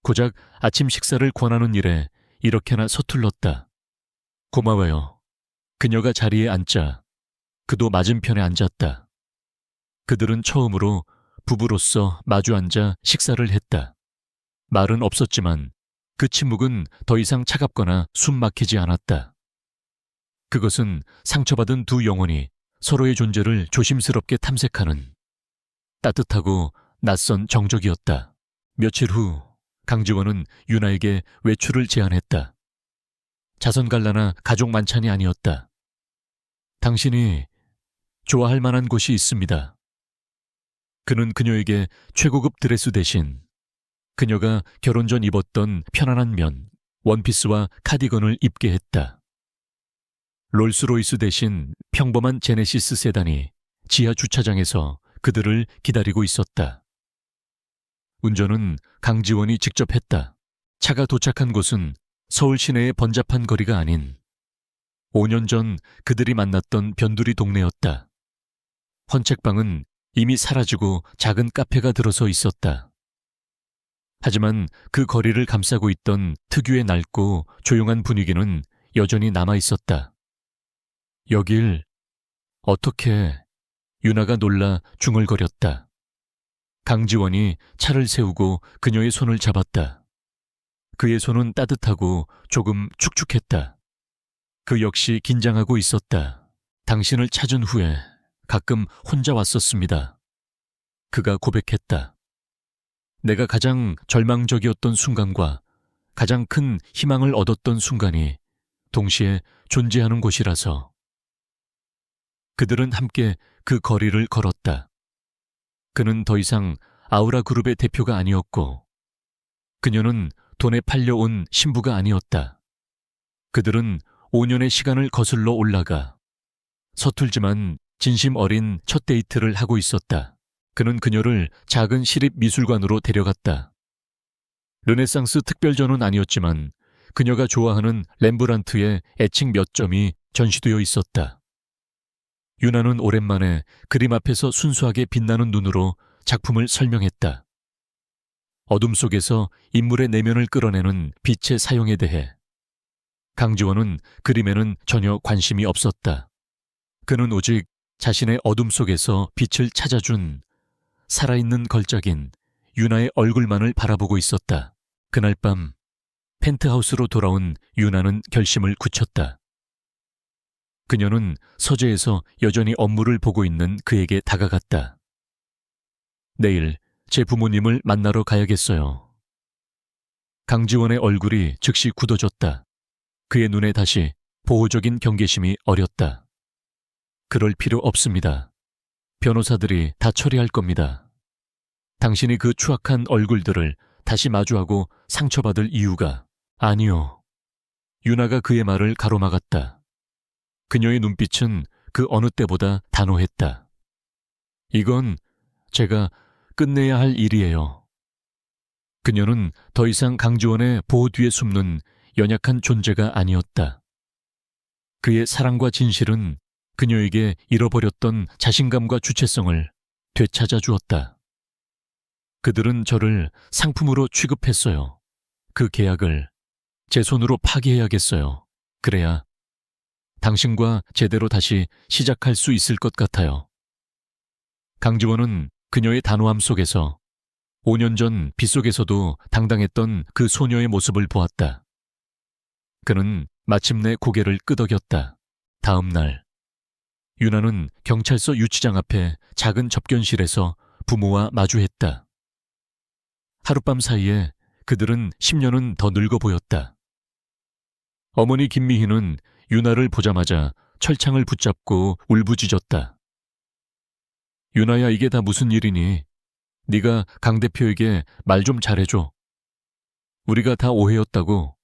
고작 아침 식사를 권하는 일에 이렇게나 서툴렀다. 고마워요. 그녀가 자리에 앉자 그도 맞은편에 앉았다. 그들은 처음으로 부부로서 마주 앉아 식사를 했다. 말은 없었지만 그 침묵은 더 이상 차갑거나 숨 막히지 않았다. 그것은 상처받은 두 영혼이 서로의 존재를 조심스럽게 탐색하는 따뜻하고 낯선 정적이었다. 며칠 후 강지원은 유나에게 외출을 제안했다. 자선갈라나 가족 만찬이 아니었다. 당신이 좋아할 만한 곳이 있습니다. 그는 그녀에게 최고급 드레스 대신 그녀가 결혼 전 입었던 편안한 면, 원피스와 카디건을 입게 했다. 롤스로이스 대신 평범한 제네시스 세단이 지하 주차장에서 그들을 기다리고 있었다. 운전은 강지원이 직접 했다. 차가 도착한 곳은 서울 시내의 번잡한 거리가 아닌 5년 전 그들이 만났던 변두리 동네였다. 헌책방은 이미 사라지고 작은 카페가 들어서 있었다. 하지만 그 거리를 감싸고 있던 특유의 낡고 조용한 분위기는 여전히 남아있었다. 여길 어떻게... 유나가 놀라 중얼거렸다. 강지원이 차를 세우고 그녀의 손을 잡았다. 그의 손은 따뜻하고 조금 축축했다. 그 역시 긴장하고 있었다. 당신을 찾은 후에 가끔 혼자 왔었습니다. 그가 고백했다. 내가 가장 절망적이었던 순간과 가장 큰 희망을 얻었던 순간이 동시에 존재하는 곳이라서. 그들은 함께 그 거리를 걸었다. 그는 더 이상 아우라 그룹의 대표가 아니었고 그녀는 돈에 팔려온 신부가 아니었다. 그들은 5년의 시간을 거슬러 올라가 서툴지만 진심 어린 첫 데이트를 하고 있었다. 그는 그녀를 작은 시립미술관으로 데려갔다. 르네상스 특별전은 아니었지만 그녀가 좋아하는 렘브란트의 애칭 몇 점이 전시되어 있었다. 유나는 오랜만에 그림 앞에서 순수하게 빛나는 눈으로 작품을 설명했다. 어둠 속에서 인물의 내면을 끌어내는 빛의 사용에 대해. 강지원은 그림에는 전혀 관심이 없었다. 그는 오직 자신의 어둠 속에서 빛을 찾아준 살아있는 걸작인 유나의 얼굴만을 바라보고 있었다. 그날 밤 펜트하우스로 돌아온 유나는 결심을 굳혔다. 그녀는 서재에서 여전히 업무를 보고 있는 그에게 다가갔다. 내일 제 부모님을 만나러 가야겠어요. 강지원의 얼굴이 즉시 굳어졌다. 그의 눈에 다시 보호적인 경계심이 어렸다. 그럴 필요 없습니다. 변호사들이 다 처리할 겁니다. 당신이 그 추악한 얼굴들을 다시 마주하고 상처받을 이유가 아니요. 유나가 그의 말을 가로막았다. 그녀의 눈빛은 그 어느 때보다 단호했다. 이건 제가 끝내야 할 일이에요. 그녀는 더 이상 강지원의 보호 뒤에 숨는 연약한 존재가 아니었다. 그의 사랑과 진실은 그녀에게 잃어버렸던 자신감과 주체성을 되찾아 주었다. 그들은 저를 상품으로 취급했어요. 그 계약을 제 손으로 파기해야겠어요. 그래야 당신과 제대로 다시 시작할 수 있을 것 같아요. 강지원은 그녀의 단호함 속에서 5년 전 빗속에서도 당당했던 그 소녀의 모습을 보았다. 그는 마침내 고개를 끄덕였다. 다음 날, 유나는 경찰서 유치장 앞에 작은 접견실에서 부모와 마주했다. 하룻밤 사이에 그들은 10년은 더 늙어 보였다. 어머니 김미희는 유나를 보자마자 철창을 붙잡고 울부짖었다. 유나야, 이게 다 무슨 일이니? 네가 강 대표에게 말 좀 잘해줘. 우리가 다 오해였다고.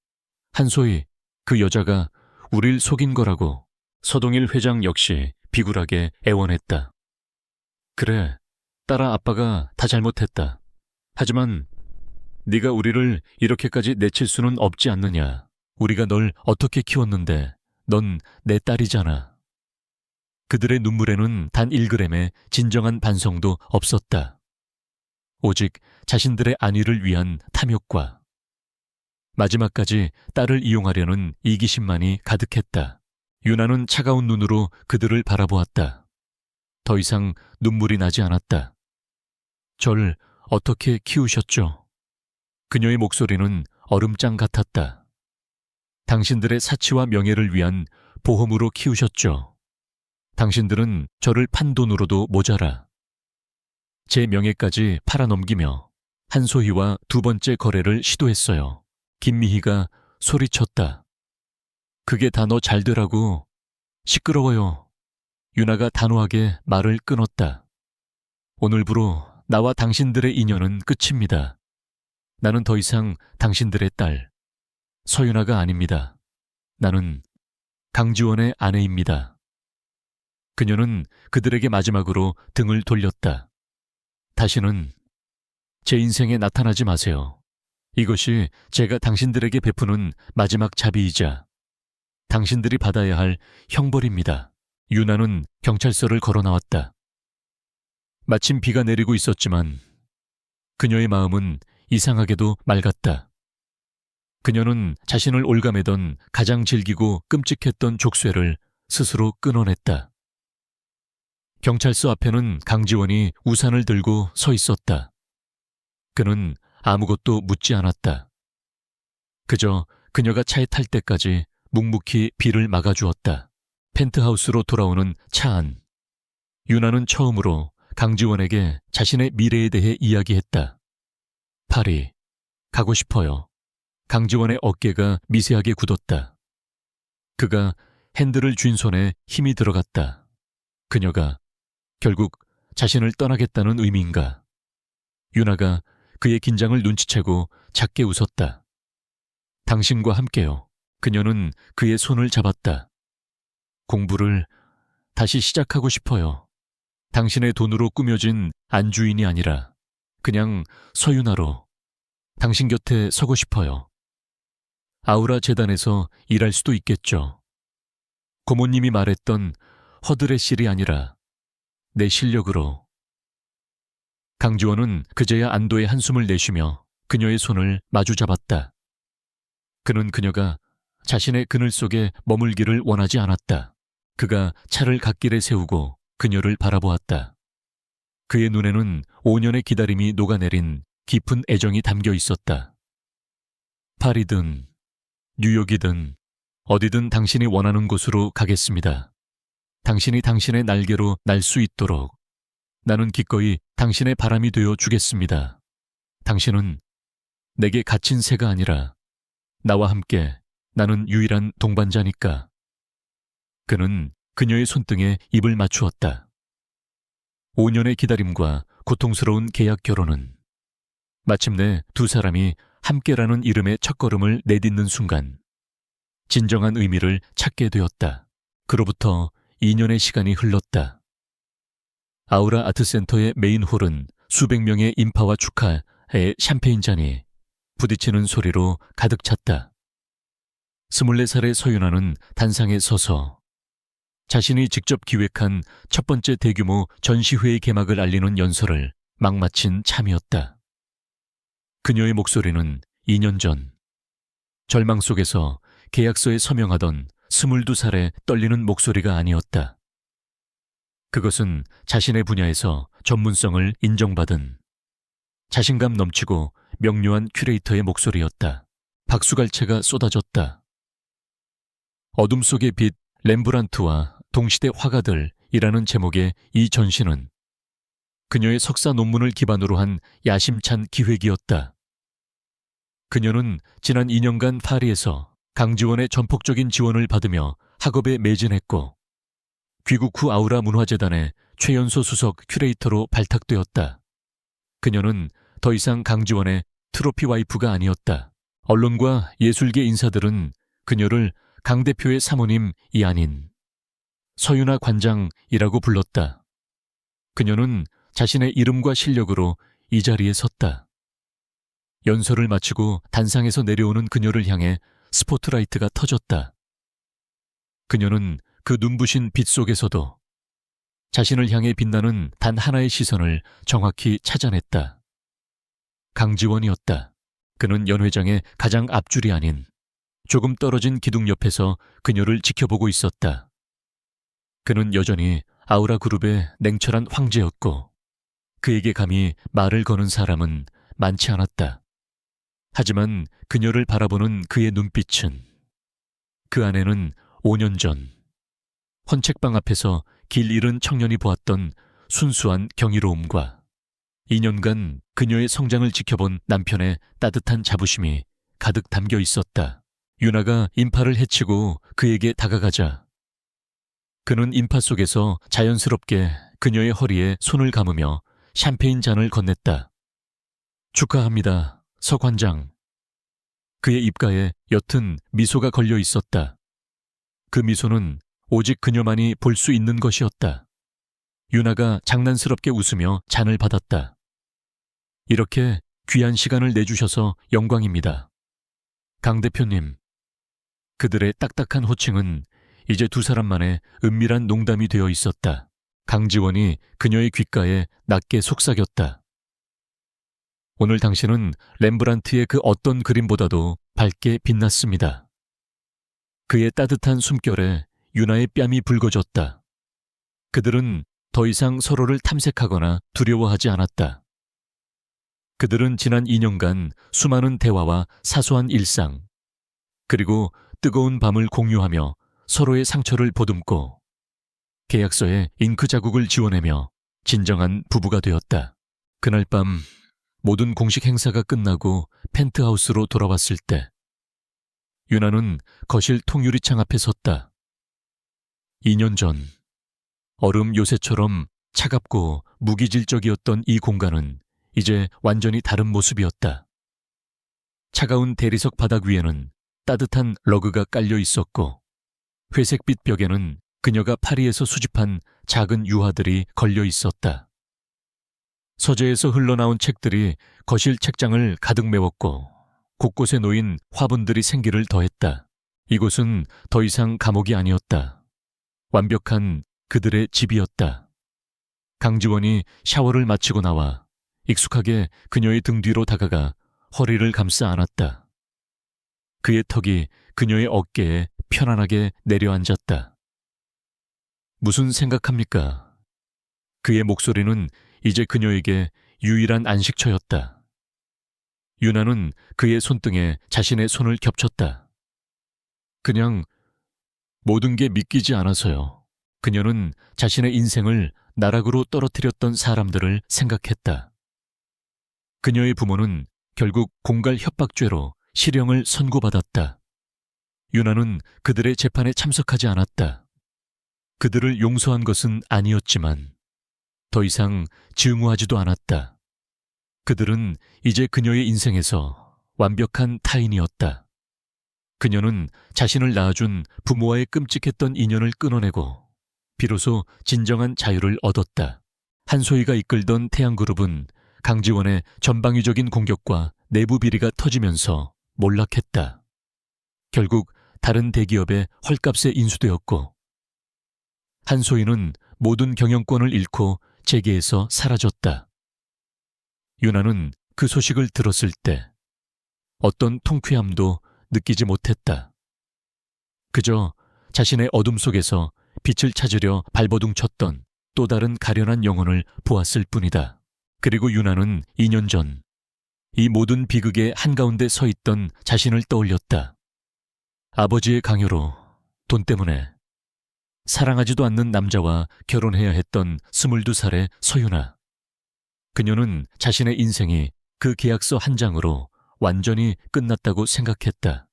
한소희, 그 여자가 우릴 속인 거라고. 서동일 회장 역시 비굴하게 애원했다. 그래, 딸아, 아빠가 다 잘못했다. 하지만 네가 우리를 이렇게까지 내칠 수는 없지 않느냐. 우리가 널 어떻게 키웠는데 넌 내 딸이잖아. 그들의 눈물에는 단 1g의 진정한 반성도 없었다. 오직 자신들의 안위를 위한 탐욕과 마지막까지 딸을 이용하려는 이기심만이 가득했다. 유나는 차가운 눈으로 그들을 바라보았다. 더 이상 눈물이 나지 않았다. 절 어떻게 키우셨죠? 그녀의 목소리는 얼음장 같았다. 당신들의 사치와 명예를 위한 보험으로 키우셨죠. 당신들은 저를 판 돈으로도 모자라. 제 명예까지 팔아넘기며 한소희와 두 번째 거래를 시도했어요. 김미희가 소리쳤다. 그게 다 너 잘 되라고. 시끄러워요. 유나가 단호하게 말을 끊었다. 오늘부로 나와 당신들의 인연은 끝입니다. 나는 더 이상 당신들의 딸, 서유나가 아닙니다. 나는 강지원의 아내입니다. 그녀는 그들에게 마지막으로 등을 돌렸다. 다시는 제 인생에 나타나지 마세요. 이것이 제가 당신들에게 베푸는 마지막 자비이자 당신들이 받아야 할 형벌입니다. 유나는 경찰서를 걸어 나왔다. 마침 비가 내리고 있었지만 그녀의 마음은 이상하게도 맑았다. 그녀는 자신을 올가매던 가장 질기고 끔찍했던 족쇄를 스스로 끊어냈다. 경찰서 앞에는 강지원이 우산을 들고 서 있었다. 그는 아무것도 묻지 않았다. 그저 그녀가 차에 탈 때까지 묵묵히 비를 막아주었다. 펜트하우스로 돌아오는 차 안. 유나는 처음으로 강지원에게 자신의 미래에 대해 이야기했다. 파리, 가고 싶어요. 강지원의 어깨가 미세하게 굳었다. 그가 핸들을 쥔 손에 힘이 들어갔다. 그녀가 결국 자신을 떠나겠다는 의미인가. 유나가 그의 긴장을 눈치채고 작게 웃었다. 당신과 함께요. 그녀는 그의 손을 잡았다. 공부를 다시 시작하고 싶어요. 당신의 돈으로 꾸며진 안주인이 아니라 그냥 서유나로 당신 곁에 서고 싶어요. 아우라 재단에서 일할 수도 있겠죠. 고모님이 말했던 허드레실이 아니라 내 실력으로. 강지원은 그제야 안도의 한숨을 내쉬며 그녀의 손을 마주 잡았다. 그는 그녀가 자신의 그늘 속에 머물기를 원하지 않았다. 그가 차를 갓길에 세우고 그녀를 바라보았다. 그의 눈에는 5년의 기다림이 녹아내린 깊은 애정이 담겨 있었다. 파리든 뉴욕이든 어디든 당신이 원하는 곳으로 가겠습니다. 당신이 당신의 날개로 날 수 있도록 나는 기꺼이 당신의 바람이 되어 주겠습니다. 당신은 내게 갇힌 새가 아니라 나와 함께 나는 유일한 동반자니까. 그는 그녀의 손등에 입을 맞추었다. 5년의 기다림과 고통스러운 계약 결혼은 마침내 두 사람이 함께라는 이름의 첫걸음을 내딛는 순간 진정한 의미를 찾게 되었다. 그로부터 2년의 시간이 흘렀다. 아우라 아트센터의 메인 홀은 수백 명의 인파와 축하의 샴페인 잔이 부딪히는 소리로 가득 찼다. 24살의 서윤아는 단상에 서서 자신이 직접 기획한 첫 번째 대규모 전시회의 개막을 알리는 연설을 막 마친 참이었다. 그녀의 목소리는 2년 전 절망 속에서 계약서에 서명하던 22살의 떨리는 목소리가 아니었다. 그것은 자신의 분야에서 전문성을 인정받은 자신감 넘치고 명료한 큐레이터의 목소리였다. 박수갈채가 쏟아졌다. 어둠 속의 빛 렘브란트와 동시대 화가들이라는 제목의 이 전시는 그녀의 석사 논문을 기반으로 한 야심찬 기획이었다. 그녀는 지난 2년간 파리에서 강지원의 전폭적인 지원을 받으며 학업에 매진했고 귀국 후 아우라 문화재단의 최연소 수석 큐레이터로 발탁되었다. 그녀는 더 이상 강지원의 트로피 와이프가 아니었다. 언론과 예술계 인사들은 그녀를 강 대표의 사모님이 아닌 서윤아 관장이라고 불렀다. 그녀는 자신의 이름과 실력으로 이 자리에 섰다. 연설을 마치고 단상에서 내려오는 그녀를 향해 스포트라이트가 터졌다. 그녀는 그 눈부신 빛 속에서도 자신을 향해 빛나는 단 하나의 시선을 정확히 찾아냈다. 강지원이었다. 그는 연회장의 가장 앞줄이 아닌 조금 떨어진 기둥 옆에서 그녀를 지켜보고 있었다. 그는 여전히 아우라 그룹의 냉철한 황제였고 그에게 감히 말을 거는 사람은 많지 않았다. 하지만 그녀를 바라보는 그의 눈빛은 그 안에는 5년 전 헌책방 앞에서 길 잃은 청년이 보았던 순수한 경이로움과 2년간 그녀의 성장을 지켜본 남편의 따뜻한 자부심이 가득 담겨 있었다. 유나가 인파를 헤치고 그에게 다가가자 그는 인파 속에서 자연스럽게 그녀의 허리에 손을 감으며 샴페인 잔을 건넸다. 축하합니다, 서 관장. 그의 입가에 옅은 미소가 걸려 있었다. 그 미소는 오직 그녀만이 볼 수 있는 것이었다. 유나가 장난스럽게 웃으며 잔을 받았다. 이렇게 귀한 시간을 내주셔서 영광입니다. 강 대표님. 그들의 딱딱한 호칭은 이제 두 사람만의 은밀한 농담이 되어 있었다. 강지원이 그녀의 귓가에 낮게 속삭였다. 오늘 당신은 렘브란트의 그 어떤 그림보다도 밝게 빛났습니다. 그의 따뜻한 숨결에 유나의 뺨이 붉어졌다. 그들은 더 이상 서로를 탐색하거나 두려워하지 않았다. 그들은 지난 2년간 수많은 대화와 사소한 일상, 그리고 뜨거운 밤을 공유하며 서로의 상처를 보듬고 계약서에 잉크 자국을 지워내며 진정한 부부가 되었다. 그날 밤 모든 공식 행사가 끝나고 펜트하우스로 돌아왔을 때 유나는 거실 통유리창 앞에 섰다. 2년 전 얼음 요새처럼 차갑고 무기질적이었던 이 공간은 이제 완전히 다른 모습이었다. 차가운 대리석 바닥 위에는 따뜻한 러그가 깔려 있었고 회색빛 벽에는 그녀가 파리에서 수집한 작은 유화들이 걸려 있었다. 서재에서 흘러나온 책들이 거실 책장을 가득 메웠고 곳곳에 놓인 화분들이 생기를 더했다. 이곳은 더 이상 감옥이 아니었다. 완벽한 그들의 집이었다. 강지원이 샤워를 마치고 나와 익숙하게 그녀의 등 뒤로 다가가 허리를 감싸 안았다. 그의 턱이 그녀의 어깨에 편안하게 내려앉았다. 무슨 생각합니까? 그의 목소리는 이제 그녀에게 유일한 안식처였다. 유나는 그의 손등에 자신의 손을 겹쳤다. 그냥 모든 게 믿기지 않아서요. 그녀는 자신의 인생을 나락으로 떨어뜨렸던 사람들을 생각했다. 그녀의 부모는 결국 공갈 협박죄로 실형을 선고받았다. 유나는 그들의 재판에 참석하지 않았다. 그들을 용서한 것은 아니었지만 더 이상 증오하지도 않았다. 그들은 이제 그녀의 인생에서 완벽한 타인이었다. 그녀는 자신을 낳아준 부모와의 끔찍했던 인연을 끊어내고 비로소 진정한 자유를 얻었다. 한소희가 이끌던 태양그룹은 강지원의 전방위적인 공격과 내부 비리가 터지면서 몰락했다. 결국 다른 대기업의 헐값에 인수되었고 한소희는 모든 경영권을 잃고 재계에서 사라졌다. 유나는 그 소식을 들었을 때 어떤 통쾌함도 느끼지 못했다. 그저 자신의 어둠 속에서 빛을 찾으려 발버둥 쳤던 또 다른 가련한 영혼을 보았을 뿐이다. 그리고 유나는 2년 전 이 모든 비극의 한가운데 서 있던 자신을 떠올렸다. 아버지의 강요로 돈 때문에 사랑하지도 않는 남자와 결혼해야 했던 22살의 서유나. 그녀는 자신의 인생이 그 계약서 한 장으로 완전히 끝났다고 생각했다.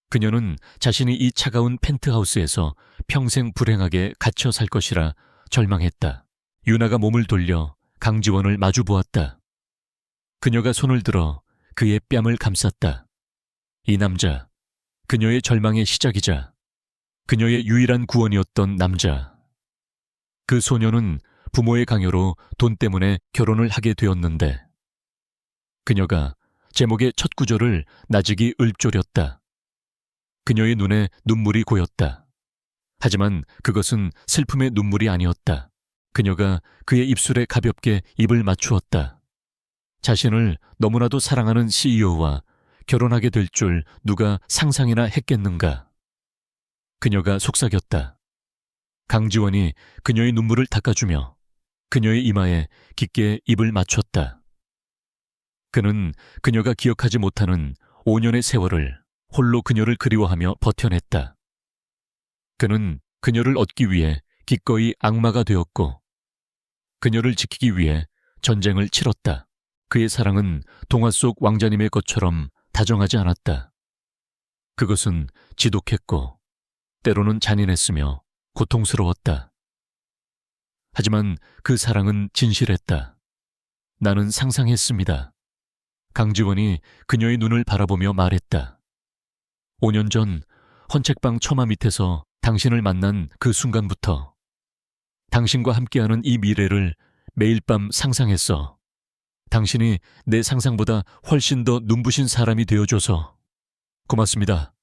그녀는 자신이 이 차가운 펜트하우스에서 평생 불행하게 갇혀 살 것이라 절망했다. 유나가 몸을 돌려 강지원을 마주 보았다. 그녀가 손을 들어 그의 뺨을 감쌌다. 이 남자, 그녀의 절망의 시작이자 그녀의 유일한 구원이었던 남자. 그 소녀는 부모의 강요로 돈 때문에 결혼을 하게 되었는데 그녀가 제목의 첫 구절을 나직이 읊조렸다. 그녀의 눈에 눈물이 고였다. 하지만 그것은 슬픔의 눈물이 아니었다. 그녀가 그의 입술에 가볍게 입을 맞추었다. 자신을 너무나도 사랑하는 CEO와 결혼하게 될 줄 누가 상상이나 했겠는가. 그녀가 속삭였다. 강지원이 그녀의 눈물을 닦아주며 그녀의 이마에 깊게 입을 맞췄다. 그는 그녀가 기억하지 못하는 5년의 세월을 홀로 그녀를 그리워하며 버텨냈다. 그는 그녀를 얻기 위해 기꺼이 악마가 되었고 그녀를 지키기 위해 전쟁을 치렀다. 그의 사랑은 동화 속 왕자님의 것처럼 다정하지 않았다. 그것은 지독했고 때로는 잔인했으며 고통스러웠다. 하지만 그 사랑은 진실했다. 나는 상상했습니다. 강지원이 그녀의 눈을 바라보며 말했다. 5년 전 헌책방 처마 밑에서 당신을 만난 그 순간부터 당신과 함께하는 이 미래를 매일 밤 상상했어. 당신이 내 상상보다 훨씬 더 눈부신 사람이 되어줘서 고맙습니다.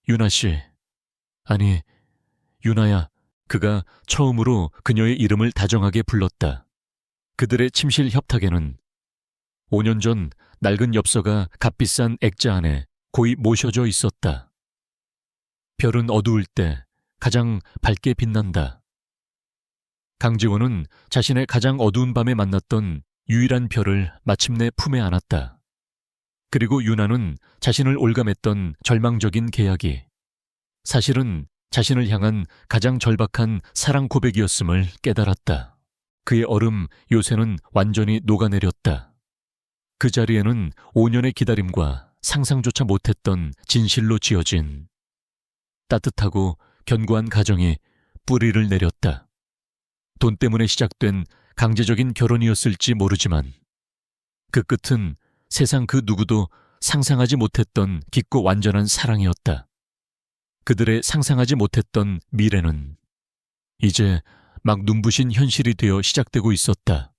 유나 씨. 아니, 유나야. 그가 처음으로 그녀의 이름을 다정하게 불렀다. 그들의 침실 협탁에는 5년 전 낡은 엽서가 값비싼 액자 안에 고이 모셔져 있었다. 별은 어두울 때 가장 밝게 빛난다. 강지원은 자신의 가장 어두운 밤에 만났던 유일한 별을 마침내 품에 안았다. 그리고 유나는 자신을 올감했던 절망적인 계약이 사실은 자신을 향한 가장 절박한 사랑 고백이었음을 깨달았다. 그의 얼음 요새는 완전히 녹아내렸다. 그 자리에는 5년의 기다림과 상상조차 못했던 진실로 지어진 따뜻하고 견고한 가정이 뿌리를 내렸다. 돈 때문에 시작된 강제적인 결혼이었을지 모르지만 그 끝은 세상 그 누구도 상상하지 못했던 깊고 완전한 사랑이었다. 그들의 상상하지 못했던 미래는 이제 막 눈부신 현실이 되어 시작되고 있었다.